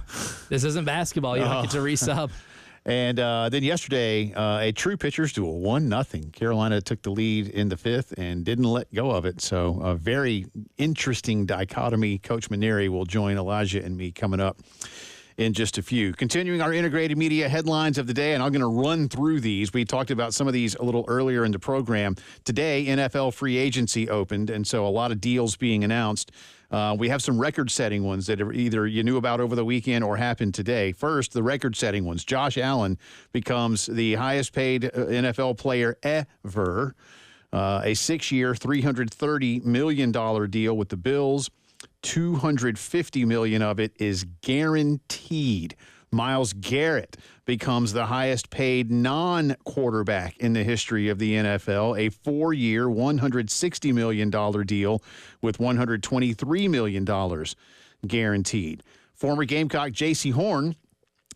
this isn't basketball. You don't get to resub. And then yesterday, a true pitchers to a 1-0. Carolina took the lead in the fifth and didn't let go of it. So a very interesting dichotomy. Coach Maneri will join Elijah and me coming up in just a few. Continuing our integrated media headlines of the day, and I'm going to run through these. We talked about some of these a little earlier in the program. Today, NFL free agency opened, and so a lot of deals being announced. We have some record-setting ones that either you knew about over the weekend or happened today. First, the record-setting ones. Josh Allen becomes the highest-paid NFL player ever. A 6-year, $330 million deal with the Bills. $250 million of it is guaranteed. Myles Garrett becomes the highest-paid non-quarterback in the history of the NFL, a 4-year, $160 million deal with $123 million guaranteed. Former Gamecock J.C. Horn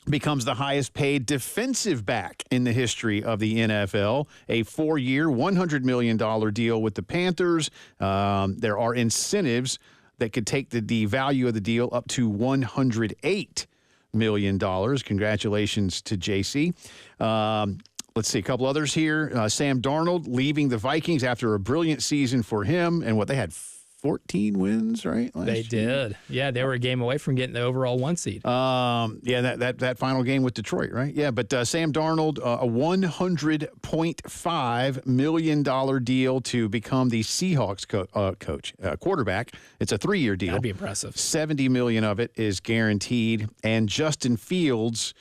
becomes the highest-paid defensive back in the history of the NFL, a 4-year, $100 million deal with the Panthers. There are incentives that could take the value of the deal up to $108 million. Congratulations to JC. Let's see, a couple others here. Sam Darnold leaving the Vikings after a brilliant season for him. And they had 14 wins, right? They did. Yeah, they were a game away from getting the overall 1 seed. That final game with Detroit, right? Yeah, but Sam Darnold, a $100.5 million deal to become the Seahawks quarterback. It's a 3-year deal. That'd be impressive. $70 million of it is guaranteed. And Justin Fields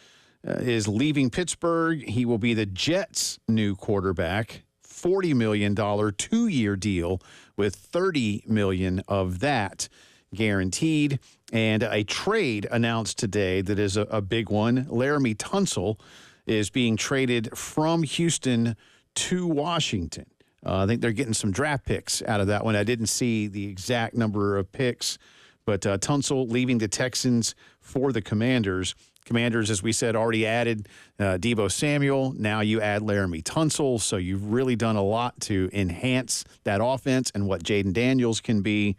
is leaving Pittsburgh. He will be the Jets' new quarterback. $40 million 2-year deal with $30 million of that guaranteed. And a trade announced today that is a big one. Laramie Tunsil is being traded from Houston to Washington. I think they're getting some draft picks out of that one. I didn't see the exact number of picks, but Tunsil leaving the Texans for the Commanders. Commanders, as we said, already added Deebo Samuel. Now you add Laramie Tunsil. So you've really done a lot to enhance that offense and what Jaden Daniels can be.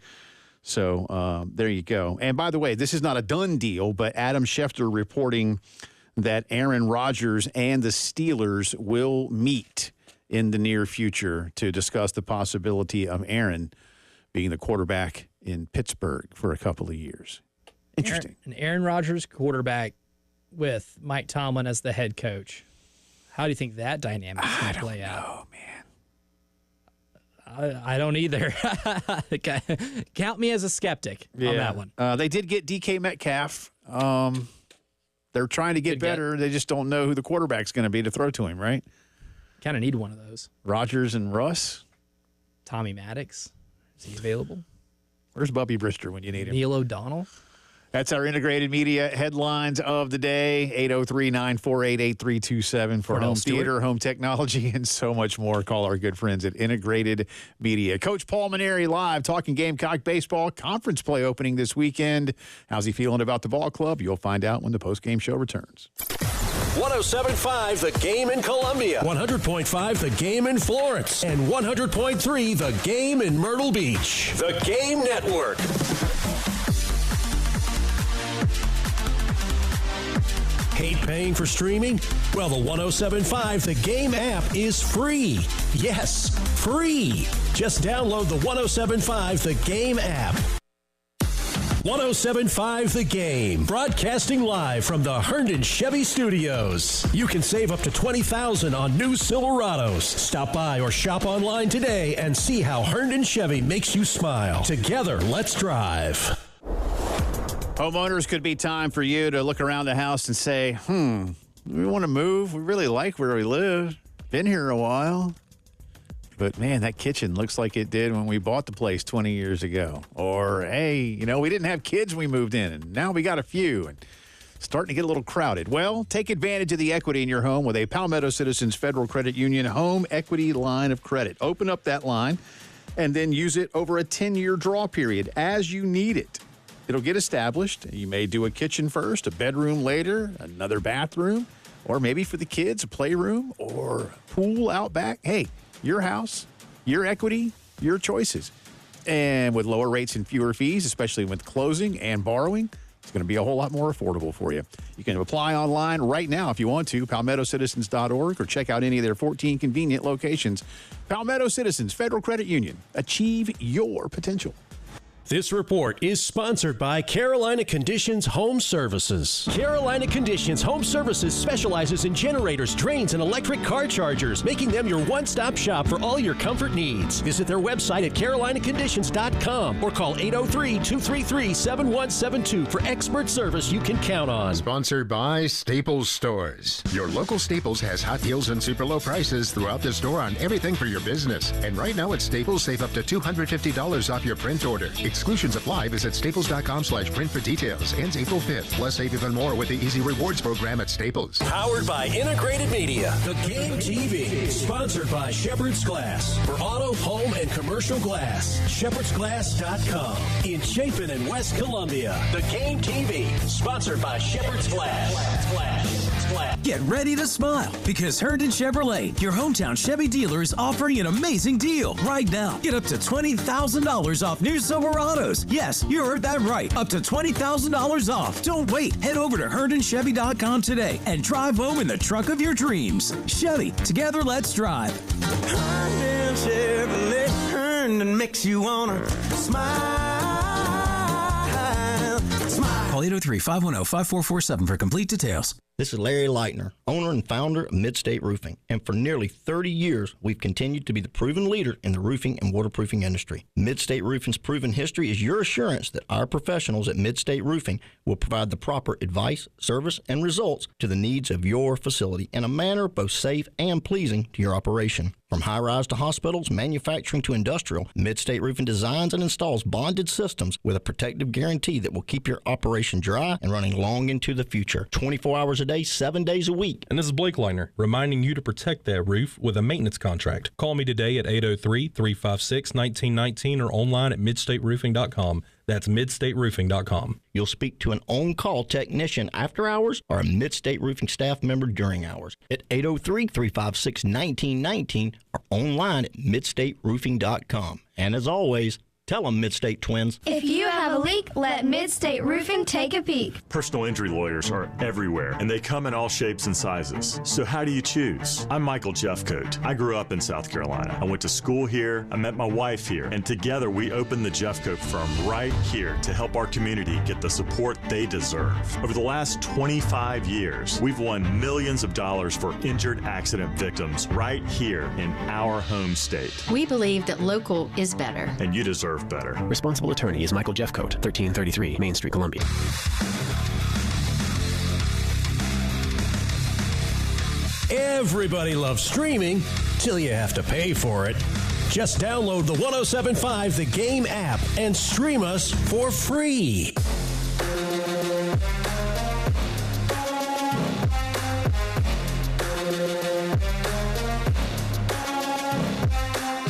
So there you go. And by the way, this is not a done deal, but Adam Schefter reporting that Aaron Rodgers and the Steelers will meet in the near future to discuss the possibility of Aaron being the quarterback in Pittsburgh for a couple of years. Interesting. Aaron Rodgers quarterback with Mike Tomlin as the head coach. How do you think that dynamic is going to play out? Oh, man. I don't either. Count me as a skeptic on that one. They did get DK Metcalf. They're trying to get better. They just don't know who the quarterback's going to be to throw to him, right? Kind of need one of those. Rodgers and Russ. Tommy Maddox. Is he available? Where's Bubby Brister when you need him? Neil O'Donnell. That's our integrated media headlines of the day. 803-948-8327 for home theater, home technology, and so much more. Call our good friends at Integrated Media. Coach Paul Maneri live talking Gamecock baseball. Conference play opening this weekend. How's he feeling about the ball club? You'll find out when the postgame show returns. 107.5 The Game in Columbia, 100.5 The Game in Florence, and 100.3 The Game in Myrtle Beach. The Game Network. Hate paying for streaming? Well, the 107.5 The Game app is free. Yes, free. Just download the 107.5 The Game app. 107.5 The Game, broadcasting live from the Herndon Chevy Studios. You can save up to $20,000 on new Silverados. Stop by or shop online today and see how Herndon Chevy makes you smile. Together, let's drive. Homeowners, could be time for you to look around the house and say, we want to move. We really like where we live. Been here a while. But, man, that kitchen looks like it did when we bought the place 20 years ago. Or, hey, we didn't have kids when we moved in, and now we got a few. And starting to get a little crowded. Well, take advantage of the equity in your home with a Palmetto Citizens Federal Credit Union home equity line of credit. Open up that line and then use it over a 10-year draw period as you need it. It'll get established. You may do a kitchen first, a bedroom later, another bathroom, or maybe for the kids, a playroom or pool out back. Hey, your house, your equity, your choices. And with lower rates and fewer fees, especially with closing and borrowing, it's going to be a whole lot more affordable for you. You can apply online right now if you want to, palmettocitizens.org, or check out any of their 14 convenient locations. Palmetto Citizens Federal Credit Union. Achieve your potential. This report is sponsored by Carolina Conditions Home Services. Carolina Conditions Home Services specializes in generators, drains, and electric car chargers, making them your one-stop shop for all your comfort needs. Visit their website at carolinaconditions.com or call 803-233-7172 for expert service you can count on. Sponsored by Staples Stores. Your local Staples has hot deals and super low prices throughout the store on everything for your business. And right now at Staples, save up to $250 off your print order. Exclusions apply. Visit staples.com/print for details. Ends April 5th. Plus, save even more with the Easy Rewards program at Staples. Powered by Integrated Media. The Game TV. Sponsored by Shepherd's Glass. For auto, home, and commercial glass. ShepherdsGlass.com. In Chapin and West Columbia. The Game TV. Sponsored by Shepherd's Glass. Get ready to smile because Herndon Chevrolet, your hometown Chevy dealer, is offering an amazing deal right now. Get up to $20,000 off new Silverados. Yes, you heard that right. Up to $20,000 off. Don't wait. Head over to HerndonChevy.com today and drive home in the truck of your dreams. Chevy, together let's drive. Herndon Chevrolet, Herndon makes you wanna smile. Call 803-510-5447 for complete details. This is Larry Leitner, owner and founder of Midstate Roofing, and for nearly 30 years, we've continued to be the proven leader in the roofing and waterproofing industry. Midstate Roofing's proven history is your assurance that our professionals at Midstate Roofing will provide the proper advice, service, and results to the needs of your facility in a manner both safe and pleasing to your operation. From high-rise to hospitals, manufacturing to industrial, Midstate Roofing designs and installs bonded systems with a protective guarantee that will keep your operation dry and running long into the future. 24 hours a day, 7 days a week. And this is Blake Leitner, reminding you to protect that roof with a maintenance contract. Call me today at 803-356-1919 or online at midstateroofing.com. That's midstateroofing.com. You'll speak to an on-call technician after hours or a Midstate Roofing staff member during hours at 803-356-1919 or online at midstateroofing.com. And as always, tell them, Midstate Twins. If you have a leak, let Midstate Roofing take a peek. Personal injury lawyers are everywhere, and they come in all shapes and sizes. So how do you choose? I'm Michael Jeffcoat. I grew up in South Carolina. I went to school here. I met my wife here, and together we opened the Jeffcoat firm right here to help our community get the support they deserve. Over the last 25 years, we've won millions of dollars for injured accident victims right here in our home state. We believe that local is better. And you deserve better. Responsible attorney is Michael Jeffcoat, 1333 Main Street, Columbia. Everybody loves streaming till you have to pay for it. Just download the 107.5 The Game app and stream us for free.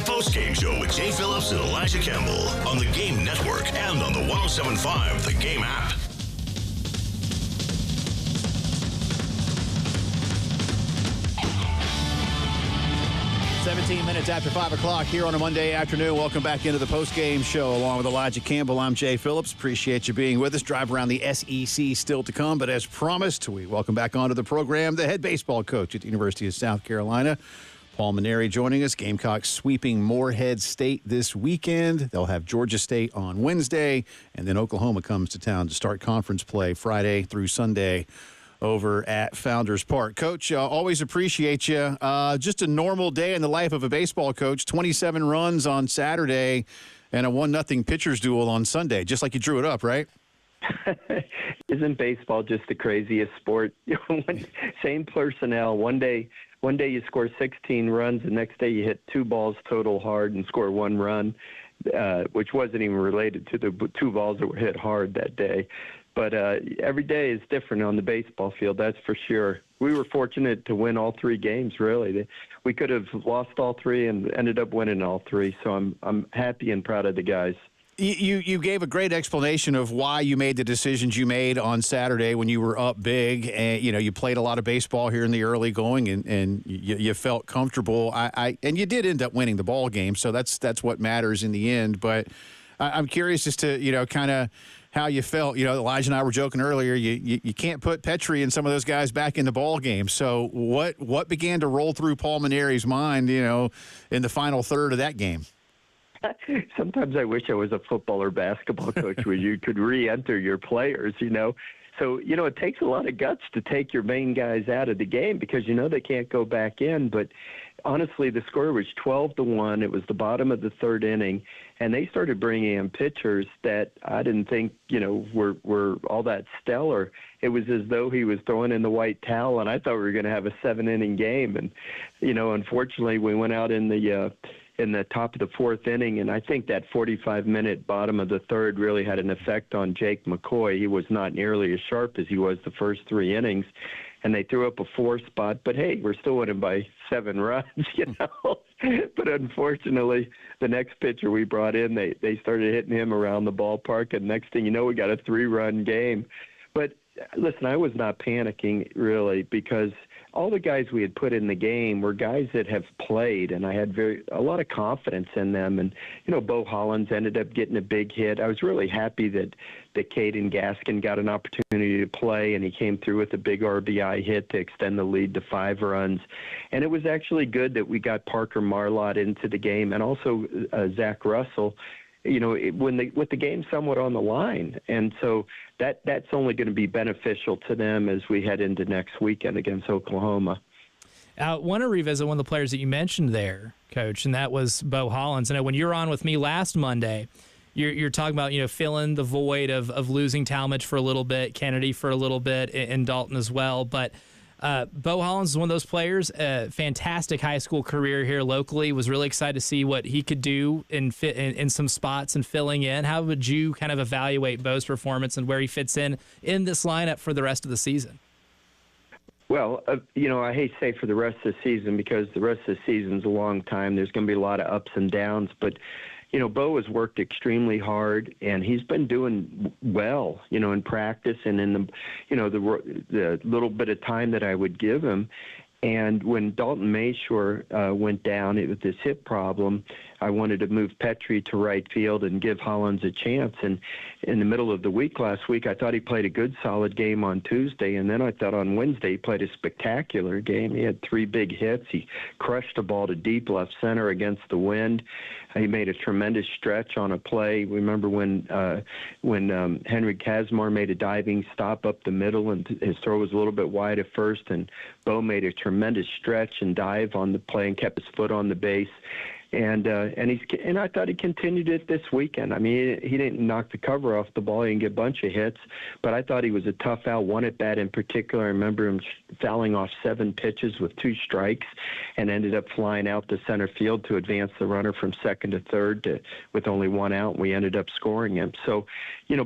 Postgame Show with Jay Phillips and Elijah Campbell on the Game Network and on the 107.5 The Game app. Seventeen minutes after 5 o'clock here on a Monday afternoon. Welcome back into the Postgame Show along with Elijah Campbell. I'm Jay Phillips. Appreciate you being with us. Drive around the SEC still to come, but as promised, we welcome back onto the program the head baseball coach at the University of South Carolina, Paul Mainieri, joining us. Gamecocks sweeping Morehead State this weekend. They'll have Georgia State on Wednesday, and then Oklahoma comes to town to start conference play Friday through Sunday over at Founders Park. Coach, always appreciate you. Just a normal day in the life of a baseball coach. 27 runs on Saturday and a 1-0 pitcher's duel on Sunday, just like you drew it up, right? Isn't baseball just the craziest sport? Same personnel. One day you score 16 runs, the next day you hit 2 balls total hard and score 1 run, which wasn't even related to the 2 balls that were hit hard that day. But every day is different on the baseball field, that's for sure. We were fortunate to win all 3 games, really. We could have lost all 3 and ended up winning all 3, so I'm happy and proud of the guys. You gave a great explanation of why you made the decisions you made on Saturday when you were up big, and you played a lot of baseball here in the early going, and you felt comfortable. And you did end up winning the ball game, so that's what matters in the end. But I'm curious as to kind of how you felt. Elijah and I were joking earlier. You can't put Petrie and some of those guys back in the ball game. So what began to roll through Paul Maneri's mind, in the final third of that game? Sometimes I wish I was a football or basketball coach where you could re-enter your players, So, it takes a lot of guts to take your main guys out of the game because, they can't go back in. But honestly, the score was 12-1. It was the bottom of the third inning, and they started bringing in pitchers that I didn't think, were all that stellar. It was as though he was throwing in the white towel, and I thought we were going to have a 7-inning game. And, unfortunately, we went out in the top of the fourth inning, and I think that 45-minute bottom of the third really had an effect on Jake McCoy. He was not nearly as sharp as he was the first three innings, and they threw up a 4 spot. But, hey, we're still winning by 7 runs, But unfortunately, the next pitcher we brought in, they started hitting him around the ballpark, and next thing you know, we got a 3-run game. But, listen, I was not panicking, really, because – all the guys we had put in the game were guys that have played, and I had a lot of confidence in them. And, Bo Hollins ended up getting a big hit. I was really happy that Caden Gaskin got an opportunity to play, and he came through with a big RBI hit to extend the lead to 5 runs. And it was actually good that we got Parker Marlott into the game, and also Zach Russell, with the game somewhat on the line. And so that's only going to be beneficial to them as we head into next weekend against Oklahoma. I want to revisit one of the players that you mentioned there, Coach, and that was Bo Hollins. I know when you were on with me last Monday, you're talking about, filling the void of losing Talmadge for a little bit, Kennedy for a little bit, and Dalton as well. But Bo Hollins is one of those players, fantastic high school career here locally, was really excited to see what he could do in some spots and filling in. How would you kind of evaluate Bo's performance and where he fits in this lineup for the rest of the season? Well, I hate to say for the rest of the season because the rest of the season's a long time. There's going to be a lot of ups and downs, but Bo has worked extremely hard, and he's been doing well, in practice and in the little bit of time that I would give him. And when Dalton Mayshore went down with this hip problem, I wanted to move Petrie to right field and give Hollins a chance. And in the middle of the week last week, I thought he played a good, solid game on Tuesday. And then I thought on Wednesday he played a spectacular game. He had 3 big hits. He crushed the ball to deep left center against the wind. He made a tremendous stretch on a play. Remember when Henry Kazmar made a diving stop up the middle and his throw was a little bit wide at first, and Bo made a tremendous stretch and dive on the play and kept his foot on the base. And I thought he continued it this weekend. I mean, he didn't knock the cover off the ball. He didn't get a bunch of hits, but I thought he was a tough out. One at bat in particular, I remember him fouling off 7 pitches with 2 strikes and ended up flying out to center field to advance the runner from second to third with only 1 out, and we ended up scoring him. So,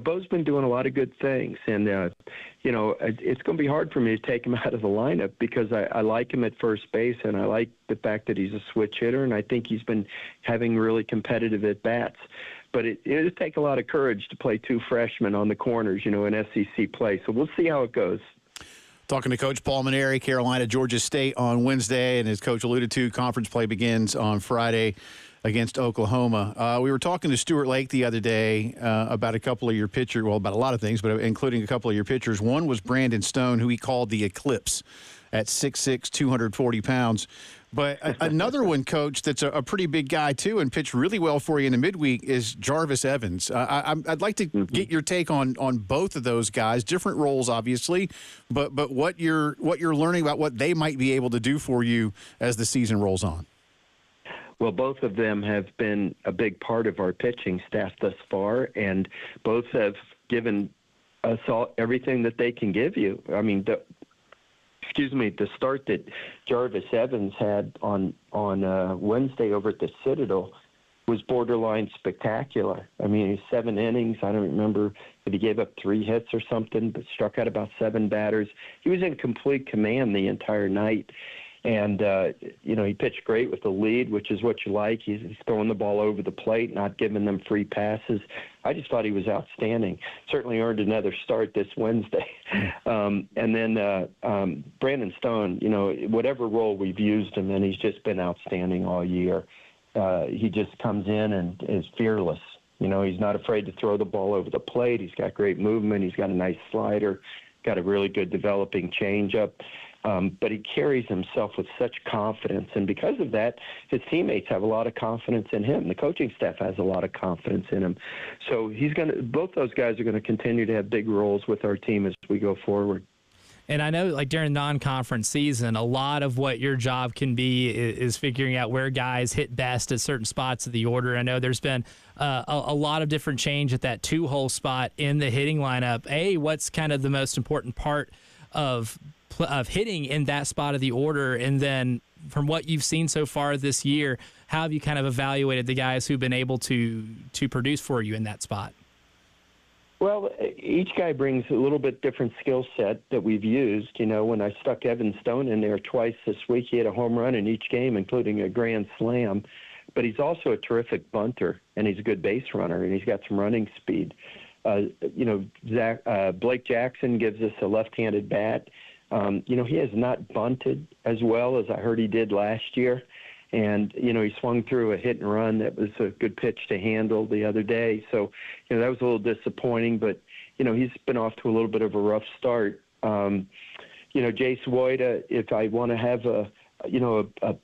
Bo's been doing a lot of good things, and it's going to be hard for me to take him out of the lineup because I like him at first base, and I like the fact that he's a switch hitter, and I think he's been having really competitive at-bats. But it'll take a lot of courage to play 2 freshmen on the corners, in SEC play. So we'll see how it goes. Talking to Coach Paul Maneri, Carolina, Georgia State on Wednesday, and as Coach alluded to, conference play begins on Friday against Oklahoma. We were talking to Stuart Lake the other day about a couple of your pitchers, well, about a lot of things, but including a couple of your pitchers. One was Brandon Stone, who he called the Eclipse at 6'6", 240 pounds. But another one, Coach, that's a pretty big guy, too, and pitched really well for you in the midweek is Jarvis Evans. I'd like to get your take on both of those guys, different roles, obviously, but what you're learning about what they might be able to do for you as the season rolls on. Well, both of them have been a big part of our pitching staff thus far, and both have given us all everything that they can give you. I mean, the start that Jarvis Evans had on Wednesday over at the Citadel was borderline spectacular. I mean, 7 innings. I don't remember if he gave up 3 hits or something, but struck out about 7 batters. He was in complete command the entire night. And, he pitched great with the lead, which is what you like. He's throwing the ball over the plate, not giving them free passes. I just thought he was outstanding. Certainly earned another start this Wednesday. And then Brandon Stone, whatever role we've used him in, he's just been outstanding all year. He just comes in and is fearless. He's not afraid to throw the ball over the plate. He's got great movement. He's got a nice slider, got a really good developing changeup. But he carries himself with such confidence. And because of that, his teammates have a lot of confidence in him. The coaching staff has a lot of confidence in him. So both those guys are going to continue to have big roles with our team as we go forward. And I know, like, during non-conference season, a lot of what your job can be is figuring out where guys hit best at certain spots of the order. I know there's been a lot of different change at that 2-hole spot in the hitting lineup. What's kind of the most important part of hitting in that spot of the order? And then from what you've seen so far this year, how have you kind of evaluated the guys who've been able to produce for you in that spot? Well, each guy brings a little bit different skill set that we've used. When I stuck Evan Stone in there twice this week, he had a home run in each game, including a grand slam. But he's also a terrific bunter, and he's a good base runner, and he's got some running speed. Blake Jackson gives us a left-handed bat. He has not bunted as well as I heard he did last year. And, he swung through a hit and run that was a good pitch to handle the other day. So, that was a little disappointing, but, he's been off to a little bit of a rough start. Jace Woida, if I want to have a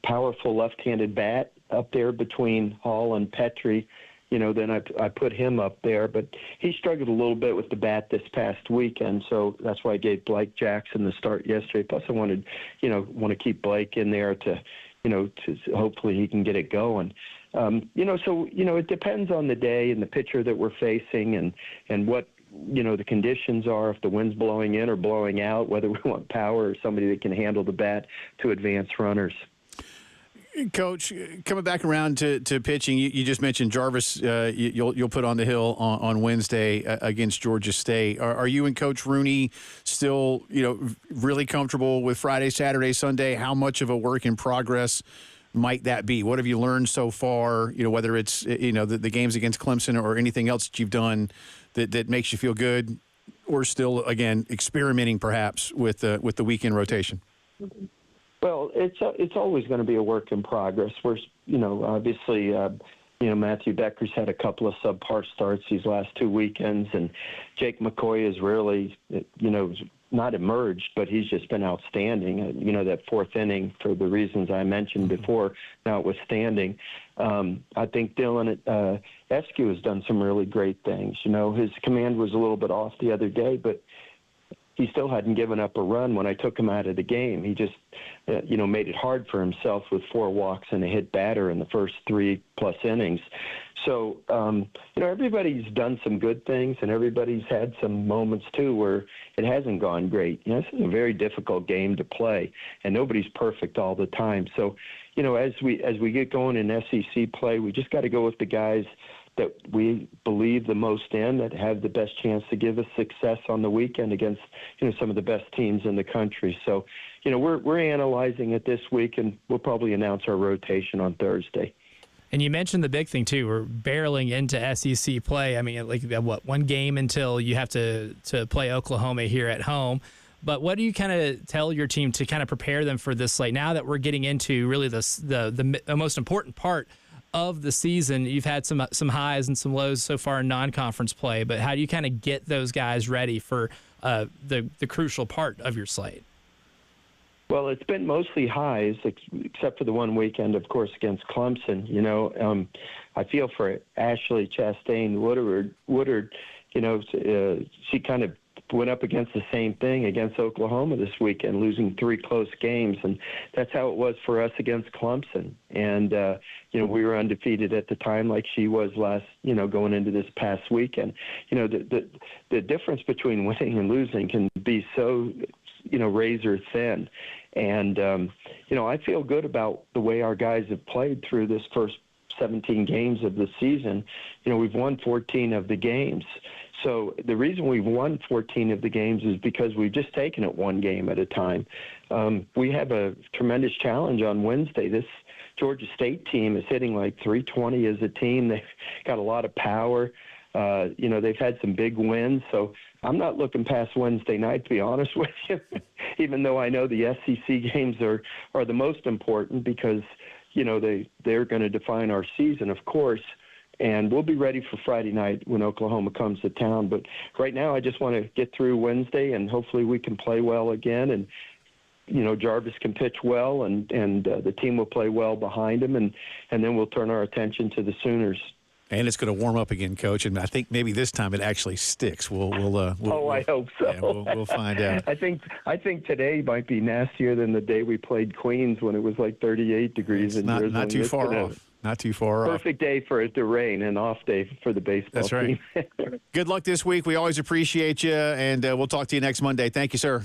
powerful left-handed bat up there between Hall and Petrie, then I put him up there. But he struggled a little bit with the bat this past weekend, so that's why I gave Blake Jackson the start yesterday. Plus I want to keep Blake in there to hopefully he can get it going. It depends on the day and the pitcher that we're facing and what, the conditions are, if the wind's blowing in or blowing out, whether we want power or somebody that can handle the bat to advance runners. Coach, coming back around to pitching, you just mentioned Jarvis. You'll put on the hill on Wednesday against Georgia State. Are you and Coach Rooney still, really comfortable with Friday, Saturday, Sunday? How much of a work in progress might that be? What have you learned so far? Whether it's the games against Clemson or anything else that you've done that makes you feel good, or still again experimenting perhaps with the weekend rotation. Well, it's always going to be a work in progress. We're, obviously, Matthew Becker's had a couple of subpar starts these last 2 weekends, and Jake McCoy has really, not emerged, but he's just been outstanding. That fourth inning, for the reasons I mentioned before, notwithstanding. I think Dylan Eskew has done some really great things. His command was a little bit off the other day, but he still hadn't given up a run when I took him out of the game. He just, made it hard for himself with 4 walks and a hit batter in the first 3+ innings. So, everybody's done some good things, and everybody's had some moments, too, where it hasn't gone great. This is a very difficult game to play, and nobody's perfect all the time. So, as we get going in SEC play, we just got to go with the guys that we believe the most in, that have the best chance to give us success on the weekend against, some of the best teams in the country. So, we're analyzing it this week, and we'll probably announce our rotation on Thursday. And you mentioned the big thing, too. We're barreling into SEC play. I mean, one game until you have to play Oklahoma here at home. But what do you kind of tell your team to kind of prepare them for this slate? Now that we're getting into really the most important part of the season, you've had some highs and some lows so far in non-conference play, but how do you kind of get those guys ready for the crucial part of your slate? Well, it's been mostly highs, except for the one weekend, of course, against Clemson. I feel for Ashley Chastain Woodard. She kind of went up against the same thing against Oklahoma this weekend, losing 3 close games, and that's how it was for us against Clemson. And we were undefeated at the time, like she was last, going into this past weekend. The difference between winning and losing can be so razor thin. And, I feel good about the way our guys have played through this first 17 games of the season. We've won 14 of the games. So the reason we've won 14 of the games is because we've just taken it one game at a time. we have a tremendous challenge on Wednesday. This Georgia State team is hitting like 320 as a team. They've got a lot of power. They've had some big wins. So I'm not looking past Wednesday night, to be honest with you, even though I know the SEC games are the most important because, they're going to define our season, of course. And we'll be ready for Friday night when Oklahoma comes to town. But right now I just want to get through Wednesday, and hopefully we can play well again. And, Jarvis can pitch well, and the team will play well behind him, and then we'll turn our attention to the Sooners. And it's going to warm up again, Coach. And I think maybe this time it actually sticks. We'll I hope so. Yeah, we'll find out. I think today might be nastier than the day we played Queens when it was like 38 degrees in Jersey. Not too far off. Not too far off. Perfect day for it to rain, an off day for the baseball team. That's right. Good luck this week. We always appreciate you, and we'll talk to you next Monday. Thank you, sir.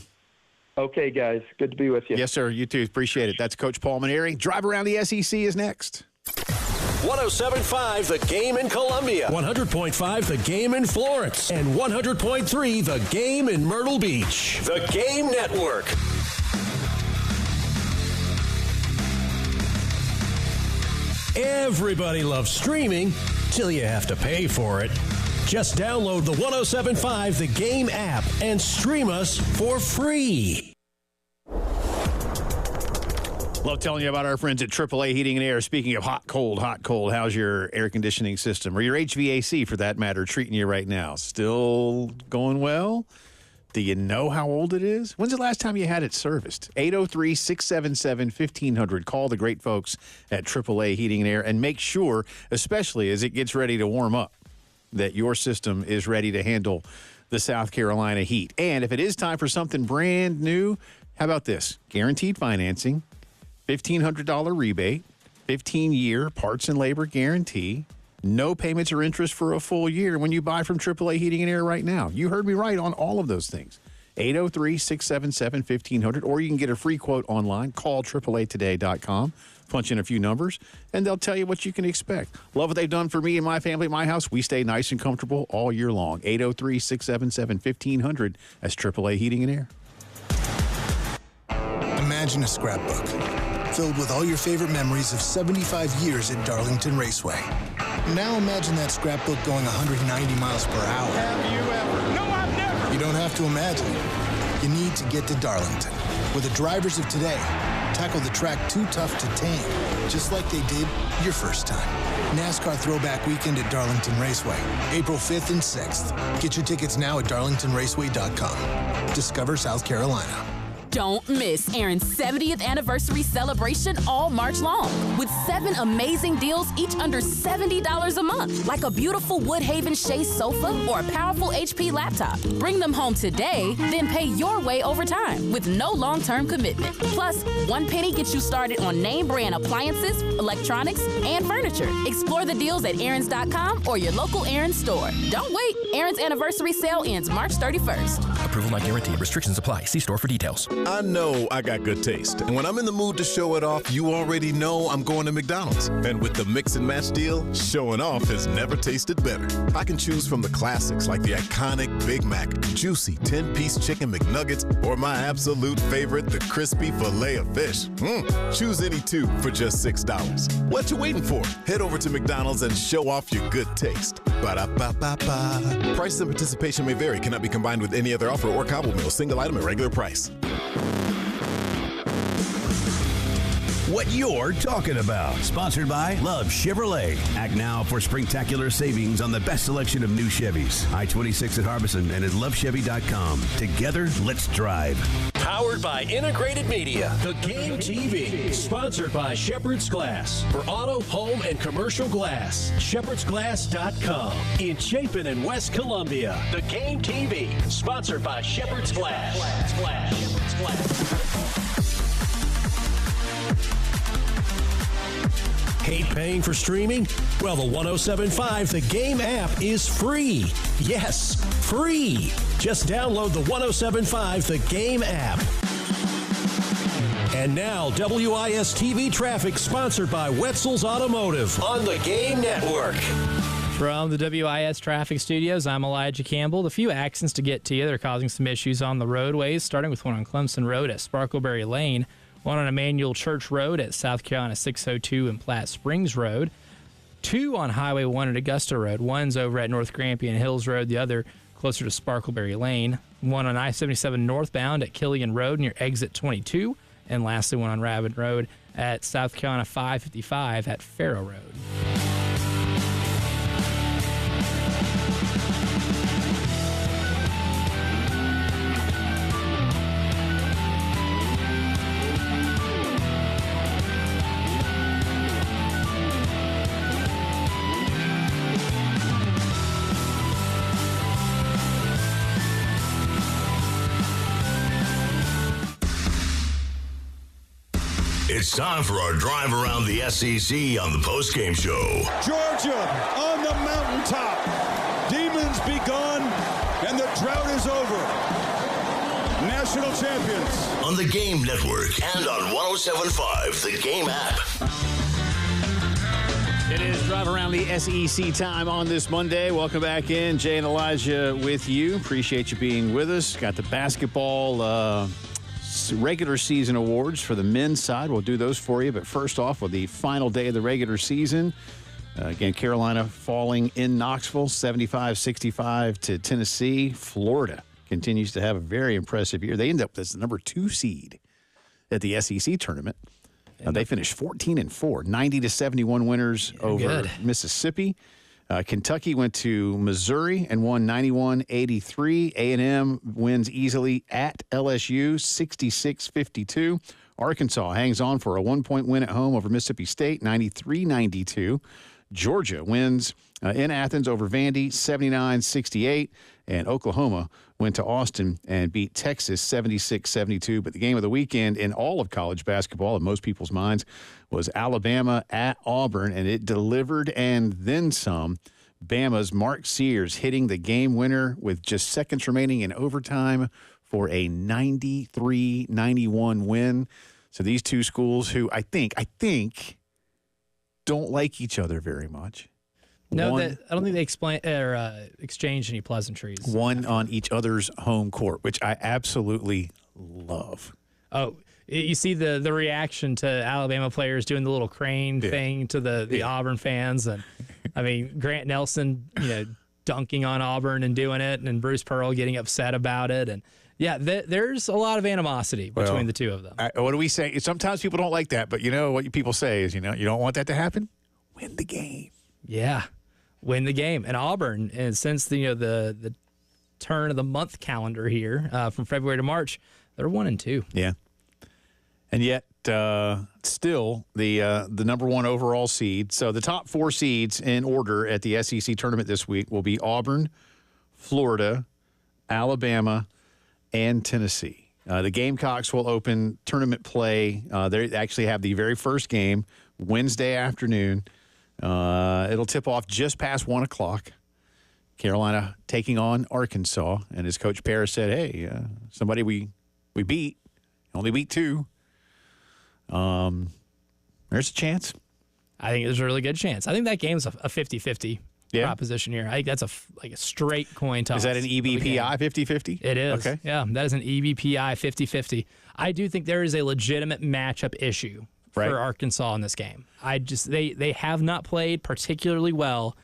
Okay, guys. Good to be with you. Yes, sir. You too. Appreciate it. That's Coach Paul Maneri. Drive Around the SEC is next. 107.5 The Game in Columbia, 100.5 The Game in Florence, and 100.3 The Game in Myrtle Beach. The Game Network. Everybody loves streaming till you have to pay for it. Just download the 107.5 The Game app and stream us for free. Love telling you about our friends at AAA Heating and Air. Speaking of hot, cold, how's your air conditioning system, or your HVAC for that matter, treating you right now? Still going well? Do you know how old it is? When's the last time you had it serviced? 803-677-1500. Call the great folks at AAA Heating and Air and make sure, especially as it gets ready to warm up, that your system is ready to handle the South Carolina heat. And if it is time for something brand new, how about this? Guaranteed financing, $1,500 rebate, 15-year parts and labor guarantee, no payments or interest for a full year when you buy from AAA Heating and Air right now. You heard me right on all of those things. 803-677-1500, or you can get a free quote online. Call AAAtoday.com, punch in a few numbers, and they'll tell you what you can expect. Love what they've done for me and my family at my house. We stay nice and comfortable all year long. 803-677-1500. That's AAA Heating and Air. Imagine a scrapbook filled with all your favorite memories of 75 years at Darlington Raceway. Now imagine that scrapbook going 190 miles per hour. Have you ever? No, I've never. You don't have to imagine it. You need to get to Darlington, where the drivers of today tackle the track too tough to tame, just like they did your first time. NASCAR Throwback Weekend at Darlington Raceway, April 5th and 6th. Get your tickets now at darlingtonraceway.com. Discover South Carolina. Don't miss Aaron's 70th anniversary celebration all March long with 7 amazing deals, each under $70 a month, like a beautiful Woodhaven Shea sofa or a powerful HP laptop. Bring them home today, then pay your way over time with no long-term commitment. Plus, one penny gets you started on name brand appliances, electronics, and furniture. Explore the deals at Aaron's.com or your local Aaron's store. Don't wait. Aaron's anniversary sale ends March 31st. Approval not guaranteed. Restrictions apply. See store for details. I know I got good taste. And when I'm in the mood to show it off, you already know I'm going to McDonald's. And with the Mix and Match deal, showing off has never tasted better. I can choose from the classics like the iconic Big Mac, juicy 10-piece chicken McNuggets, or my absolute favorite, the crispy filet of fish. Choose any two for just $6. What you waiting for? Head over to McDonald's and show off your good taste. Ba-da-ba-ba-ba. Prices and participation may vary. Cannot be combined with any other offer or combo meal. Single item at regular price. What you're talking about. Sponsored by Love Chevrolet. Act now for spectacular savings on the best selection of new Chevys. I-26 at Harbison and at lovechevy.com. Together, let's drive. Powered by Integrated Media. The Game TV. Sponsored by Shepherd's Glass. For auto, home, and commercial glass. ShepherdsGlass.com. In Chapin and West Columbia. The Game TV. Sponsored by Shepherd's Glass. Shepherd's Glass. Hate paying for streaming? Well, the 107.5 The Game app is free. Yes, free. Just download the 107.5 The Game app. And now, WIS TV traffic sponsored by Wetzel's Automotive on the Game Network. From the WIS Traffic Studios, I'm Elijah Campbell. A few accidents to get to you. They're causing some issues on the roadways, starting with one on Clemson Road at Sparkleberry Lane, one on Emmanuel Church Road at South Carolina 602 and Platte Springs Road, two on Highway 1 at Augusta Road. One's over at North Grampian Hills Road, the other closer to Sparkleberry Lane. One on I-77 northbound at Killian Road near exit 22. And lastly, one on Rabbit Road at South Carolina 555 at Farrow Road. It's time for our drive around the SEC on the Postgame Show. Georgia on the mountaintop. Demons be gone, and the drought is over. National champions. On the Game Network and on 107.5, the Game app. It is Drive Around the SEC time on this Monday. Welcome back in. Jay and Elijah with you. Appreciate you being with us. Got the basketball regular season awards for the men's side. We'll do those for you. But first off, with the final day of the regular season, again, Carolina falling in Knoxville, 75-65 to Tennessee. Florida continues to have a very impressive year. They end up as the number 2 seed at the SEC tournament. They finished 14-4, 90-71 winners over Mississippi. Kentucky went to Missouri and won 91-83. A&M wins easily at LSU, 66-52. Arkansas hangs on for a 1-point win at home over Mississippi State, 93-92. Georgia wins in Athens over Vandy, 79-68. And Oklahoma went to Austin and beat Texas 76-72. But the game of the weekend in all of college basketball, in most people's minds, was Alabama at Auburn, and it delivered and then some. Bama's Mark Sears hitting the game winner with just seconds remaining in overtime for a 93-91 win. So these two schools who I think don't like each other very much. No, I don't think they exchange any pleasantries. One on each other's home court, which I absolutely love. Oh, you see the reaction to Alabama players doing the little crane thing to the Auburn fans. And, I mean, Grant Nelson, dunking on Auburn and doing it, and Bruce Pearl getting upset about it. And, yeah, there's a lot of animosity between the two of them. What do we say? Sometimes people don't like that, but what people say is, you don't want that to happen? Win the game. Yeah. Win the game. And Auburn, and since the turn of the month calendar here, from February to March, they're 1-2. Yeah. And yet, still the number 1 overall seed. So the top 4 seeds in order at the SEC tournament this week will be Auburn, Florida, Alabama, and Tennessee. The Gamecocks will open tournament play. They actually have the very first game Wednesday afternoon. It'll tip off just past 1 o'clock. Carolina taking on Arkansas. And as Coach Paris said, hey, somebody we beat, only beat 2. There's a chance. I think there's a really good chance. I think that game's a 50-50 proposition here. I think that's a straight coin toss. Is that an EBPI 50-50? It is. Okay. Yeah, that is an EBPI 50-50. I do think there is a legitimate matchup issue for Arkansas in this game. They have not played particularly well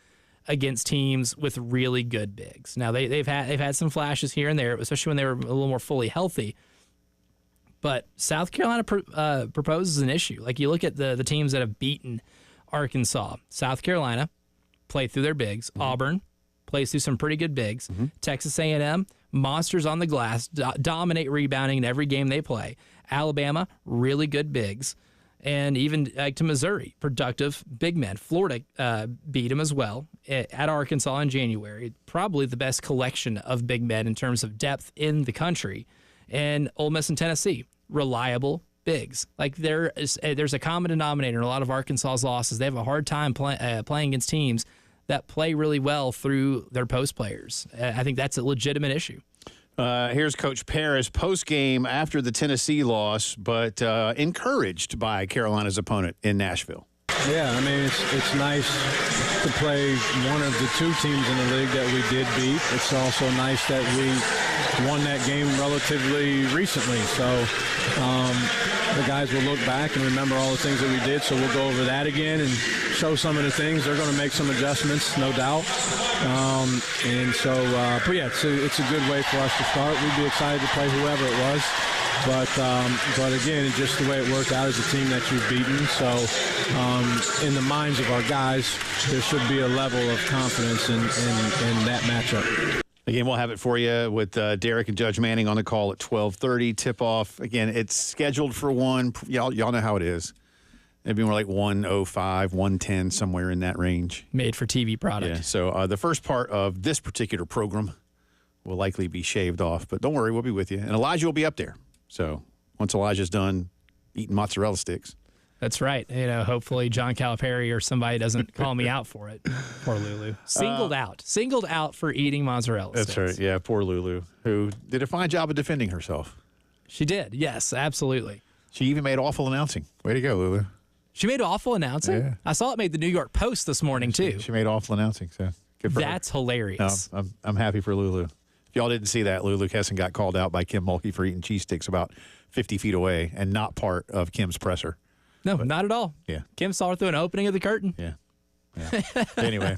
against teams with really good bigs. Now they've had some flashes here and there, especially when they were a little more fully healthy. But South Carolina proposes an issue. Like, you look at the teams that have beaten Arkansas. South Carolina played through their bigs. Mm-hmm. Auburn plays through some pretty good bigs. Mm-hmm. Texas A&M, monsters on the glass, dominate rebounding in every game they play. Alabama, really good bigs. And even to Missouri, productive big men. Florida beat them as well at Arkansas in January. Probably the best collection of big men in terms of depth in the country. And Ole Miss and Tennessee, reliable bigs. Like, there's a common denominator in a lot of Arkansas's losses. They have a hard time playing against teams that play really well through their post players. I think that's a legitimate issue. Here's Coach Paris post-game after the Tennessee loss, but encouraged by Carolina's opponent in Nashville. Yeah, I mean, it's nice to play one of the two teams in the league that we did beat. It's also nice that we won that game relatively recently. So the guys will look back and remember all the things that we did. So we'll go over that again and show some of the things. They're going to make some adjustments, no doubt. But yeah, it's a good way for us to start. We'd be excited to play whoever it was. But again, just the way it worked out as a team that you've beaten. So in the minds of our guys, there should be a level of confidence in that matchup. Again, we'll have it for you with Derek and Judge Manning on the call at 12:30. Tip-off. Again, it's scheduled for 1. Y'all know how it is. Maybe more like 1:05, 1:10, somewhere in that range. Made for TV product. Yeah, so the first part of this particular program will likely be shaved off. But don't worry, we'll be with you. And Elijah will be up there. So once Elijah's done eating mozzarella sticks. That's right. Hopefully John Calipari or somebody doesn't call me out for it. Poor Lulu. Singled out for eating mozzarella sticks. That's right. Yeah, poor Lulu, who did a fine job of defending herself. She did. Yes, absolutely. She even made awful announcing. Way to go, Lulu. She made awful announcing? Yeah. I saw it made the New York Post this morning, too. She made awful announcing, so good for her. That's hilarious. No, I'm happy for Lulu. If y'all didn't see that, Lulu Kesson got called out by Kim Mulkey for eating cheese sticks about 50 feet away and not part of Kim's presser. No, not at all. Yeah. Kim saw her through an opening of the curtain. Yeah. Anyway.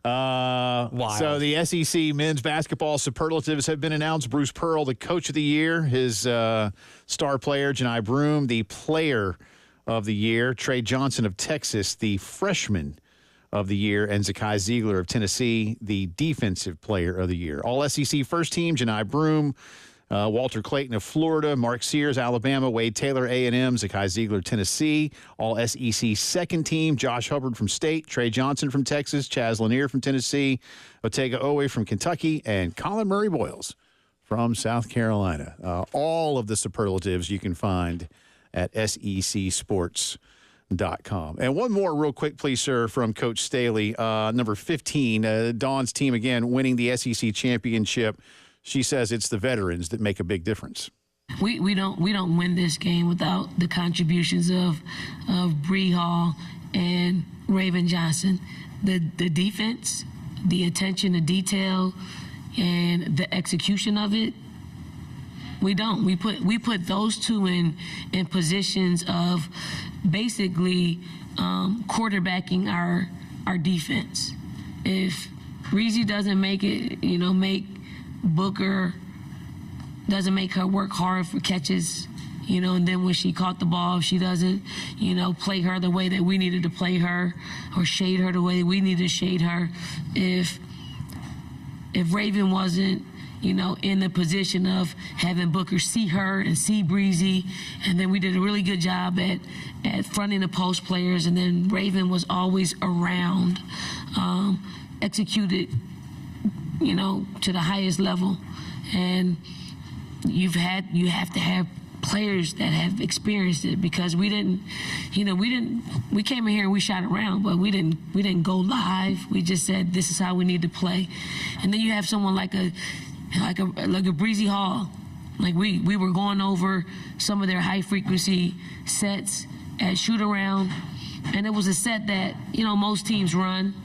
So the SEC men's basketball superlatives have been announced. Bruce Pearl, the coach of the year. His star player, Janai Broome, the player of the year. Trey Johnson of Texas, the freshman of the year. And Zakai Ziegler of Tennessee, the defensive player of the year. All SEC first team, Janai Broome. Walter Clayton of Florida, Mark Sears, Alabama, Wade Taylor, A&M, Zakai Ziegler, Tennessee. All SEC second team, Josh Hubbard from State, Trey Johnson from Texas, Chaz Lanier from Tennessee, Otega Owe from Kentucky, and Colin Murray Boyles from South Carolina. All of the superlatives you can find at secsports.com. And one more real quick, please, sir, from Coach Staley. Number 15, Dawn's team again winning the SEC championship. She says it's the veterans that make a big difference. We don't win this game without the contributions of Bree Hall and Raven Johnson. The defense, the attention to detail, and the execution of it. We don't. We put those two in positions of basically quarterbacking our defense. If Reezy doesn't make it, make Booker, doesn't make her work hard for catches, and then when she caught the ball, she doesn't, play her the way that we needed to play her or shade her the way we needed to shade her. If Raven wasn't, in the position of having Booker see her and see Breezy, and then we did a really good job at fronting the post players, and then Raven was always around, executed to the highest level. And you have to have players that have experienced it, because we came in here and we shot around, but we didn't go live. We just said, this is how we need to play. And then you have someone like a Breezy Hall. Like we were going over some of their high frequency sets at shoot around, and it was a set that, most teams run.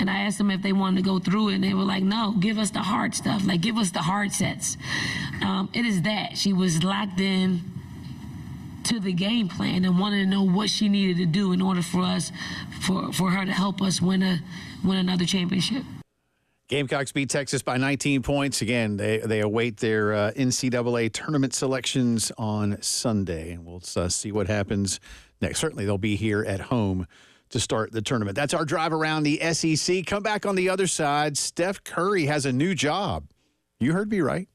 And I asked them if they wanted to go through it, and they were like, no, give us the hard stuff. Like, give us the hard sets. It is that. She was locked in to the game plan and wanted to know what she needed to do in order for us, for her to help us win another championship. Gamecocks beat Texas by 19 points. Again, they await their NCAA tournament selections on Sunday, and we'll see what happens next. Certainly, they'll be here at home to start the tournament. That's our drive around the SEC. Come back on the other side. Steph Curry has a new job. You heard me right.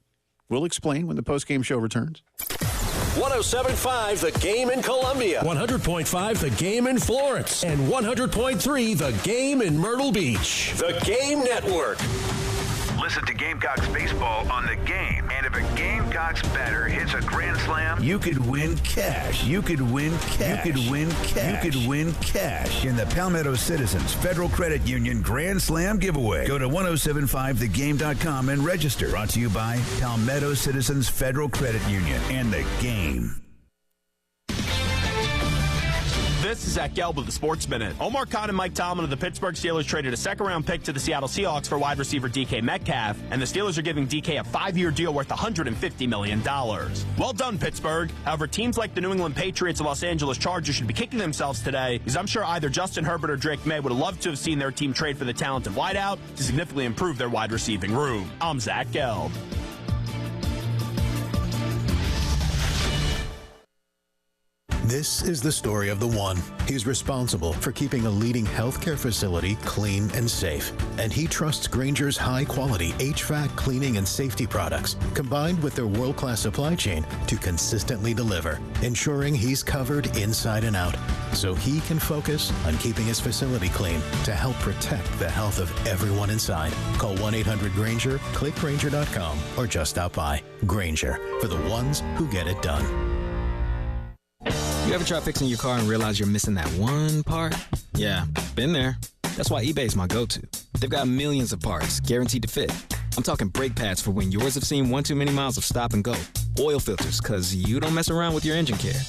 We'll explain when the postgame show returns. 107.5 The Game in Columbia, 100.5 The Game in Florence, and 100.3 The Game in Myrtle Beach. The Game Network. Listen to Gamecocks baseball on The Game. And if a Gamecocks batter hits a grand slam, you could win cash. You could win cash. You could win cash. You could win cash in the Palmetto Citizens Federal Credit Union Grand Slam giveaway. Go to 1075thegame.com and register. Brought to you by Palmetto Citizens Federal Credit Union and The Game. This is Zach Gelb with the Sports Minute. Omar Khan and Mike Tomlin of the Pittsburgh Steelers traded a second-round pick to the Seattle Seahawks for wide receiver DK Metcalf, and the Steelers are giving DK a 5-year deal worth $150 million. Well done, Pittsburgh. However, teams like the New England Patriots and Los Angeles Chargers should be kicking themselves today, because I'm sure either Justin Herbert or Drake May would have loved to have seen their team trade for the talented wideout to significantly improve their wide receiving room. I'm Zach Gelb. This is the story of the one. He's responsible for keeping a leading healthcare facility clean and safe. And he trusts Grainger's high-quality HVAC cleaning and safety products, combined with their world-class supply chain, to consistently deliver, ensuring he's covered inside and out, so he can focus on keeping his facility clean to help protect the health of everyone inside. Call 1-800-GRAINGER, click Grainger.com, or just stop by. Grainger, for the ones who get it done. You ever try fixing your car and realize you're missing that one part? Yeah, been there. That's why eBay's my go-to. They've got millions of parts, guaranteed to fit. I'm talking brake pads for when yours have seen one too many miles of stop and go. Oil filters, because you don't mess around with your engine care.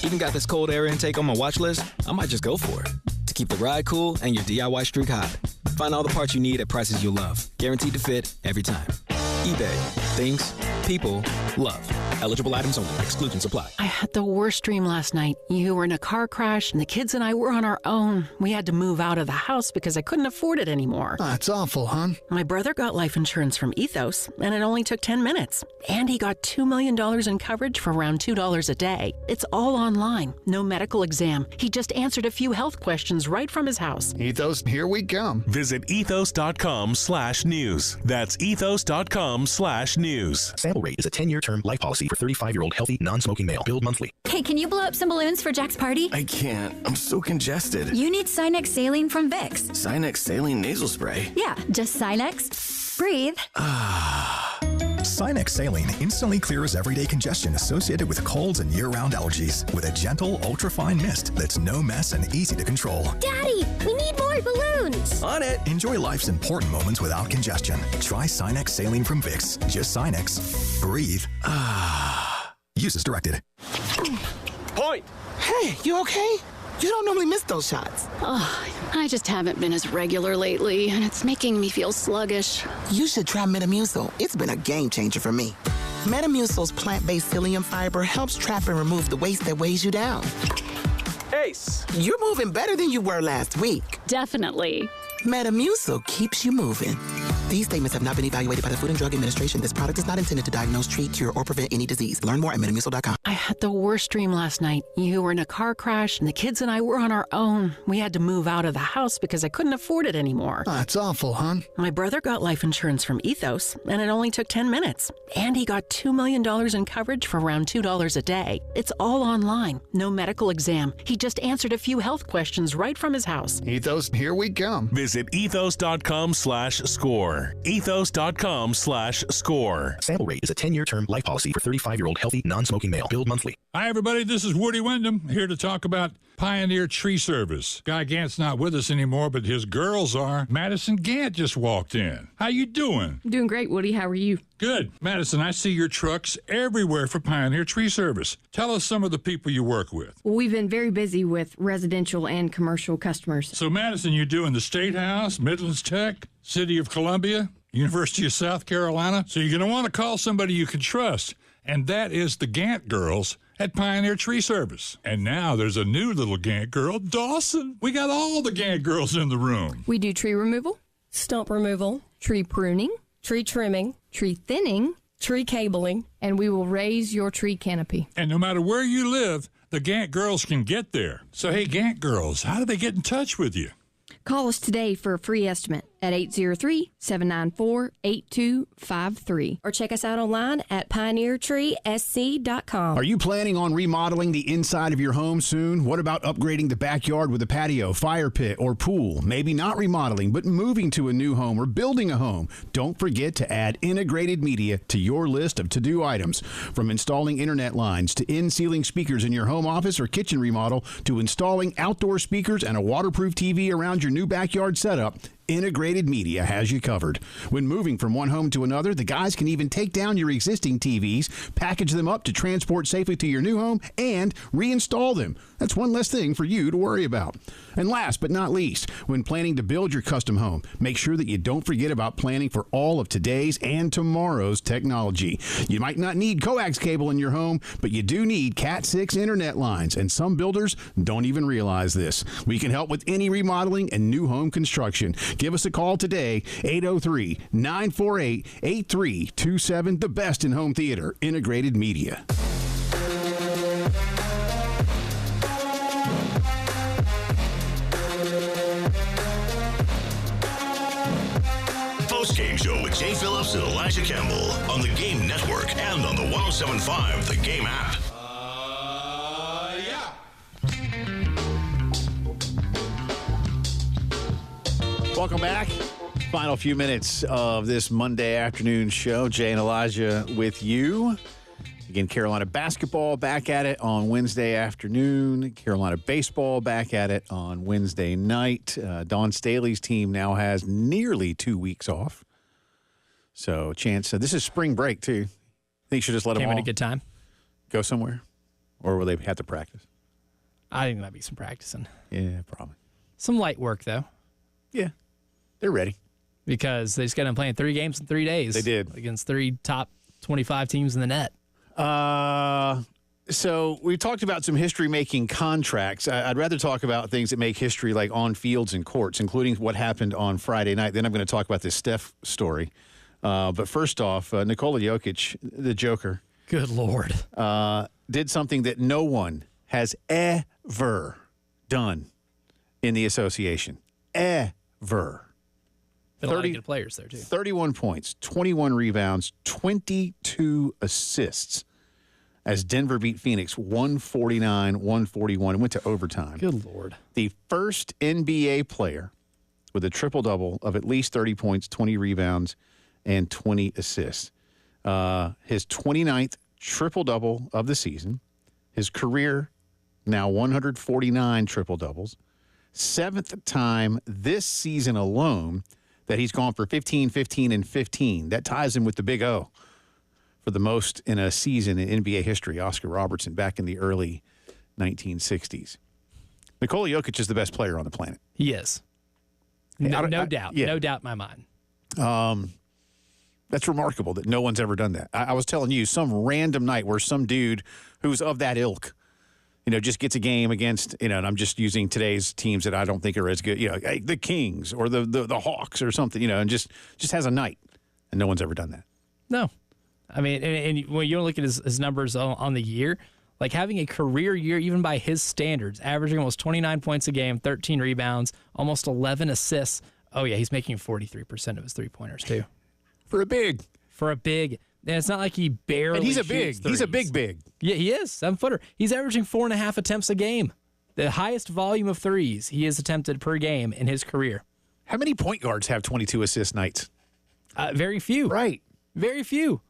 Even got this cold air intake on my watch list. I might just go for it. To keep the ride cool and your DIY streak hot. Find all the parts you need at prices you'll love. Guaranteed to fit every time. eBay. Things people love. Eligible items only. Exclusions apply. I had the worst dream last night. You were in a car crash, and the kids and I were on our own. We had to move out of the house because I couldn't afford it anymore. That's awful, hon. My brother got life insurance from Ethos, and it only took 10 minutes. And he got $2 million in coverage for around $2 a day. It's all online. No medical exam. He just answered a few health questions right from his house. Ethos, here we come. Visit ethos.com/news. That's ethos.com/news. Sample rate is a 10-year term life policy for 35-year-old healthy, non-smoking male. Billed monthly. Hey, can you blow up some balloons for Jack's party? I can't. I'm so congested. You need Sinex Saline from Vicks. Sinex Saline nasal spray? Yeah, just Sinex. Breathe. Sinex Saline instantly clears everyday congestion associated with colds and year-round allergies with a gentle, ultra-fine mist that's no mess and easy to control. Daddy, we need more balloons. On it. Enjoy life's important moments without congestion. Try Sinex Saline from Vicks. Just Sinex. Breathe. Use as directed. Point. Hey, you okay? You don't normally miss those shots. Oh, I just haven't been as regular lately, and it's making me feel sluggish. You should try Metamucil. It's been a game changer for me. Metamucil's plant-based psyllium fiber helps trap and remove the waste that weighs you down. Ace, you're moving better than you were last week. Definitely. Metamucil keeps you moving. These statements have not been evaluated by the Food and Drug Administration. This product is not intended to diagnose, treat, cure, or prevent any disease. Learn more at Metamucil.com. I had the worst dream last night. You were in a car crash, and the kids and I were on our own. We had to move out of the house because I couldn't afford it anymore. That's awful, hon. My brother got life insurance from Ethos, and it only took 10 minutes. And he got $2 million in coverage for around $2 a day. It's all online. No medical exam. He just answered a few health questions right from his house. Ethos, here we come. Visit ethos.com/score. ethos.com/score. Sample rate is a 10-year term life policy for 35-year-old healthy, non-smoking male. Billed monthly. Hi, everybody. This is Woody Wyndham here to talk about Pioneer Tree Service. Guy Gant's not with us anymore, but his girls are. Madison Gant just walked in. How you doing? Doing great, Woody. How are you? Good. Madison, I see your trucks everywhere for Pioneer Tree Service. Tell us some of the people you work with. Well, we've been very busy with residential and commercial customers. So, Madison, you're doing the State House, Midlands Tech, City of Columbia, University of South Carolina. So you're going to want to call somebody you can trust, and that is the Gant girls at Pioneer Tree Service. And now there's a new little Gant girl, Dawson. We got all the Gant girls in the room. We do tree removal, stump removal, tree pruning, tree trimming, tree thinning, tree cabling, and we will raise your tree canopy. And no matter where you live, the Gant girls can get there. So, hey, Gant girls, how do they get in touch with you? Call us today for a free estimate at 803-794-8253. Or check us out online at pioneertreesc.com. Are you planning on remodeling the inside of your home soon? What about upgrading the backyard with a patio, fire pit, or pool? Maybe not remodeling, but moving to a new home or building a home. Don't forget to add integrated media to your list of to-do items. From installing internet lines to in-ceiling speakers in your home office or kitchen remodel to installing outdoor speakers and a waterproof TV around your new backyard setup, Integrated Media has you covered. When moving from one home to another, the guys can even take down your existing TVs, package them up to transport safely to your new home, and reinstall them. That's one less thing for you to worry about. And last but not least, when planning to build your custom home, make sure that you don't forget about planning for all of today's and tomorrow's technology. You might not need coax cable in your home, but you do need Cat 6 internet lines, and some builders don't even realize this. We can help with any remodeling and new home construction. Give us a call today, 803-948-8327, the best in home theater, Integrated Media. Postgame Show with Jay Phillips and Elijah Campbell on the Game Network and on the 107.5 The Game app. Welcome back. Final few minutes of this Monday afternoon show. Jay and Elijah with you. Again, Carolina basketball back at it on Wednesday afternoon. Carolina baseball back at it on Wednesday night. Dawn Staley's team now has nearly 2 weeks off. So, chance. This is spring break, too. I think you should just let them all Came at a good time. Go somewhere? Or will they have to practice? I think that'd be some practicing. Yeah, probably. Some light work, though. Yeah. They're ready. Because they just got them playing 3 games in 3 days. They did. Against 3 top 25 teams in the net. So we talked about some history-making contracts. I'd rather talk about things that make history, like on fields and courts, including what happened on Friday night. Then I'm going to talk about this Steph story. But first off, Nikola Jokic, the Joker. Good Lord. Did something that no one has ever done in the association. Ever. Been a lot of good players there, too. 31 points, 21 rebounds, 22 assists as Denver beat Phoenix 149-141 and went to overtime. Good Lord. The first NBA player with a triple-double of at least 30 points, 20 rebounds, and 20 assists. His 29th triple-double of the season. His career, now 149 triple-doubles. 7th time this season alone that he's gone for 15, 15, and 15. That ties him with the Big O for the most in a season in NBA history, Oscar Robertson, back in the early 1960s. Nikola Jokic is the best player on the planet. He is. No doubt. Yeah. No doubt in my mind. That's remarkable that no one's ever done that. I was telling you, some random night where some dude who's of that ilk, just gets a game against, and I'm just using today's teams that I don't think are as good, the Kings or the Hawks or something, and just has a night. And no one's ever done that. No. I mean, and when you look at his numbers on the year, like having a career year, even by his standards, averaging almost 29 points a game, 13 rebounds, almost 11 assists. Oh, yeah, he's making 43% of his three-pointers, too. For a big. And it's not like he barely And he's a shoots big. threes. He's a big. Yeah, he is. 7-footer. He's averaging 4.5 attempts a game. The highest volume of threes he has attempted per game in his career. How many point guards have 22 assist nights? Very few. Right. Very few.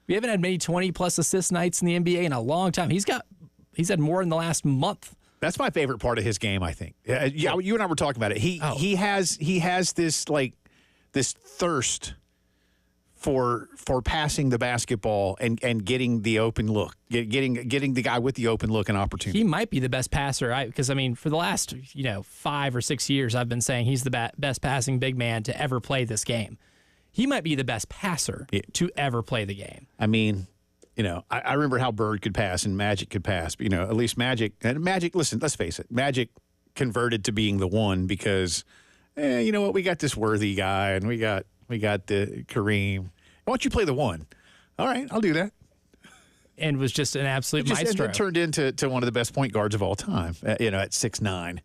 We haven't had many 20-plus assist nights in the NBA in a long time. He's had more in the last month. That's my favorite part of his game, I think. Yeah, you and I were talking about it. He has this this thirst for passing the basketball and getting the open look, getting the guy with the open look and opportunity. He might be the best passer, because for the last 5 or 6 years, I've been saying he's the best passing big man to ever play this game. He might be the best passer to ever play the game. I remember how Bird could pass and Magic could pass. But, at least Magic. Listen, let's face it. Magic converted to being the one because, you know what? We got this Worthy guy and we got the Kareem. Why don't you play the one? All right, I'll do that. And was just an absolute maestro. It turned into one of the best point guards of all time. At 6'9".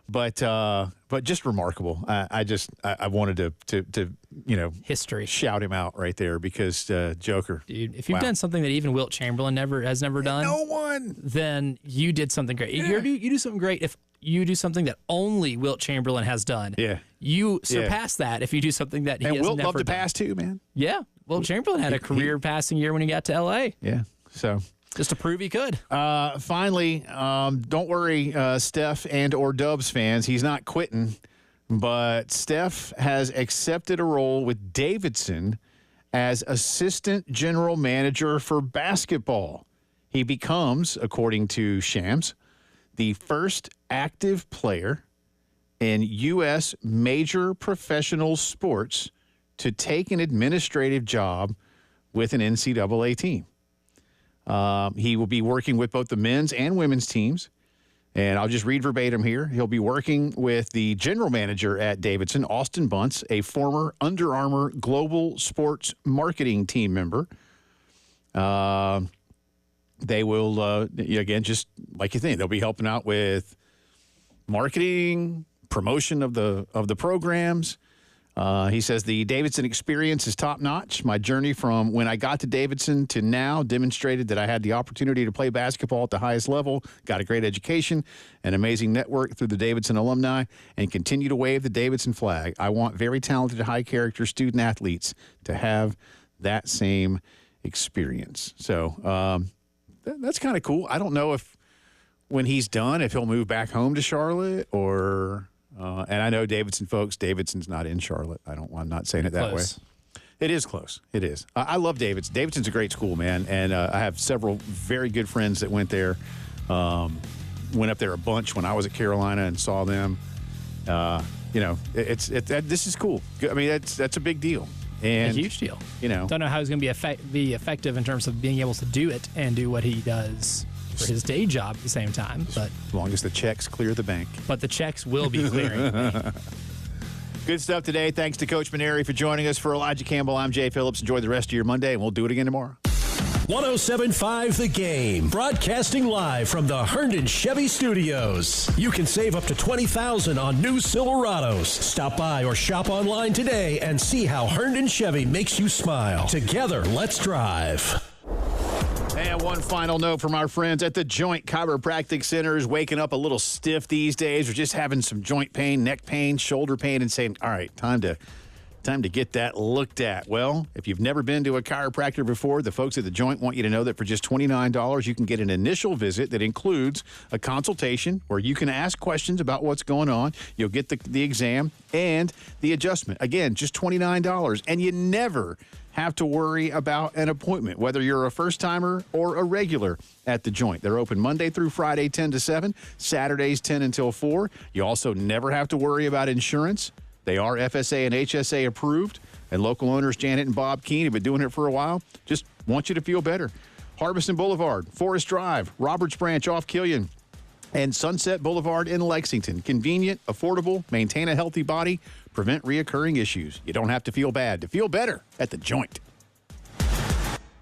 But just remarkable. I wanted to history shout him out right there because Joker. Dude, if you've done something that even Wilt Chamberlain has never done, no one, then you did something great. Yeah. You do something great if you do something that only Wilt Chamberlain has done. Yeah, you surpass that if you do something that he has Wilt never loved to done. pass too, man. Yeah, Wilt Chamberlain had a career passing year when he got to L.A. Yeah, so. Just to prove he could. Finally, don't worry, Steph and or Dubs fans. He's not quitting. but Steph has accepted a role with Davidson as assistant general manager for basketball. He becomes, according to Shams, the first active player in U.S. major professional sports to take an administrative job with an NCAA team. He will be working with both the men's and women's teams. And I'll just read verbatim here. He'll be working with the general manager at Davidson, Austin Bunce, a former Under Armour Global Sports Marketing team member. They will, again, just like you think, they'll be helping out with marketing, promotion of the programs. He says the Davidson experience is top-notch. My journey from when I got to Davidson to now demonstrated that I had the opportunity to play basketball at the highest level, got a great education, an amazing network through the Davidson alumni, and continue to wave the Davidson flag. I want very talented, high-character student-athletes to have that same experience. So that's kind of cool. I don't know if when he's done, if he'll move back home to Charlotte or... and I know Davidson folks, Davidson's not in Charlotte. I'm not saying it that way. It is close. It is. I love Davidson. Davidson's a great school, man. And I have several very good friends that went there. Went up there a bunch when I was at Carolina and saw them. This is cool. I mean, that's a big deal. And a huge deal. Don't know how he's going to be effective in terms of being able to do it and do what he does for his day job at the same time. But as long as the checks clear the bank. But the checks will be clearing. Good stuff today. Thanks to Coach Maneri for joining us. For Elijah Campbell, I'm Jay Phillips. Enjoy the rest of your Monday, and we'll do it again tomorrow. 107.5 The Game, broadcasting live from the Herndon Chevy Studios. You can save up to $20,000 on new Silverados. Stop by or shop online today and see how Herndon Chevy makes you smile. Together, let's drive. And one final note from our friends at the Joint Chiropractic Center is waking up a little stiff these days. We're just having some joint pain, neck pain, shoulder pain, and saying, all right, time to get that looked at. Well, if you've never been to a chiropractor before, the folks at the Joint want you to know that for just $29, you can get an initial visit that includes a consultation where you can ask questions about what's going on. You'll get the exam and the adjustment. Again, just $29, and you never have to worry about an appointment, whether you're a first-timer or a regular at the Joint. They're open Monday through Friday, 10 to 7, Saturdays, 10 until 4. You also never have to worry about insurance. They are FSA and HSA approved, and local owners Janet and Bob Keene have been doing it for a while. Just want you to feel better. Harbison Boulevard, Forest Drive, Roberts Branch off Killian, and Sunset Boulevard in Lexington. Convenient, affordable, maintain a healthy body, prevent reoccurring issues. You don't have to feel bad to feel better at the Joint.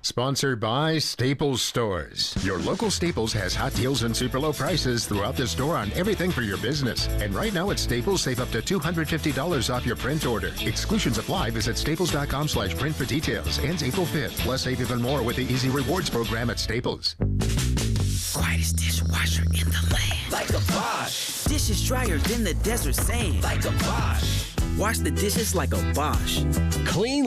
Sponsored by Staples Stores. Your local Staples has hot deals and super low prices throughout the store on everything for your business. And right now at Staples, save up to $250 off your print order. Exclusions apply. Visit staples.com/print for details. Ends April 5th. Plus, save even more with the Easy Rewards program at Staples. Quietest dishwasher in the land. Like a Bosch. Dishes drier than the desert sand. Like a Bosch. Wash the dishes like a Bosch. Clean